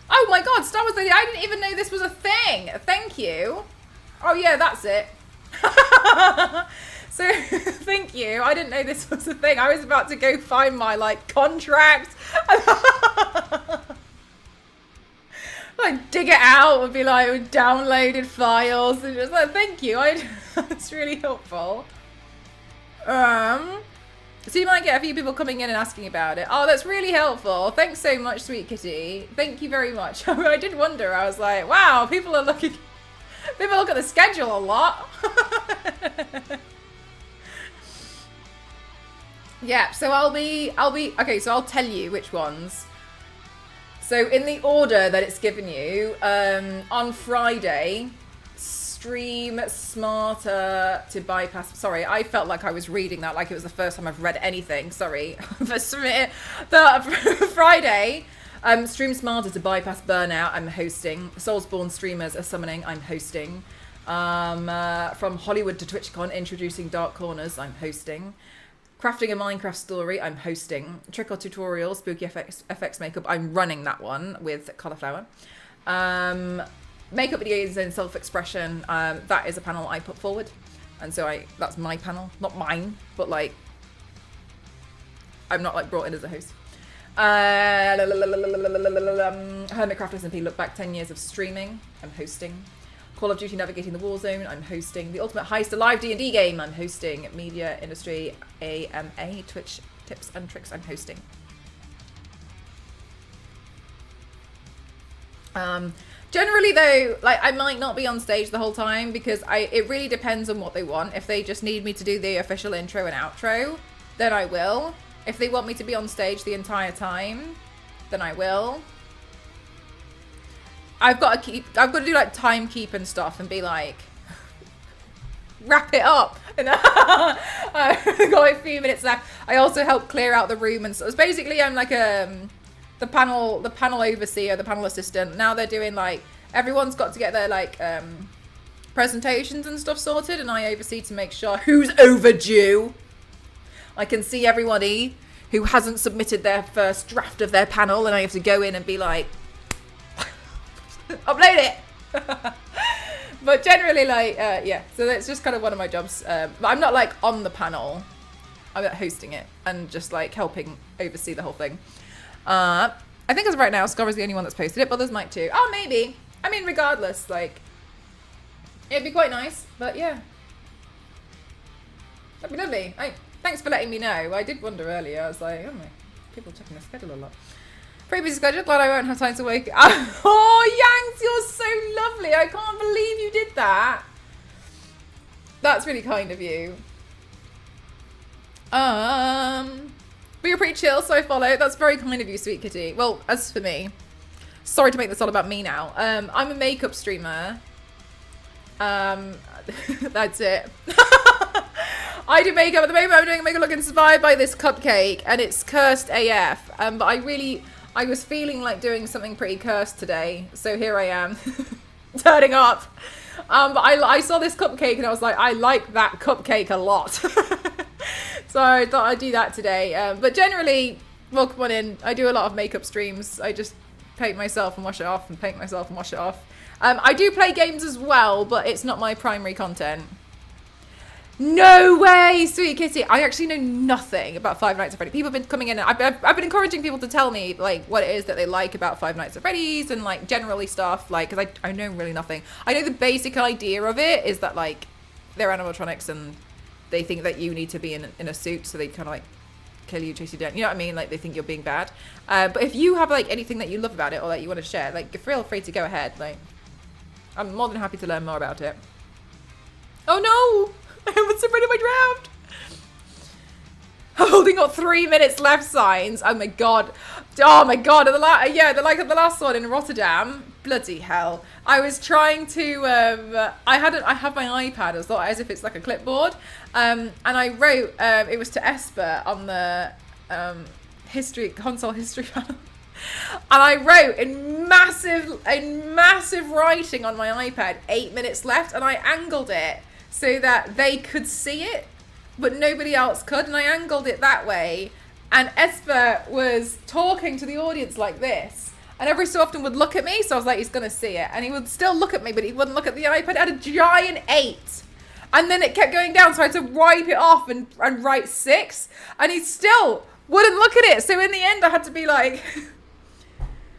Oh my god, Star Wars Lady, I didn't even know this was a thing. Thank you. Oh yeah, that's it. So thank you. I didn't know this was a thing. I was about to go find my like contract. Like dig it out would be like with downloaded files and just like thank you. It's really helpful. So you might get a few people coming in and asking about it. Oh, that's really helpful. Thanks so much, Sweet Kitty. Thank you very much. I did wonder. I was like, wow, people are looking. People look at the schedule a lot. Yeah, so I'll be okay, so I'll tell you which ones. So in the order that it's given you, on Friday, stream smarter to bypass. Sorry, I felt like I was reading that like it was the first time I've read anything. Sorry. Friday, stream smarter to bypass burnout. I'm hosting. Soulsborne streamers are summoning. I'm hosting. From Hollywood to TwitchCon, introducing Dark Corners, I'm hosting. Crafting a Minecraft story, I'm hosting. Trick or Tutorial, Spooky FX Makeup, I'm running that one with Cauliflower. Makeup videos and self-expression, that is a panel I put forward. And so that's my panel, not mine, but like, I'm not like brought in as a host. Hermit Craft SMP, look back 10 years of streaming, I'm hosting. Call of Duty Navigating the Warzone, I'm hosting. The Ultimate Heist Alive D&D game, I'm hosting. Media Industry AMA, Twitch Tips and Tricks, I'm hosting. Generally though, like I might not be on stage the whole time because it really depends on what they want. If they just need me to do the official intro and outro, then I will. If they want me to be on stage the entire time, then I will. I've got to do like time keep and stuff and be like, wrap it up. And I've got a few minutes left. I also help clear out the room and so it's basically I'm like the panel overseer, the panel assistant. Now they're doing like everyone's got to get their like presentations and stuff sorted, and I oversee to make sure who's overdue. I can see everybody who hasn't submitted their first draft of their panel, and I have to go in and be like, upload it. But generally, like, yeah, so that's just kind of one of my jobs. But I'm not like on the panel. I'm hosting it and just like helping oversee the whole thing. I think as of right now, Scora's the only one that's posted it, but others might too. Oh, maybe. I mean, regardless, like, it'd be quite nice, but yeah. That'd be lovely. Thanks for letting me know. I did wonder earlier. I was like, oh my, people checking the schedule a lot. Pretty busy schedule. Glad I won't have time to wake up. Oh, Yanks, you're so lovely. I can't believe you did that. That's really kind of you. But you're pretty chill, so I follow. That's very kind of you, sweet kitty. Well, as for me, sorry to make this all about me now. I'm a makeup streamer. That's it. I do makeup at the moment. I'm doing a makeup look inspired by this cupcake, and it's cursed AF. But I was feeling like doing something pretty cursed today, so here I am, turning up. But I saw this cupcake and I was like, I like that cupcake a lot. So I thought I'd do that today. But generally, welcome on in. I do a lot of makeup streams. I just paint myself and wash it off and paint myself and wash it off. I do play games as well, but it's not my primary content. No way, sweet kitty. I actually know nothing about Five Nights at Freddy's. People have been coming in and I've been encouraging people to tell me like what it is that they like about Five Nights at Freddy's and like generally stuff, like, because I know really nothing. I know the basic idea of it is that like they're animatronics and they think that you need to be in a suit, so they kind of like kill you, chase you down. You know what I mean? Like they think you're being bad. But if you have like anything that you love about it or that you want to share, like feel free to go ahead. Like I'm more than happy to learn more about it. Oh no! I haven't submitted my draft. I've only got 3 minutes left signs. Oh my god. Oh my god. The last one in Rotterdam. Bloody hell. I was trying to I have my iPad as if it's like a clipboard. And I wrote it was to Esper on the console history panel. And I wrote in massive writing on my iPad 8 minutes left, and I angled it so that they could see it, but nobody else could, and I angled it that way. And Esper was talking to the audience like this, and every so often would look at me, so I was like, he's gonna see it. And he would still look at me, but he wouldn't look at the iPad. It had a giant 8. And then it kept going down, so I had to wipe it off and write 6. And he still wouldn't look at it. So in the end, I had to be like,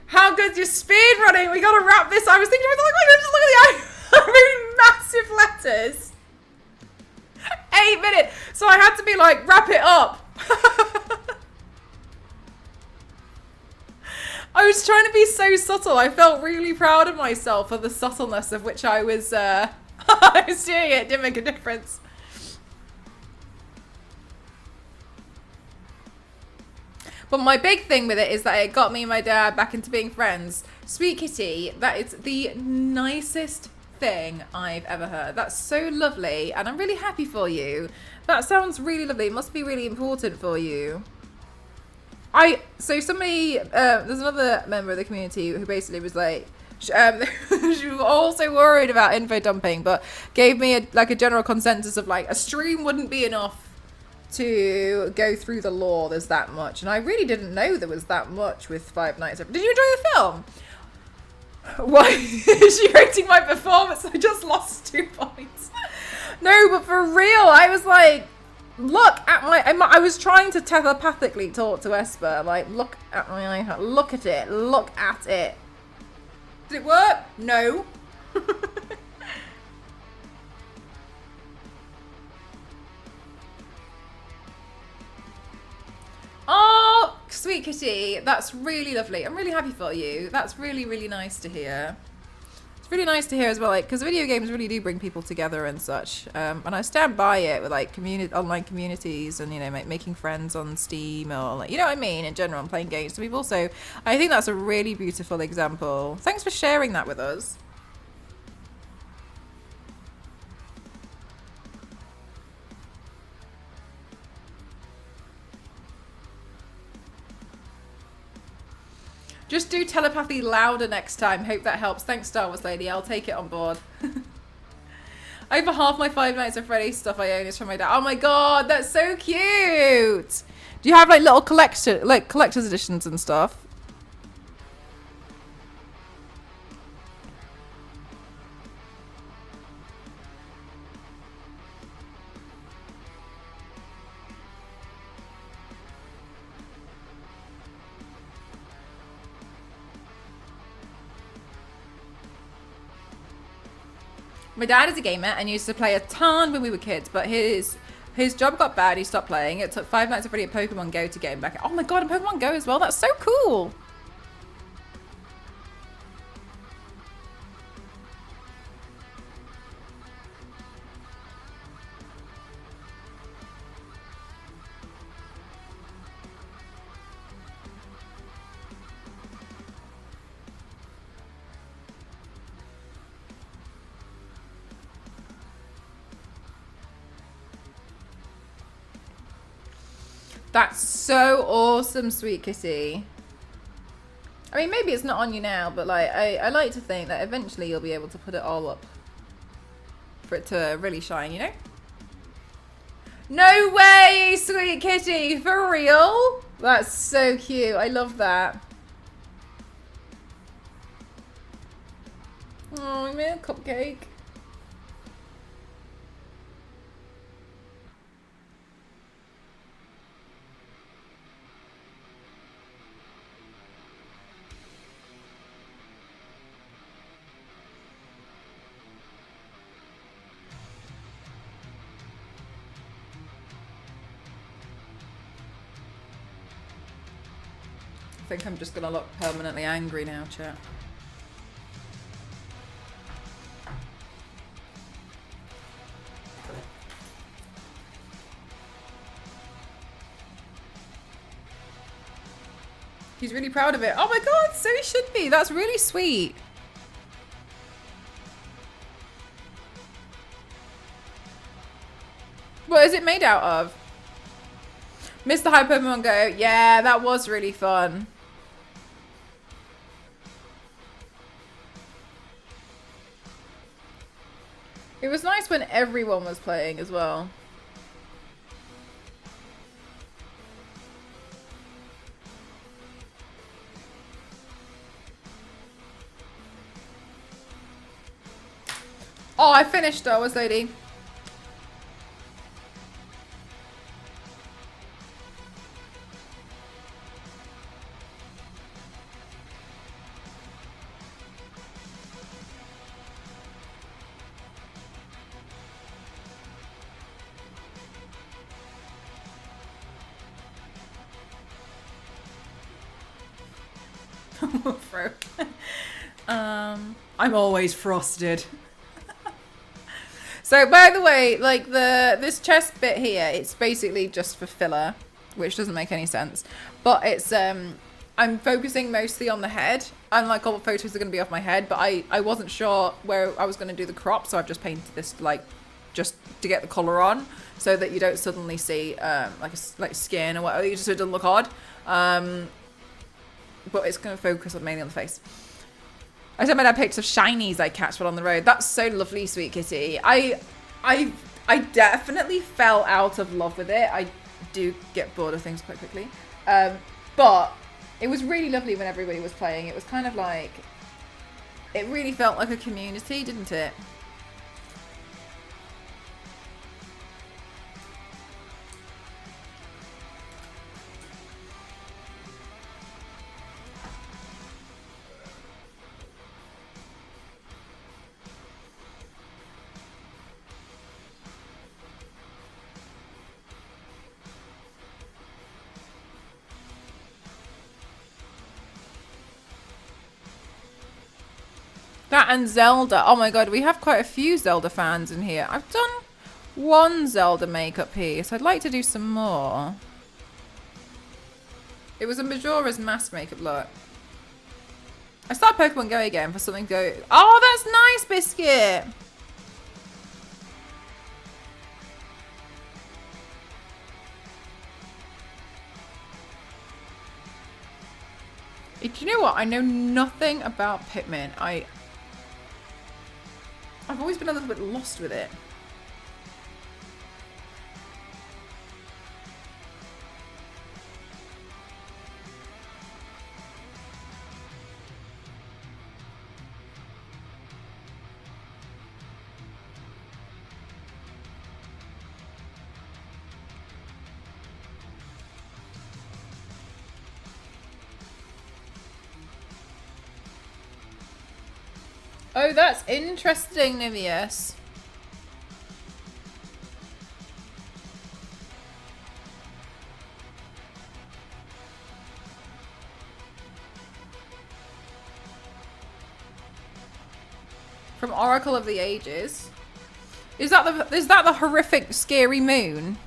how good's your speed running? We gotta wrap this. I was thinking, just look at the iPad. I wrote massive letters. 8 minutes. So I had to be like, wrap it up. I was trying to be so subtle. I felt really proud of myself for the subtleness of which I was I was doing it. It didn't make a difference. But my big thing with it is that it got me and my dad back into being friends. Sweet kitty, that is the nicest thing I've ever heard. That's so lovely, and I'm really happy for you. That sounds really lovely. It must be really important for you. There's another member of the community who basically was like, She was also worried about info dumping, but gave me a general consensus of like a stream wouldn't be enough to go through the lore. There's that much, and I really didn't know there was that much with Five Nights at... Did you enjoy the film? Why is she rating my performance? I just lost 2 points. No, but for real, I was like, look at I was trying to telepathically talk to Esper, like, look at my iPad, look at it, look at it. Did it work? No. Oh, sweet kitty, that's really lovely. I'm really happy for you. That's really, really nice to hear. It's really nice to hear as well, like, because video games really do bring people together and such. And I stand by it with like online communities and, you know, making friends on Steam or like, you know what I mean, in general, and playing games. So we've also, I think that's a really beautiful example. Thanks for sharing that with us. Just do telepathy louder next time. Hope that helps. Thanks, Star Wars Lady. I'll take it on board. Over half my Five Nights at Freddy's stuff I own is from my dad. Oh my god, that's so cute. Do you have like little collector's editions and stuff? My dad is a gamer and used to play a ton when we were kids, but his job got bad. He stopped playing. It took 5 nights of Freddy at Pokemon Go to get him back. Oh my god, and Pokemon Go as well. That's so cool. That's so awesome, sweet kitty. I mean, maybe it's not on you now, but like I like to think that eventually you'll be able to put it all up for it to really shine, you know? No way, sweet kitty, for real? That's so cute. I love that. Oh, we made a cupcake. I think I'm just gonna look permanently angry now, chat. He's really proud of it. Oh my god, so he should be. That's really sweet. What is it made out of? Mr. High Pokemon Go. Yeah, that was really fun. It was nice when everyone was playing as well. Oh, I finished Star Wars Lady. I'm always frosted. So, by the way, like this chest bit here, it's basically just for filler, which doesn't make any sense. But it's I'm focusing mostly on the head. And like all the photos are going to be off my head, but I wasn't sure where I was going to do the crop, so I've just painted this like just to get the color on, so that you don't suddenly see like skin or whatever. Just so it doesn't look odd. But it's going to focus on mainly on the face. I sent my dad pictures of shinies I catch while on the road. That's so lovely, sweet kitty. I definitely fell out of love with it. I do get bored of things quite quickly. But it was really lovely when everybody was playing. It was kind of like, it really felt like a community, didn't it? That and Zelda. Oh my god, we have quite a few Zelda fans in here. I've done one Zelda makeup piece. I'd like to do some more. It was a Majora's Mask makeup look. I started Pokemon Go again for something to go. Oh, that's nice, Biscuit. Do you know what? I know nothing about Pikmin. I've always been a little bit lost with it. Oh, that's interesting, Nivius. From Oracle of the Ages. Is that the horrific, scary moon?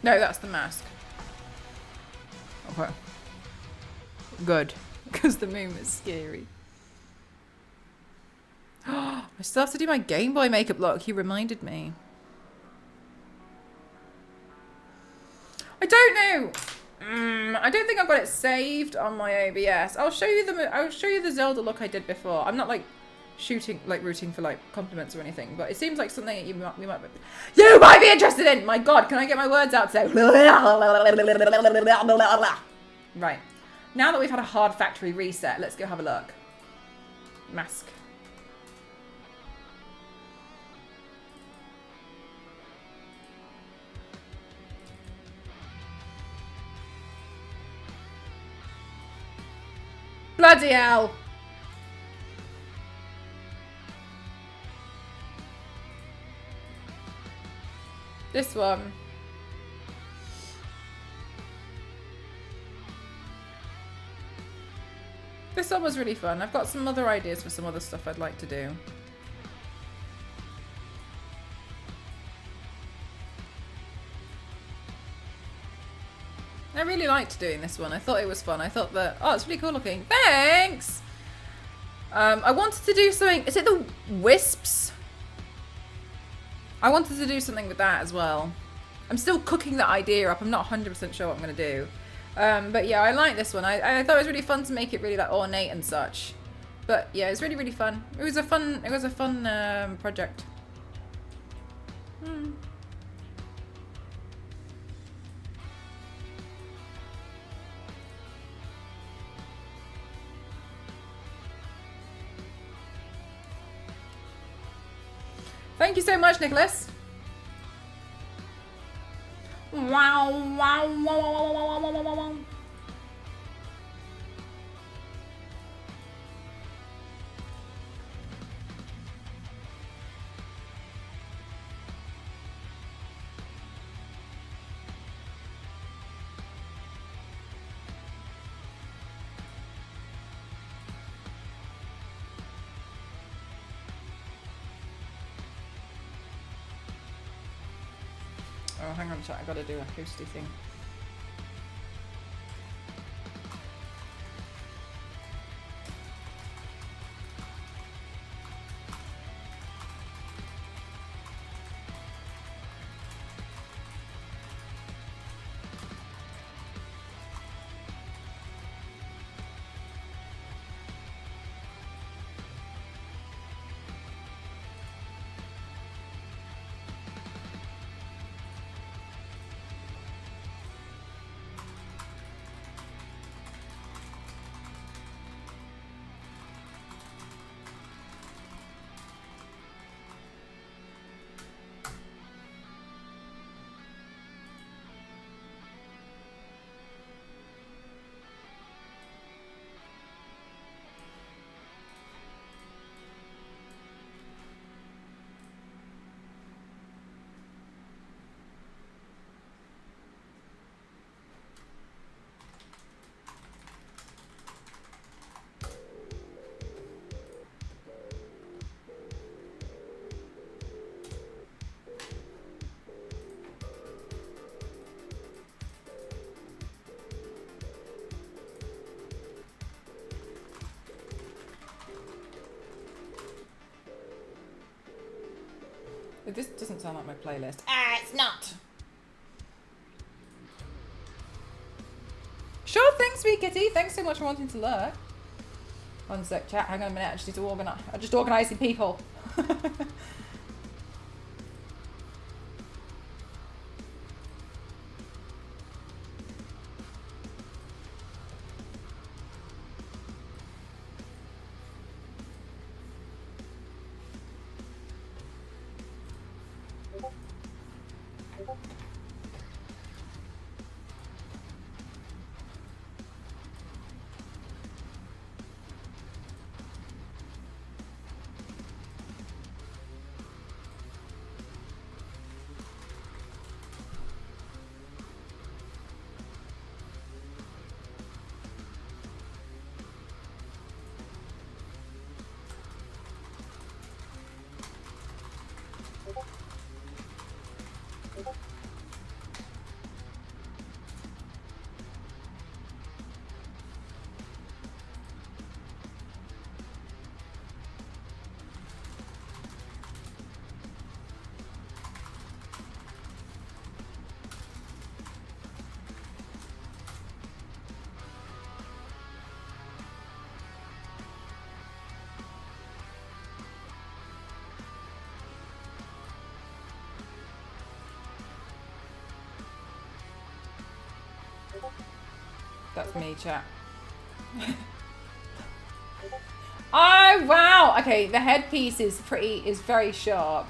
No, that's the mask. Okay. Good. Because the moon was scary. I still have to do my Game Boy makeup look. He reminded me. I don't know. I don't think I've got it saved on my OBS. I'll show you the Zelda look I did before. I'm not like rooting for like compliments or anything, but it seems like something that you might be interested in. My god, can I get my words out today? Right, now that we've had a hard factory reset, let's go have a look. Mask. Bloody hell. This one. This one was really fun. I've got some other ideas for some other stuff I'd like to do. I really liked doing this one. I thought it was fun. I thought that, oh, it's really cool looking. Thanks! I wanted to do something. Is it the wisps? I wanted to do something with that as well. I'm still cooking that idea up. I'm not 100% sure what I'm going to do. But yeah, I like this one. I thought it was really fun to make it really like ornate and such. But yeah, it was really, really fun. It was a fun project. Thank you so much, Nicholas. Wow, wow, wow, wow, wow, wow, wow, wow, wow. Oh, hang on, chat. I gotta do a hosty thing. This doesn't sound like my playlist. Ah, it's not. Sure thing, sweet kitty. Thanks so much for wanting to lurk. One sec, chat. Hang on a minute. I just need to organise. I'm just organising people. That's me, chat. Oh, wow. Okay, the headpiece is very sharp.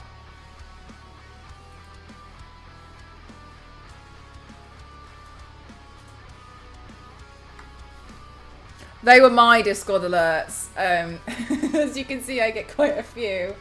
They were my Discord alerts. As you can see, I get quite a few.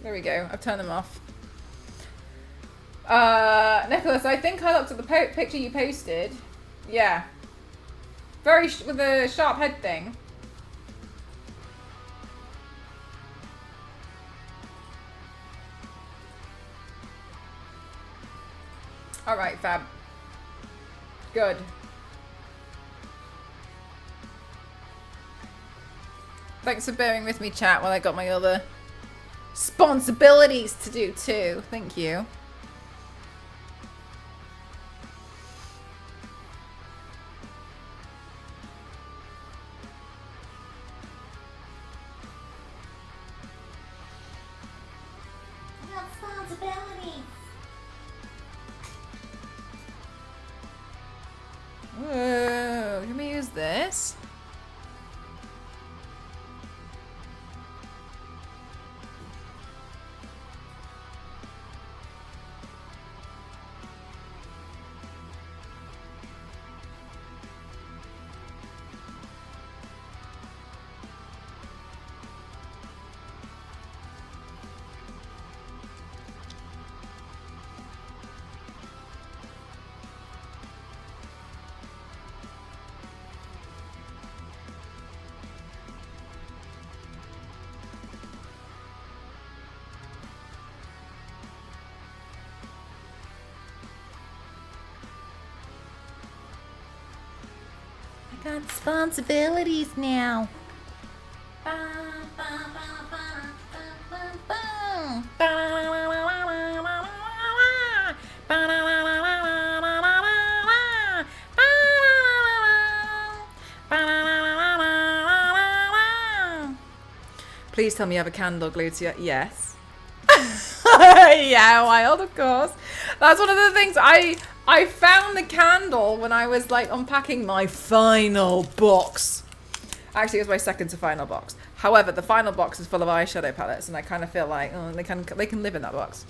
There we go. I've turned them off. Nicholas, I think I looked at the picture you posted. Yeah. With a sharp head thing. Alright, fab. Good. Thanks for bearing with me, chat, while I got my other responsibilities to do too. Thank you. Responsibilities. Whoa, let me use this. Got responsibilities now. Please tell me you have a candle glued to your... Yes. Yeah, wild, of course. That's one of the things I found the candle when I was like unpacking my final box. Actually, it was my second to final box. However, the final box is full of eyeshadow palettes, and I kind of feel like they can live in that box.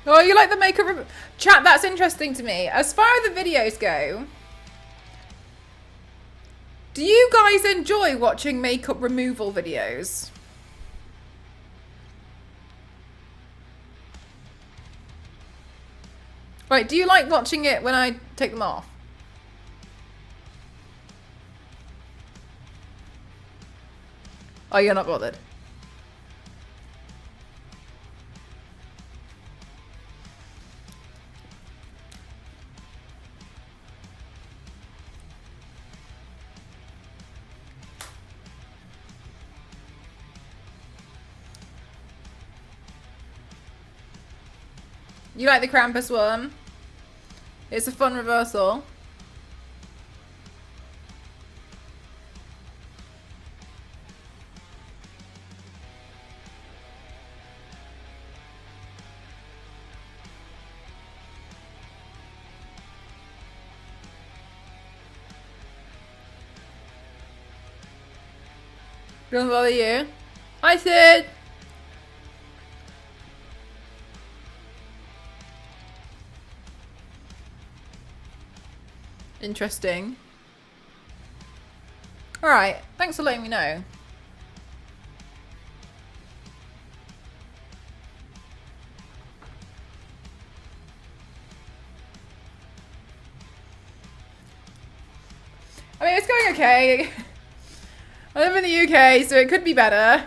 Oh, you like the makeup chat? That's interesting to me. As far as the videos go, do you guys enjoy watching makeup removal videos? Right, do you like watching it when I take them off? Oh, you're not bothered. You like the Krampus one? It's a fun reversal. Don't bother you. I said. Interesting. Alright, thanks for letting me know. I mean, it's going okay. I live in the UK, so it could be better.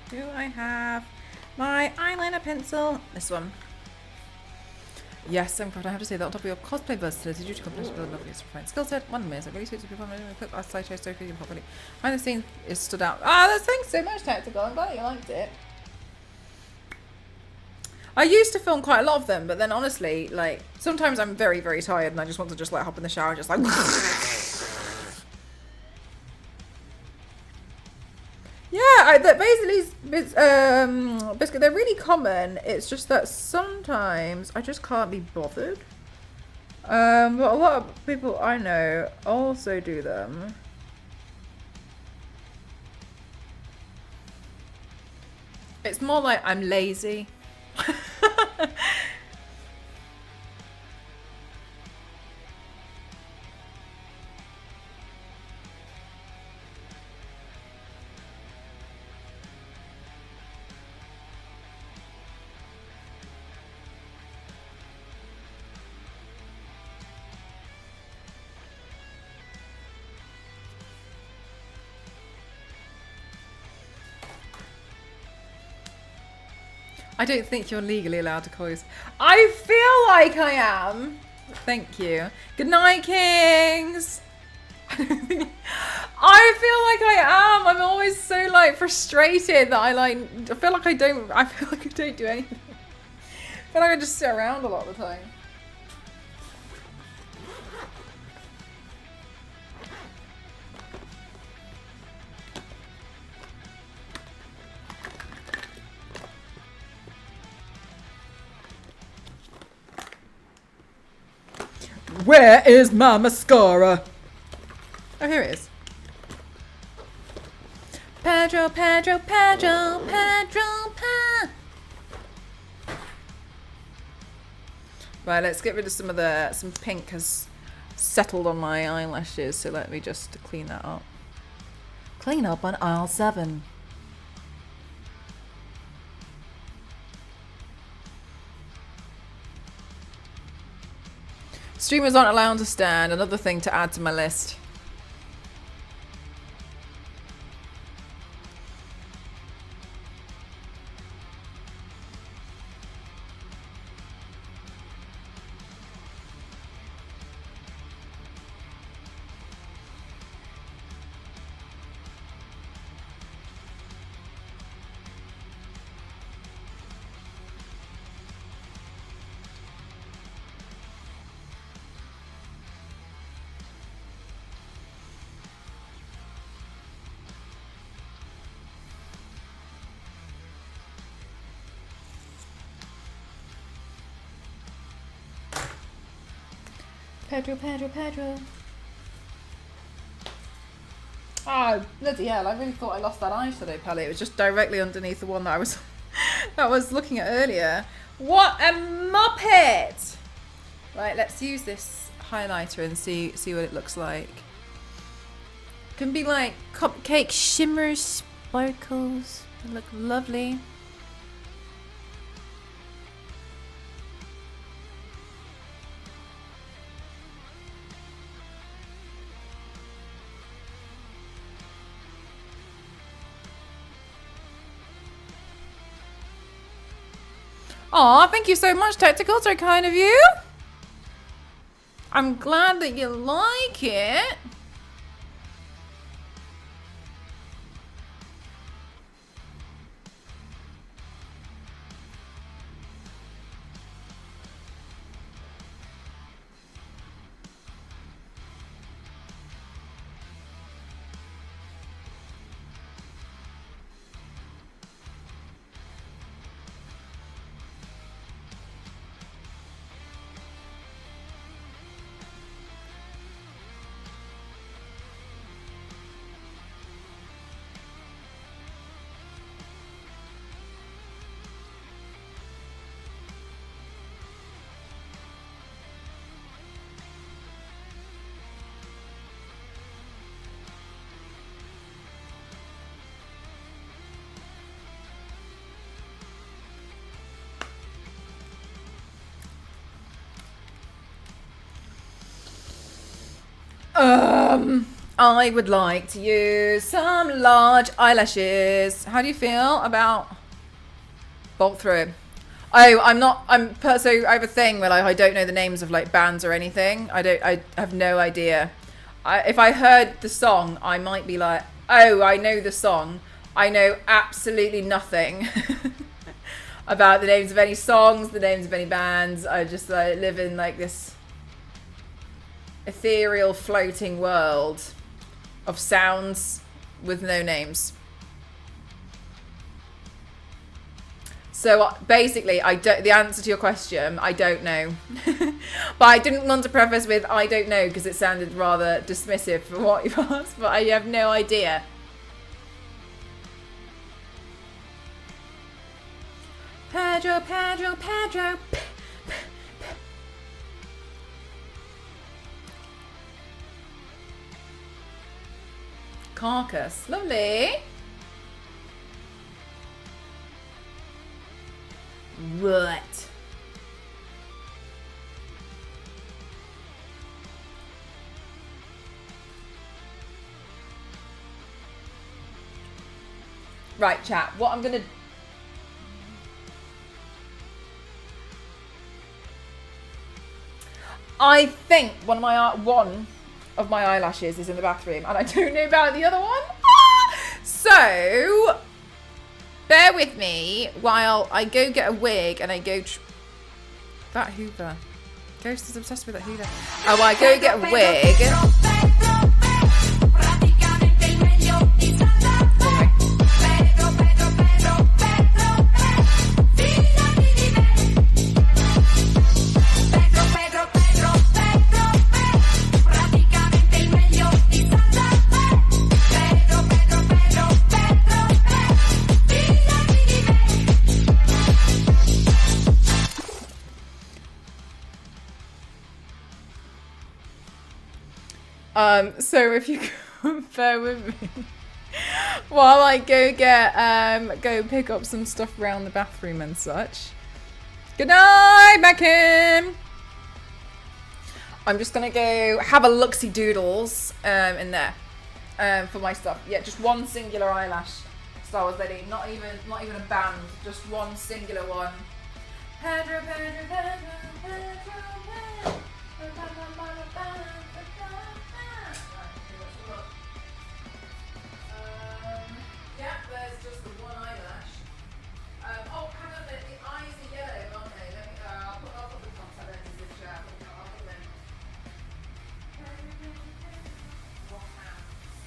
Do I have my eyeliner pencil? This one. Yes, I'm proud. I have to say that on top of your cosplay versatility, due to competition with a lovely refined skill set, one amazing. It really suits your performance. Quick slideshow, so good, properly. Behind the scenes is stood out. Thanks so much, Tactical. I'm glad you liked it. I used to film quite a lot of them, but then honestly, like, sometimes I'm very, very tired and I just want to just like hop in the shower and just like... Yeah, Biscuit, they're really common. It's just that sometimes I just can't be bothered. But a lot of people I know also do them. It's more like I'm lazy. I don't think you're legally allowed to call yourself. I feel like I am. Thank you. Good night, Kings. I feel like I am. I'm always so like frustrated that I feel like I don't do anything. I feel like I just sit around a lot of the time. Where is my mascara? Oh, here it is. Pedro. Right, let's get rid of some pink has settled on my eyelashes, so let me just clean that up. Clean up on aisle 7. Streamers aren't allowed to stand. Another thing to add to my list. Pedro. Oh, bloody hell, I really thought I lost that eyeshadow palette. It was just directly underneath the one that I was that I was looking at earlier. What a muppet! Right, let's use this highlighter and see what it looks like. It can be like cupcake shimmers, sparkles. They look lovely. Aw, thank you so much, Tactical. So kind of you. I'm glad that you like it. I would like to use some large eyelashes. How do you feel about bolt through? Oh, so I have a thing where like I don't know the names of like bands or anything. I have no idea. If I heard the song, I might be like, oh, I know the song. I know absolutely nothing about the names of any songs, the names of any bands. I just like live in like this ethereal floating world of sounds with no names. So basically, the answer to your question, I don't know. But I didn't want to preface with I don't know because it sounded rather dismissive for what you've asked, but I have no idea. Pedro. Carcass, lovely. What? Right, chat. What I'm gonna I think one of my eyelashes is in the bathroom, and I don't know about the other one. Ah! So, bear with me while I go get a wig and I go... That Hoover. Ghost is obsessed with that Hoover. Oh, I go get a wig. So if you can bear with me while I go pick up some stuff around the bathroom and such. Good night, Beckham. I'm just gonna go have a looksy doodles in there for my stuff. Yeah, just one singular eyelash, Star Wars lady. Not even a band, just one singular one. Pedro, Pedro, Pedro, Pedro, Pedro. Yeah, there's just the one eyelash. Oh, hang on, the eyes are yellow, aren't they? Let me, I'll put the contact lenses in chat. I'll put them. What hands?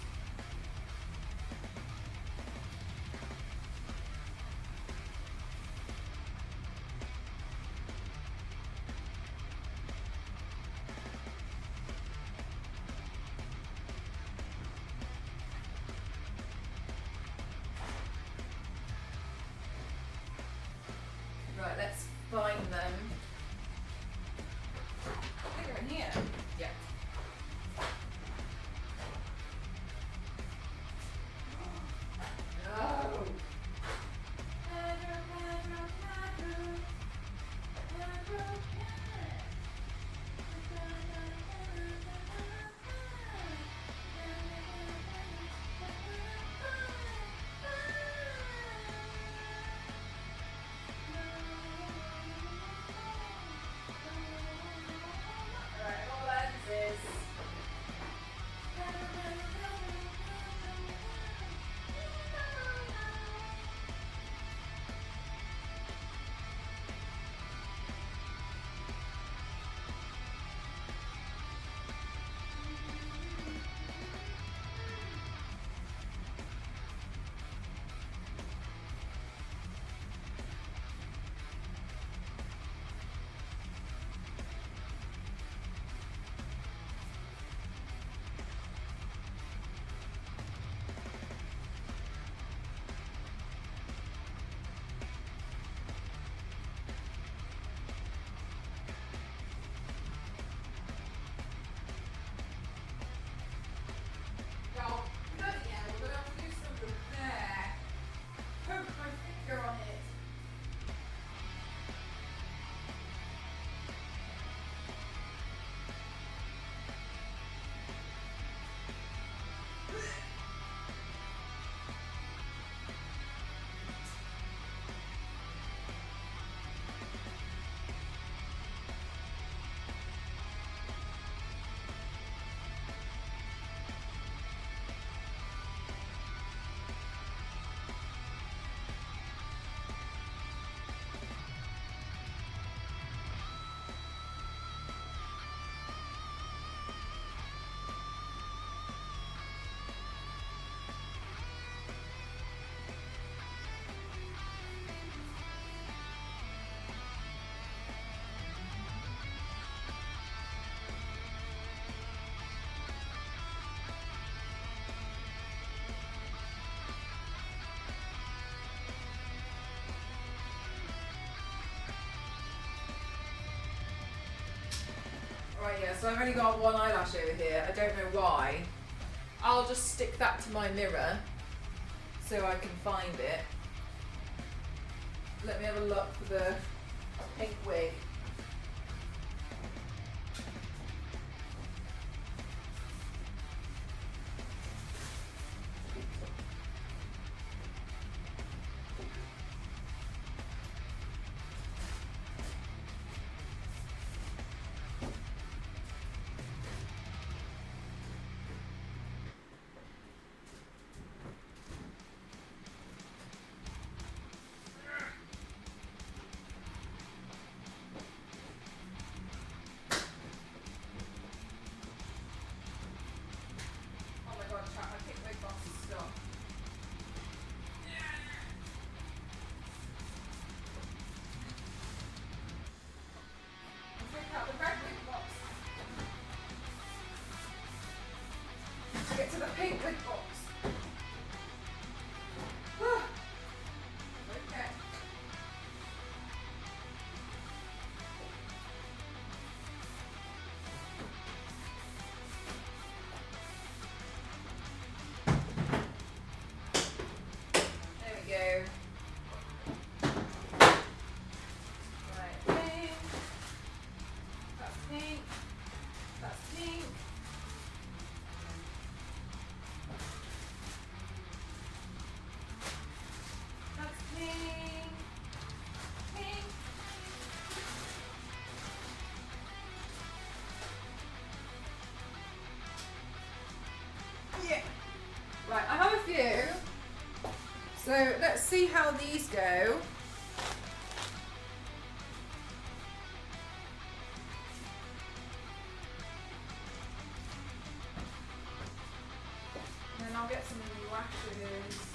Right, let's find them. I think they're in here. Yeah. No. Pedro, Pedro, Pedro. Pedro, Alright, all lenses. Oh, bloody hell, we're gonna have to do something there. Poke my finger on it. Right, yeah, so I've only got one eyelash over here. I don't know why. I'll just stick that to my mirror so I can find it. Let me have a look for the pink wig. to get to the pink lid box. Okay. There we go. Right, pink. That's pink. That's pink. That's pink. Pink. Yeah. Right, I have a few. So let's see how these go. And then I'll get some lashes.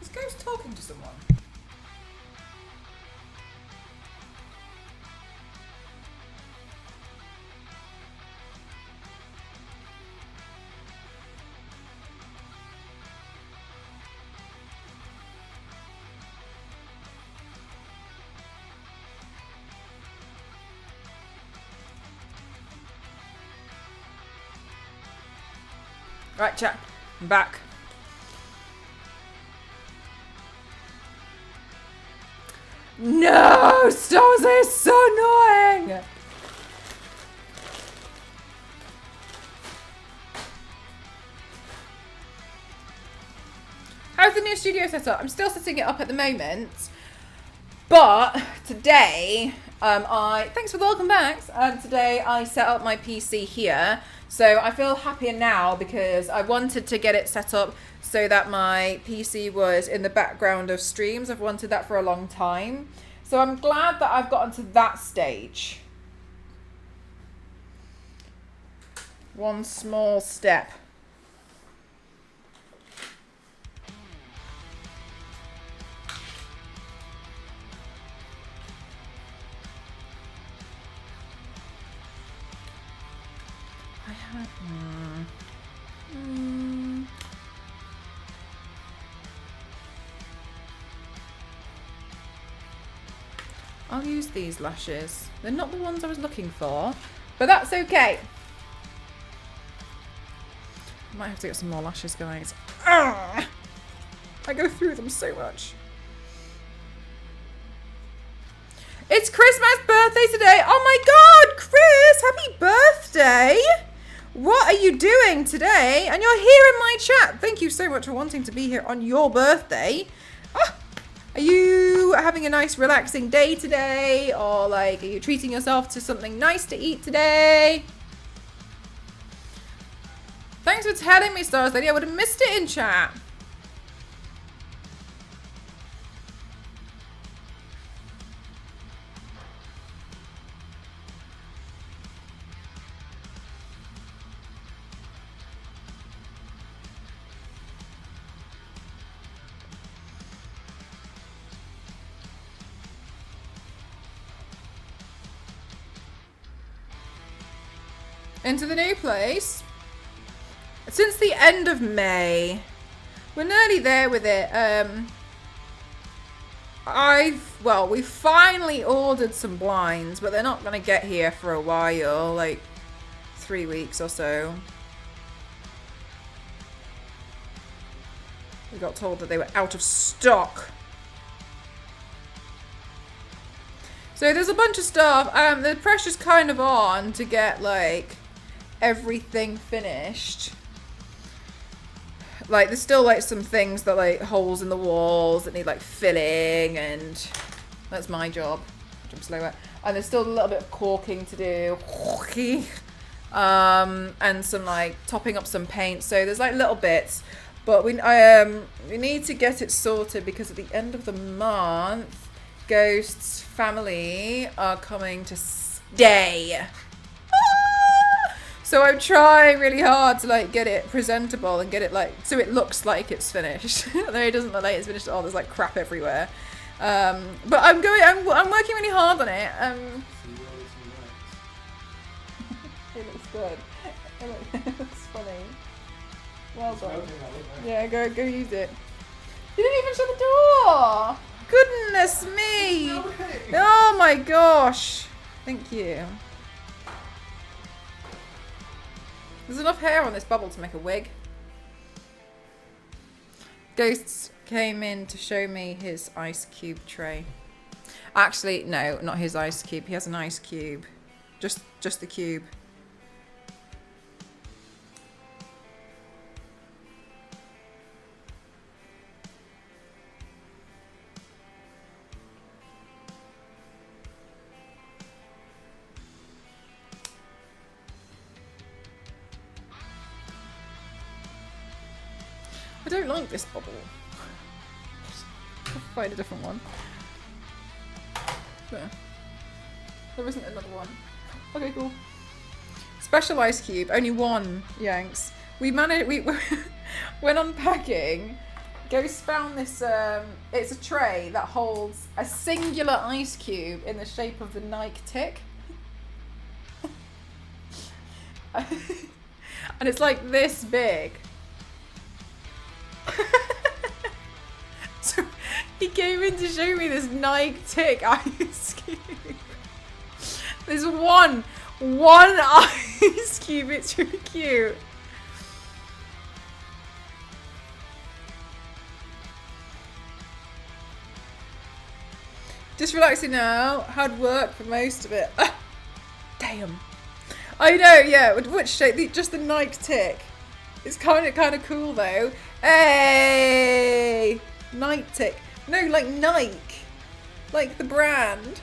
This guy's talking to someone. Right, chat. I'm back. No! Stars are so annoying! How's the new studio set up? I'm still setting it up at the moment. But today, thanks for the welcome back. Today I set up my PC here. So I feel happier now because I wanted to get it set up so that my PC was in the background of streams. I've wanted that for a long time. So I'm glad that I've gotten to that stage. One small step. I'll use these lashes. They're not the ones I was looking for, but that's okay. I might have to get some more lashes, guys. I go through them so much. It's Christmas birthday today. Oh my God, Chris, happy birthday. What are you doing today? And you're here in my chat. Thank you so much for wanting to be here on your birthday. Oh, are you having a nice relaxing day today? Or like, are you treating yourself to something nice to eat today? Thanks for telling me, Stars Lady. I would have missed it in chat. Into the new place. Since the end of May. We're nearly there with it. We finally ordered some blinds, but they're not going to get here for a while, like 3 weeks or so. We got told that they were out of stock. So there's a bunch of stuff. The pressure's kind of on to get like everything finished. Like there's still like some things that like holes in the walls that need like filling, and that's my job. I'm slower. And there's still a little bit of caulking to do. And some like topping up some paint. So there's like little bits, but we need to get it sorted because at the end of the month, Ghost's family are coming to stay. So I'm trying really hard to like get it presentable and get it like so it looks like it's finished. Though it doesn't look like it's finished at all. There's like crap everywhere. But I'm working really hard on it. It looks good. It looks funny. Well done. Yeah, go use it. You didn't even shut the door. Goodness me! Oh my gosh! Thank you. There's enough hair on this bubble to make a wig. Ghosts came in to show me his ice cube tray. Actually, no, not his ice cube. He has an ice cube. Just the cube. I don't like this bubble. I'll find a different one. There isn't another one. Okay, cool. Special ice cube, only one, Yanks. We when unpacking, Ghost found this, it's a tray that holds a singular ice cube in the shape of the Nike tick. And it's like this big. So he came in to show me this Nike tick ice cube. There's one ice cube. It's really cute. Just relaxing now. Hard work for most of it. Damn. I know. Yeah. Which shape? Just the Nike tick. It's kind of cool though. Hey, Nike tick. No, like Nike, like the brand.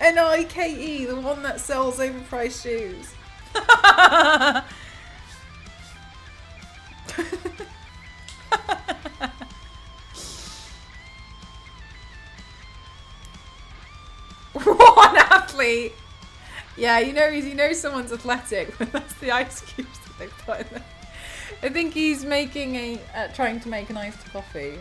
Nike, the one that sells overpriced shoes. One athlete. Yeah, you know someone's athletic when that's the ice cubes that they put in there. I think he's making trying to make an iced coffee.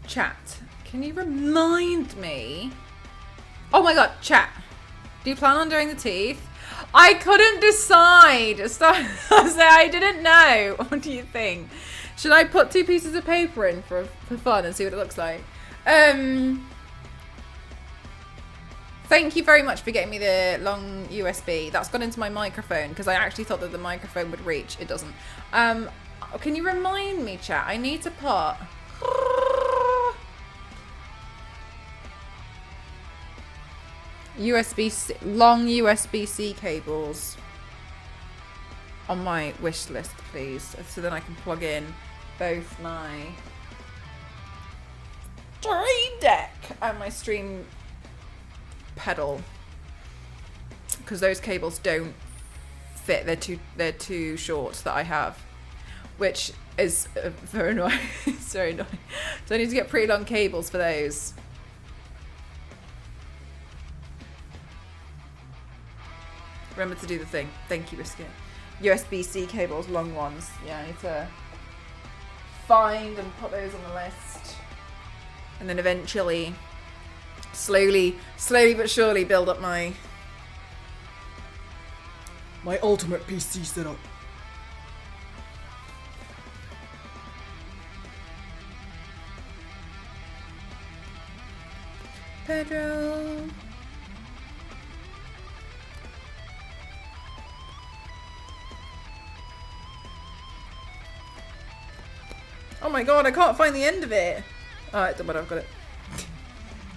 Chat, can you remind me? Oh my god, chat. Do you plan on doing the teeth? I couldn't decide. So I didn't know. What do you think? Should I put 2 pieces of paper in for fun and see what it looks like? Thank you very much for getting me the long USB. That's gone into my microphone because I actually thought that the microphone would reach. It doesn't. Can you remind me, chat? I need to put... long USB-C cables on my wish list, please. So then I can plug in both my Stream Deck and my Stream pedal, because those cables don't fit. They're too short that I have, which is very annoying. It's very annoying. So I need to get pretty long cables for those. Remember to do the thing. Thank you, Risky. USB-C cables, long ones. Yeah, I need to find and put those on the list, and then eventually slowly but surely build up my ultimate PC setup. Pedro. Oh my god, I can't find the end of it. Alright, don't matter, I've got it.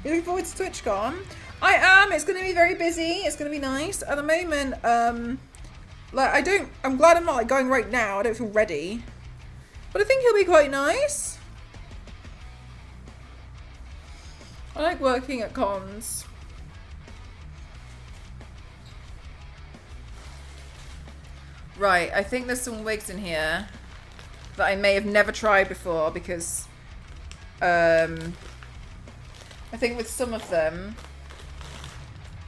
You looking forward to TwitchCon? I am. It's going to be very busy. It's going to be nice. At the moment, I'm glad I'm not like going right now. I don't feel ready. But I think he'll be quite nice. I like working at cons. Right, I think there's some wigs in here that I may have never tried before because I think with some of them,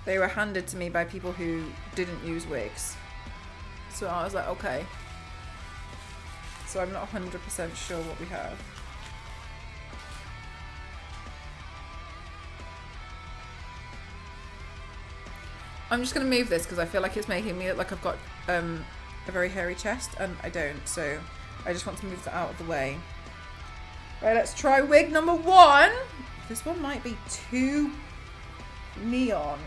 they were handed to me by people who didn't use wigs. So I was like, okay. So I'm not 100% sure what we have. I'm just going to move this because I feel like it's making me look like I've got a very hairy chest, and I don't. So I just want to move that out of the way. Right, let's try wig number 1. This one might be too neon.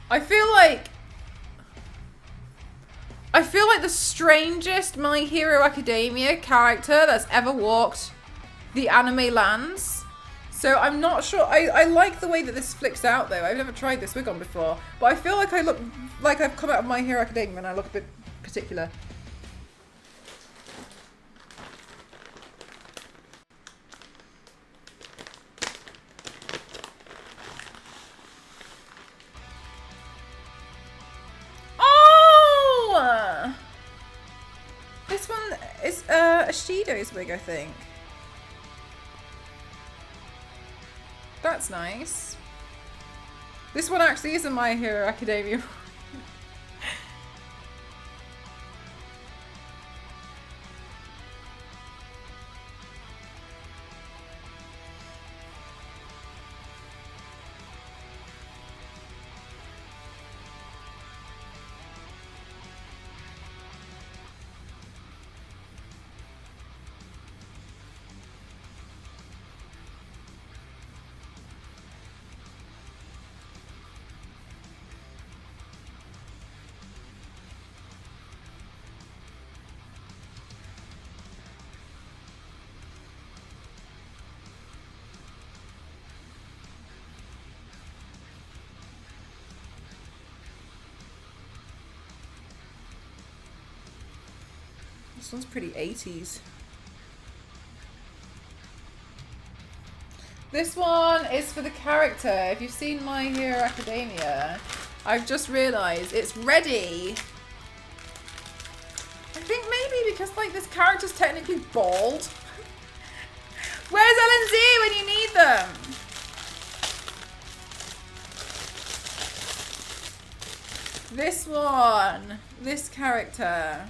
I feel like the strangest My Hero Academia character that's ever walked the anime lands. So I'm not sure. I like the way that this flicks out though. I've never tried this wig on before, but I feel like I look like I've come out of My Hero Academia and I look a bit particular. Oh! This one is Ashido's wig, I think. That's nice. This one actually is a My Hero Academia. This one's pretty 80s. This one is for the character. If you've seen My Hero Academia, I've just realised it's ready. I think maybe because like this character's technically bald. Where's LNZ when you need them? this one. This character.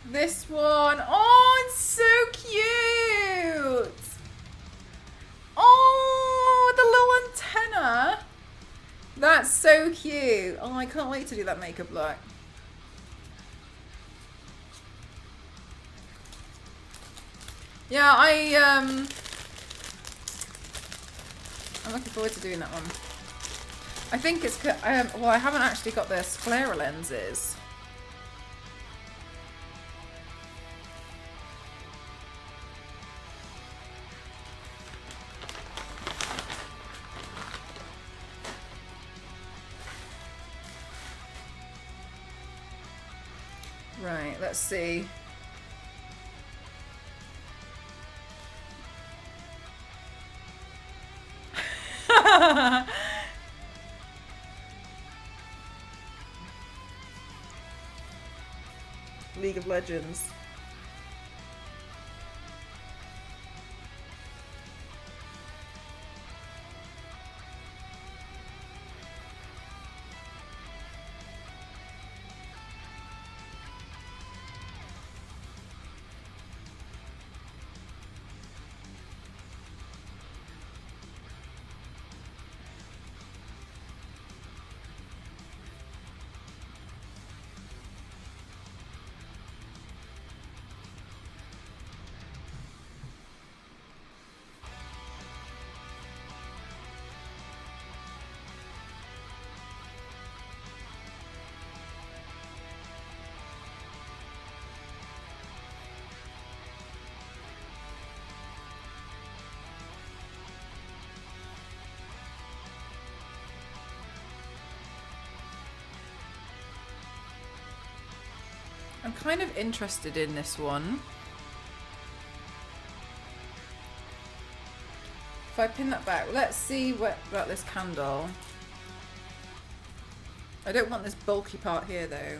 This one. Oh, it's so cute. Oh, the little antenna. That's so cute. Oh, I can't wait to do that makeup look. Yeah, I'm looking forward to doing that one. I think it's, well, I haven't actually got the sclera lenses. Right, let's see. League of Legends. I'm kind of interested in this one. If I pin that back, let's see what about this candle. I don't want this bulky part here though.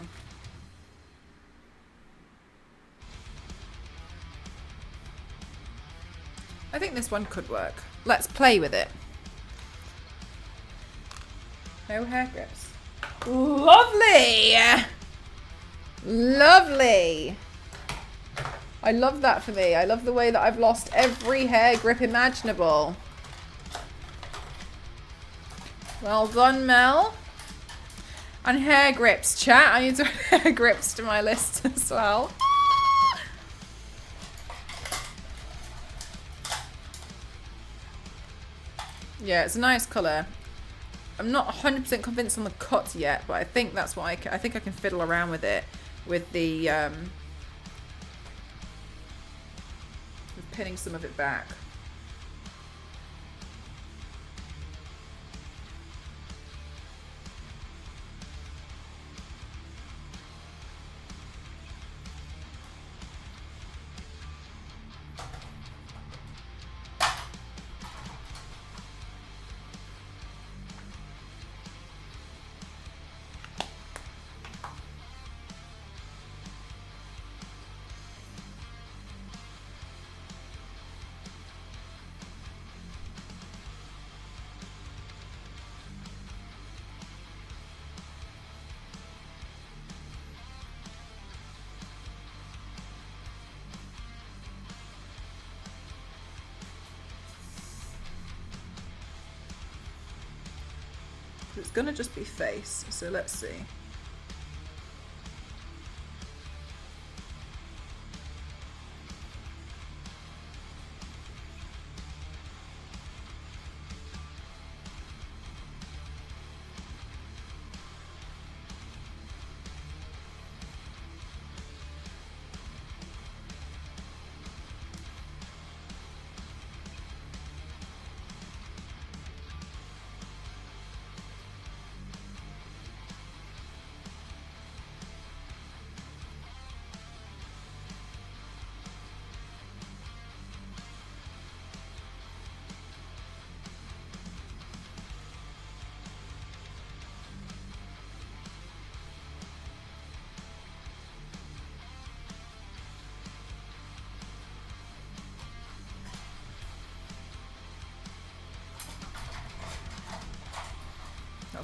I think this one could work. Let's play with it. No hair grips. Lovely! Lovely! I love that for me. I love the way that I've lost every hair grip imaginable. Well done, Mel. And hair grips, chat. I need to add hair grips to my list as well. Yeah, it's a nice colour. I'm not 100% convinced on the cut yet, but I think that's what I think I can fiddle around with it with the with pinning some of it back. It's gonna just be face, so let's see.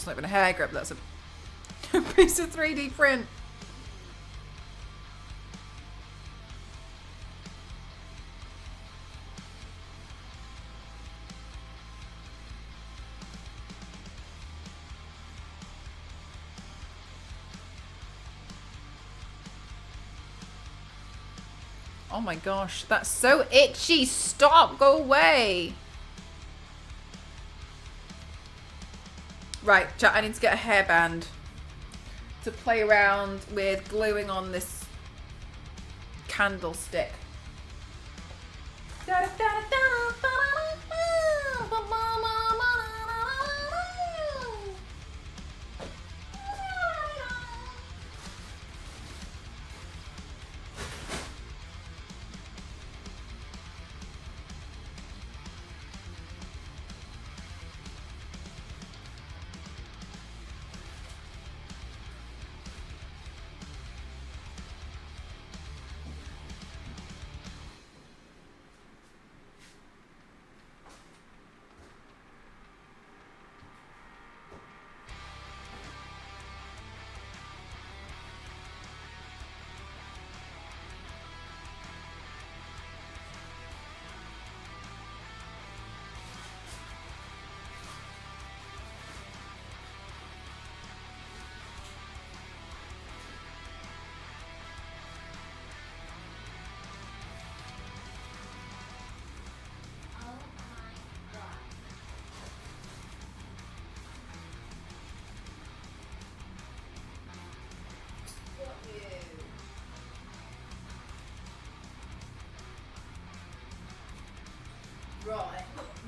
not even a hair grip. That's a piece of 3D print. Oh my gosh, that's so itchy. Stop, go away. Right, chat, I need to get a hairband to play around with gluing on this candlestick.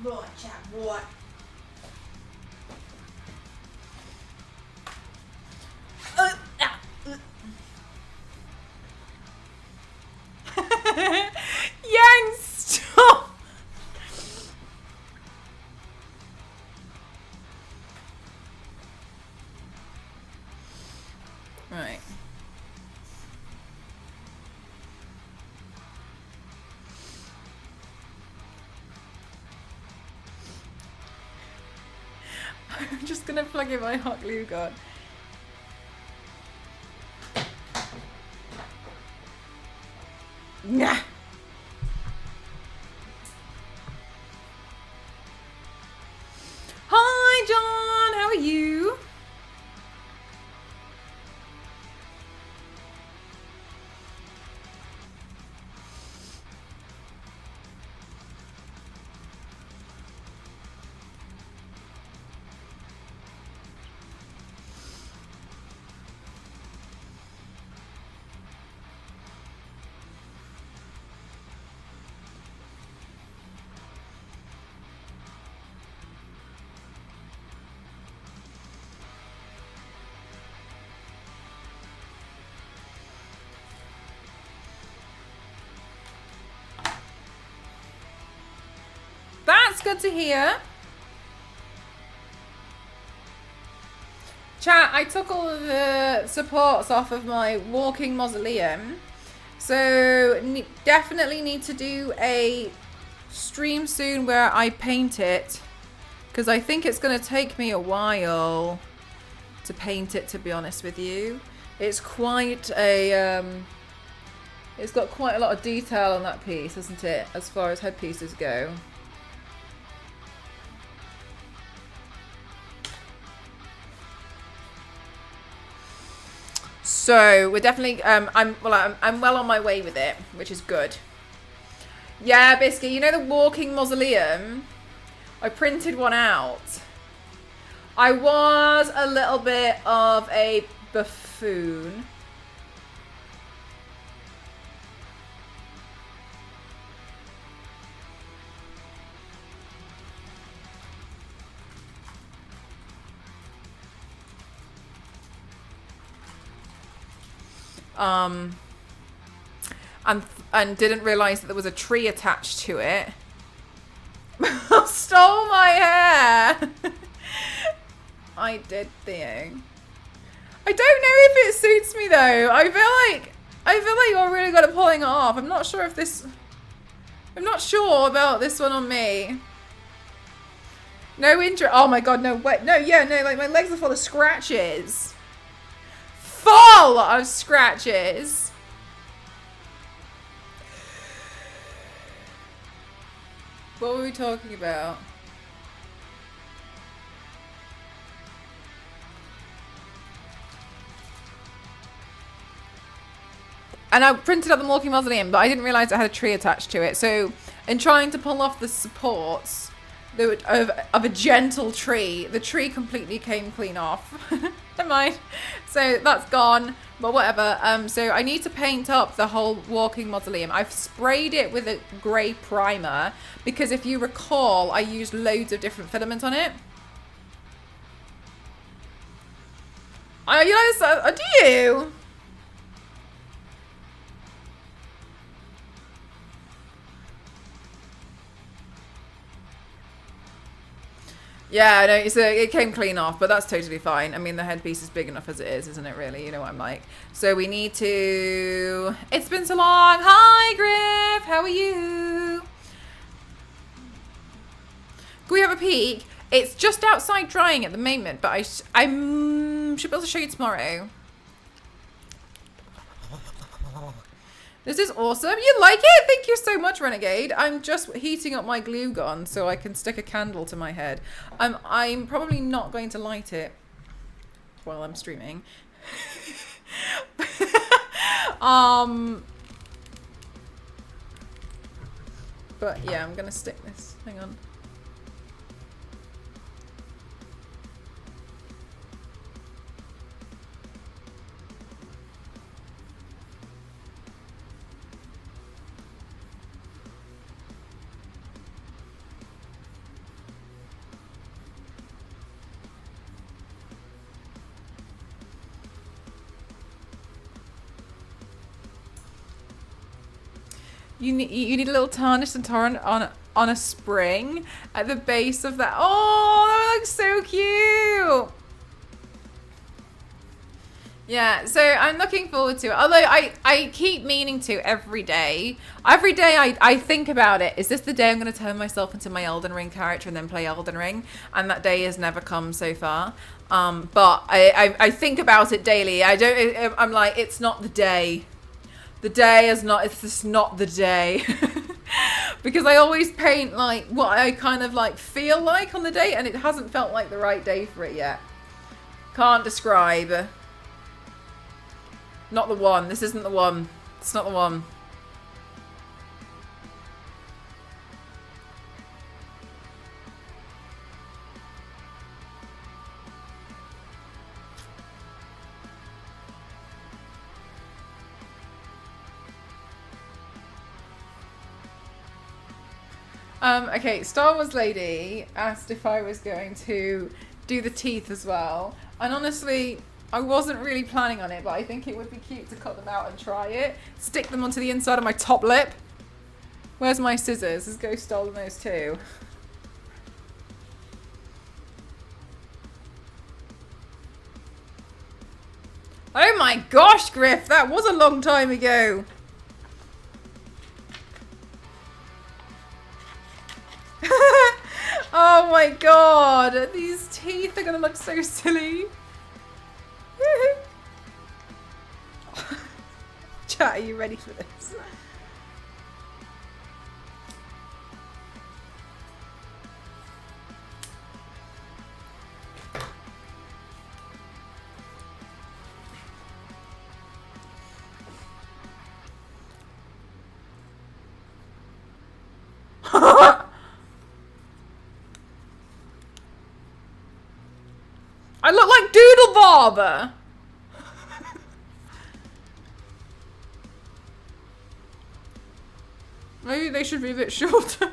Right, chat, right. Yang, stop! Right. I'm just gonna plug in my hot glue gun. Nah. Hi, John. How are you? That's good to hear. Chat, I took all of the supports off of my walking mausoleum. So definitely need to do a stream soon where I paint it. Because I think it's going to take me a while to paint it, to be honest with you. It's quite a... it's got quite a lot of detail on that piece, isn't it? As far as headpieces go. So we're definitely, I'm well on my way with it, which is good. Yeah, Biscuit, you know the walking mausoleum? I printed one out. I was a little bit of a buffoon. And didn't realise that there was a tree attached to it. Stole my hair. I did, Theo. I don't know if it suits me though. I feel like you're really good at pulling it off. I'm not sure about this one on me. No interest. Oh my god, no, wait. No, yeah, no, like my legs are full of scratches. Full of scratches. What were we talking about? And I printed out the walking mausoleum, but I didn't realise it had a tree attached to it. So, in trying to pull off the supports of a gentle tree, the tree completely came clean off. Never mind. So that's gone, but whatever. So I need to paint up the whole walking mausoleum. I've sprayed it with a grey primer because if you recall, I used loads of different filament on it. Do you? Yeah, no, so it came clean off, but that's totally fine. I mean, the headpiece is big enough as it is, isn't it, really? You know what I'm like. So we need to... It's been so long. Hi, Griff. How are you? Can we have a peek? It's just outside drying at the moment, but I should be able to show you tomorrow. This is awesome. You like it? Thank you so much, Renegade. I'm just heating up my glue gun so I can stick a candle to my head. I'm probably not going to light it while I'm streaming. But yeah, I'm gonna stick this. Hang on. You need a little tarnish and tar on a spring at the base of that. Oh, that looks so cute. Yeah, so I'm looking forward to it. Although I keep meaning to every day. Every day I think about it. Is this the day I'm going to turn myself into my Elden Ring character and then play Elden Ring? And that day has never come so far. But I think about it daily. I'm like, it's not the day. The day is not, it's just not the day. Because I always paint like what I kind of like feel like on the day, and it hasn't felt like the right day for it yet. Can't describe. Not the one. This isn't the one. It's not the one. Okay, Star Wars Lady asked if I was going to do the teeth as well. And honestly, I wasn't really planning on it, but I think it would be cute to cut them out and try it. Stick them onto the inside of my top lip. Where's my scissors? Has Ghost stolen those too? Oh my gosh, Griff, that was a long time ago. Oh my god, these teeth are gonna look so silly. Chat, are you ready for this? I look like Doodle Bob! Maybe they should be a bit shorter.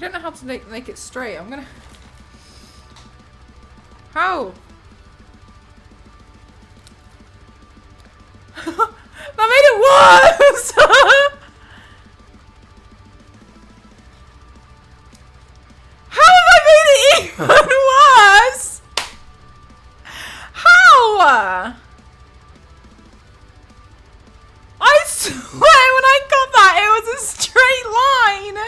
don't know how to make it straight. I'm gonna... How? That made it worse! How have I made it even worse? How? I swear when I got that it was a straight line!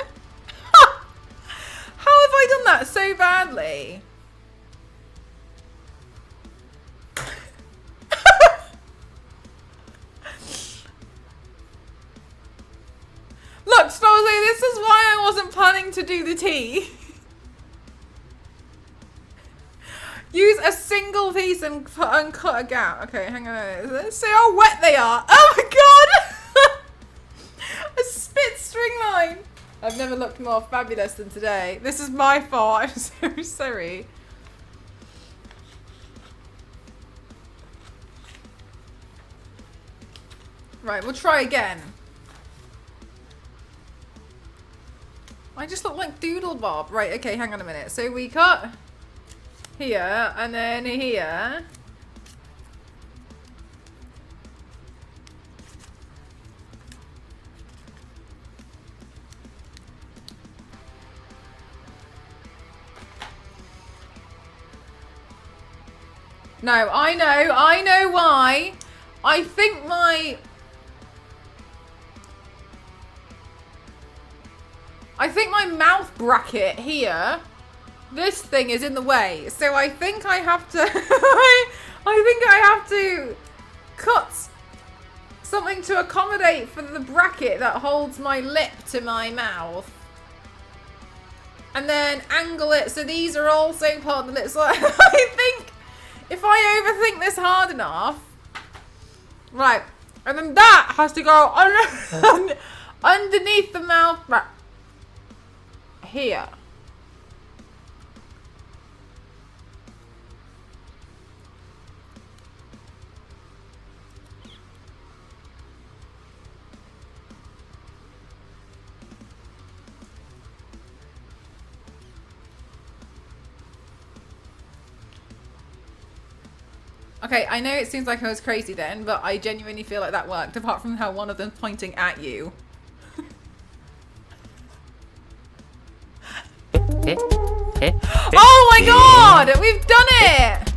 How have I done that so badly? Look, Snowsy, this is why I wasn't planning to do the tea. Use a single piece and cut a gap. Okay, hang on. Let's see how wet they are. Oh my god! A spit string line. I've never looked more fabulous than today. This is my fault. I'm so sorry. Right, we'll try again. I just look like Doodle Bob. Right, okay, hang on a minute. So we cut here and then here. No, I know why. I think my mouth bracket here, this thing is in the way. So I think I have to, I think I have to cut something to accommodate for the bracket that holds my lip to my mouth. And then angle it so these are also part of the lip. So I think if I overthink this hard enough, right, and then that has to go underneath the mouth bracket. Here. Okay, I know it seems like I was crazy then, but I genuinely feel like that worked, apart from how one of them's pointing at you. Oh my god! We've done it!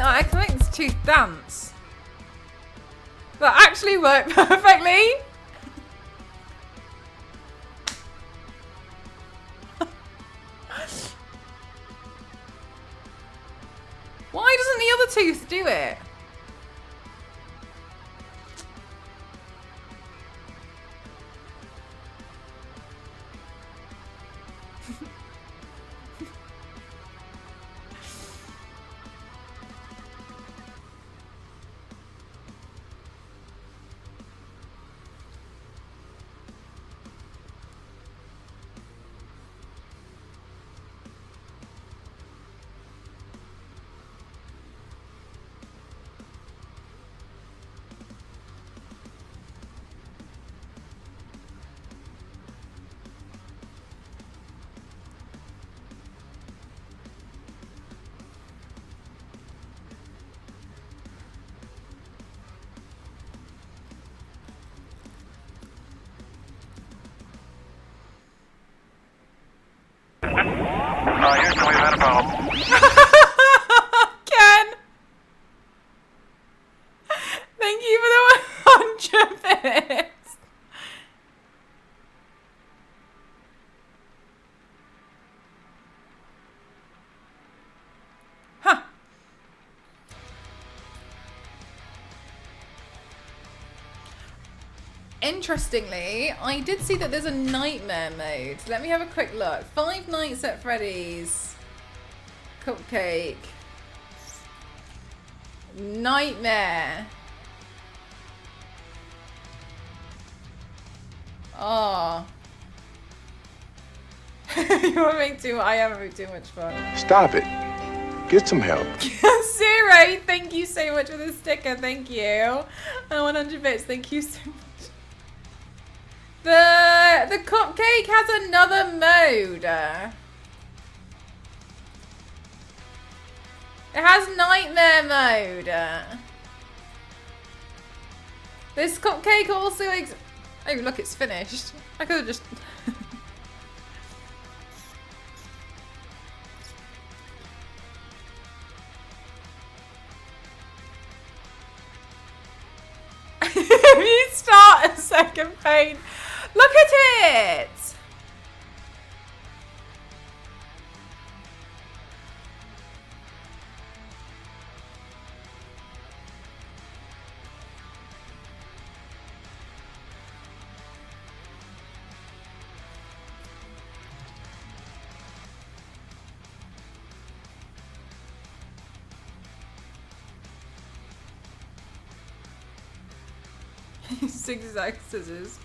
I can make this tooth dance. That actually worked perfectly. Why doesn't the other tooth do it? Here's the way we've had a problem. Ken! Thank you for the 100 bits. Huh. Interestingly, I did see that there's a nightmare mode. Let me have a quick look. 5 Nights at Freddy's. Cupcake. Nightmare. Oh. You want to make too much? I am having too much fun. Stop it. Get some help. Zero, thank you so much for the sticker. Thank you. And 100 bits. Thank you so much. The cupcake has another mode. It has nightmare mode. This cupcake also oh look, it's finished. I could have just you start a second paint. Look at it! Zigzag scissors.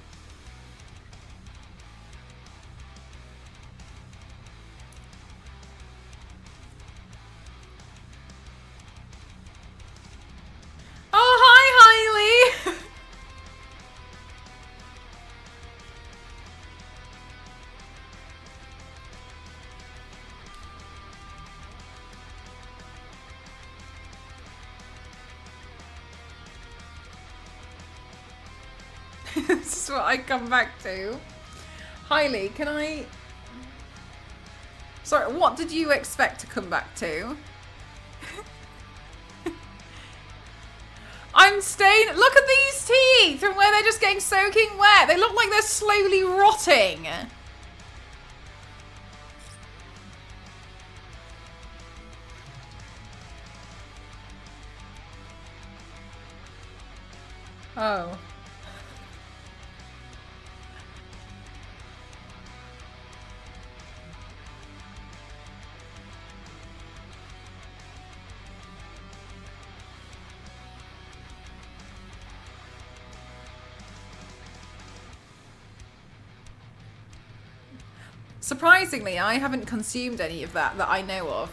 Oh, hi, Hailey! This is what I come back to. Hailey, can I... Sorry, what did you expect to come back to? I'm staying... Look at these teeth from where they're just getting soaking wet. They look like they're slowly rotting. Oh. Surprisingly, I haven't consumed any of that I know of.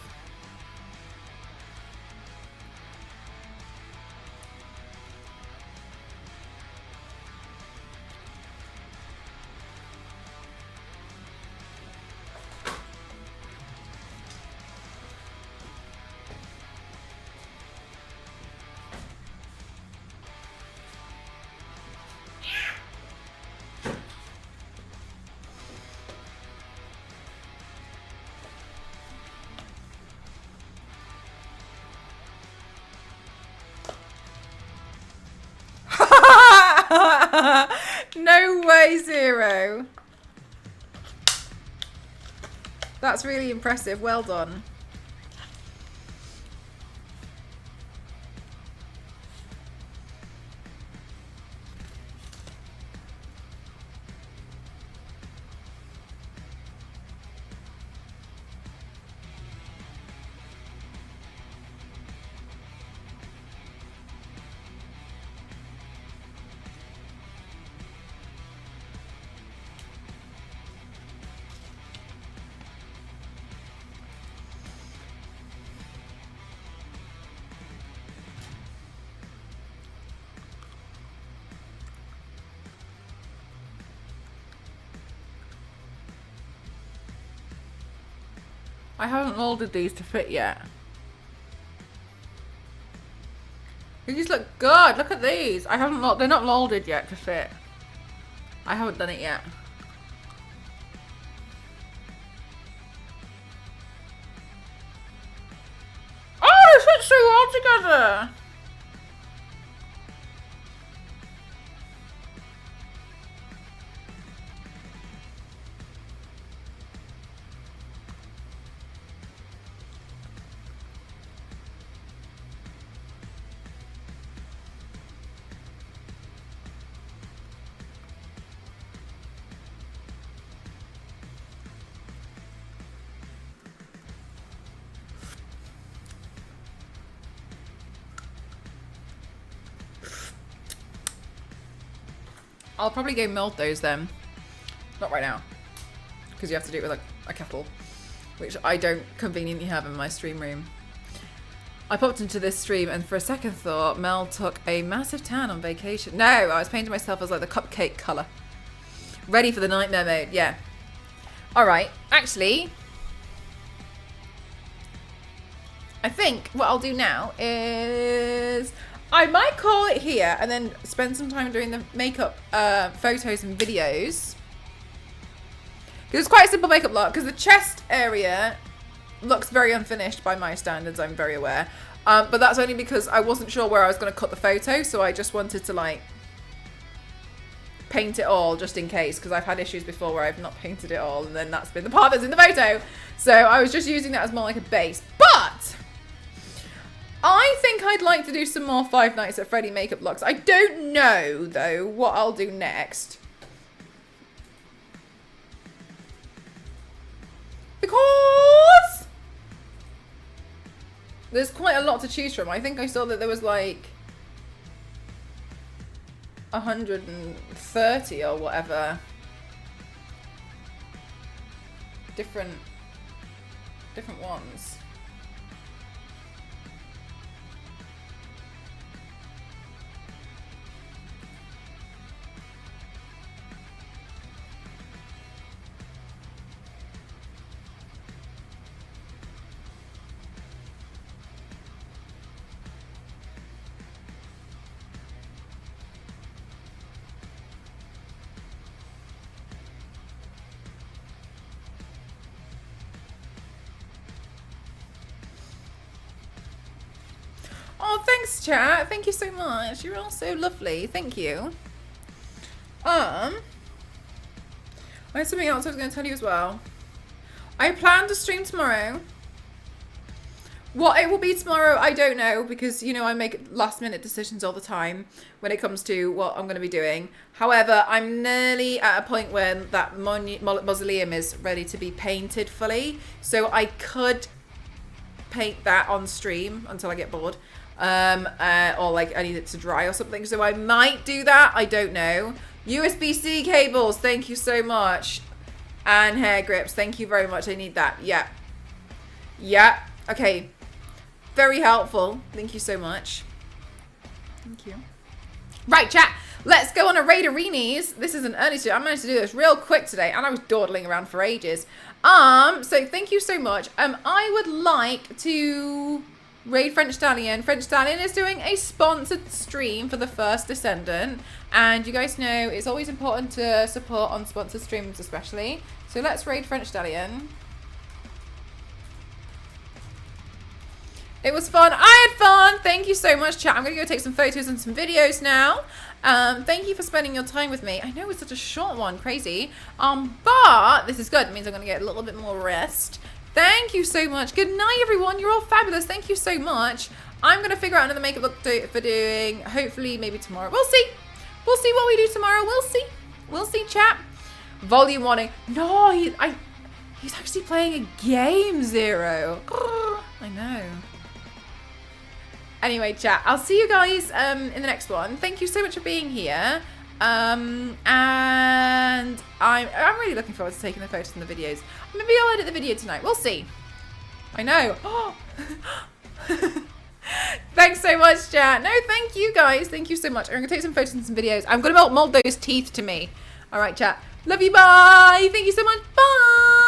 No way, Zero. That's really impressive. Well done. I haven't molded these to fit yet. These look good. Look at these. I haven't. They're not molded yet to fit. I haven't done it yet. Oh, they fit so well together. I'll probably go melt those then. Not right now. Because you have to do it with a kettle. Which I don't conveniently have in my stream room. I popped into this stream and for a second thought Mel took a massive tan on vacation. No, I was painting myself as like the cupcake colour. Ready for the nightmare mode, yeah. All right, actually, I think what I'll do now is I might call it here and then spend some time doing the makeup photos and videos. Because it's quite a simple makeup look, because the chest area looks very unfinished by my standards, I'm very aware. But that's only because I wasn't sure where I was going to cut the photo, so I just wanted to like paint it all just in case, because I've had issues before where I've not painted it all and then that's been the part that's in the photo. So I was just using that as more like a base. But I think I'd like to do some more Five Nights at Freddy makeup looks. I don't know though what I'll do next, because there's quite a lot to choose from. I think I saw that there was like 130 or whatever different ones. Oh, thanks, chat. Thank you so much. You're all so lovely. Thank you. I had something else I was going to tell you as well. I plan to stream tomorrow. What it will be tomorrow, I don't know, because, you know, I make last-minute decisions all the time when it comes to what I'm going to be doing. However, I'm nearly at a point where that mausoleum is ready to be painted fully. So I could paint that on stream until I get bored. Or like I need it to dry or something, so I might do that. I don't know. USB-C cables, thank you so much. And hair grips, thank you very much. I need that. Yeah, okay, very helpful, thank you so much. Thank you. Right, chat, let's go on a raid arenas. This is an early stream. I managed to do this real quick today and I was dawdling around for ages. So thank you so much. I would like to raid French Stallion. French Stallion is doing a sponsored stream for the first Descendant, and you guys know it's always important to support on sponsored streams especially. So let's raid French Stallion. It was fun. I had fun. Thank you so much, chat. I'm going to go take some photos and some videos now. Thank you for spending your time with me. I know it's such a short one. Crazy. But this is good. It means I'm going to get a little bit more rest. Thank you so much. Good night, everyone. You're all fabulous. Thank you so much. I'm going to figure out another makeup look for doing, hopefully, maybe tomorrow. We'll see. We'll see what we do tomorrow. We'll see. We'll see, chat. Volume warning. No, he's actually playing a game, Zero. I know. Anyway, chat, I'll see you guys in the next one. Thank you so much for being here. And I'm really looking forward to taking the photos and the videos. Maybe I'll edit the video tonight. We'll see. I know. Thanks so much, chat. No, thank you guys. Thank you so much. I'm going to take some photos and some videos. I'm going to mold those teeth to me. All right, chat. Love you. Bye. Thank you so much. Bye.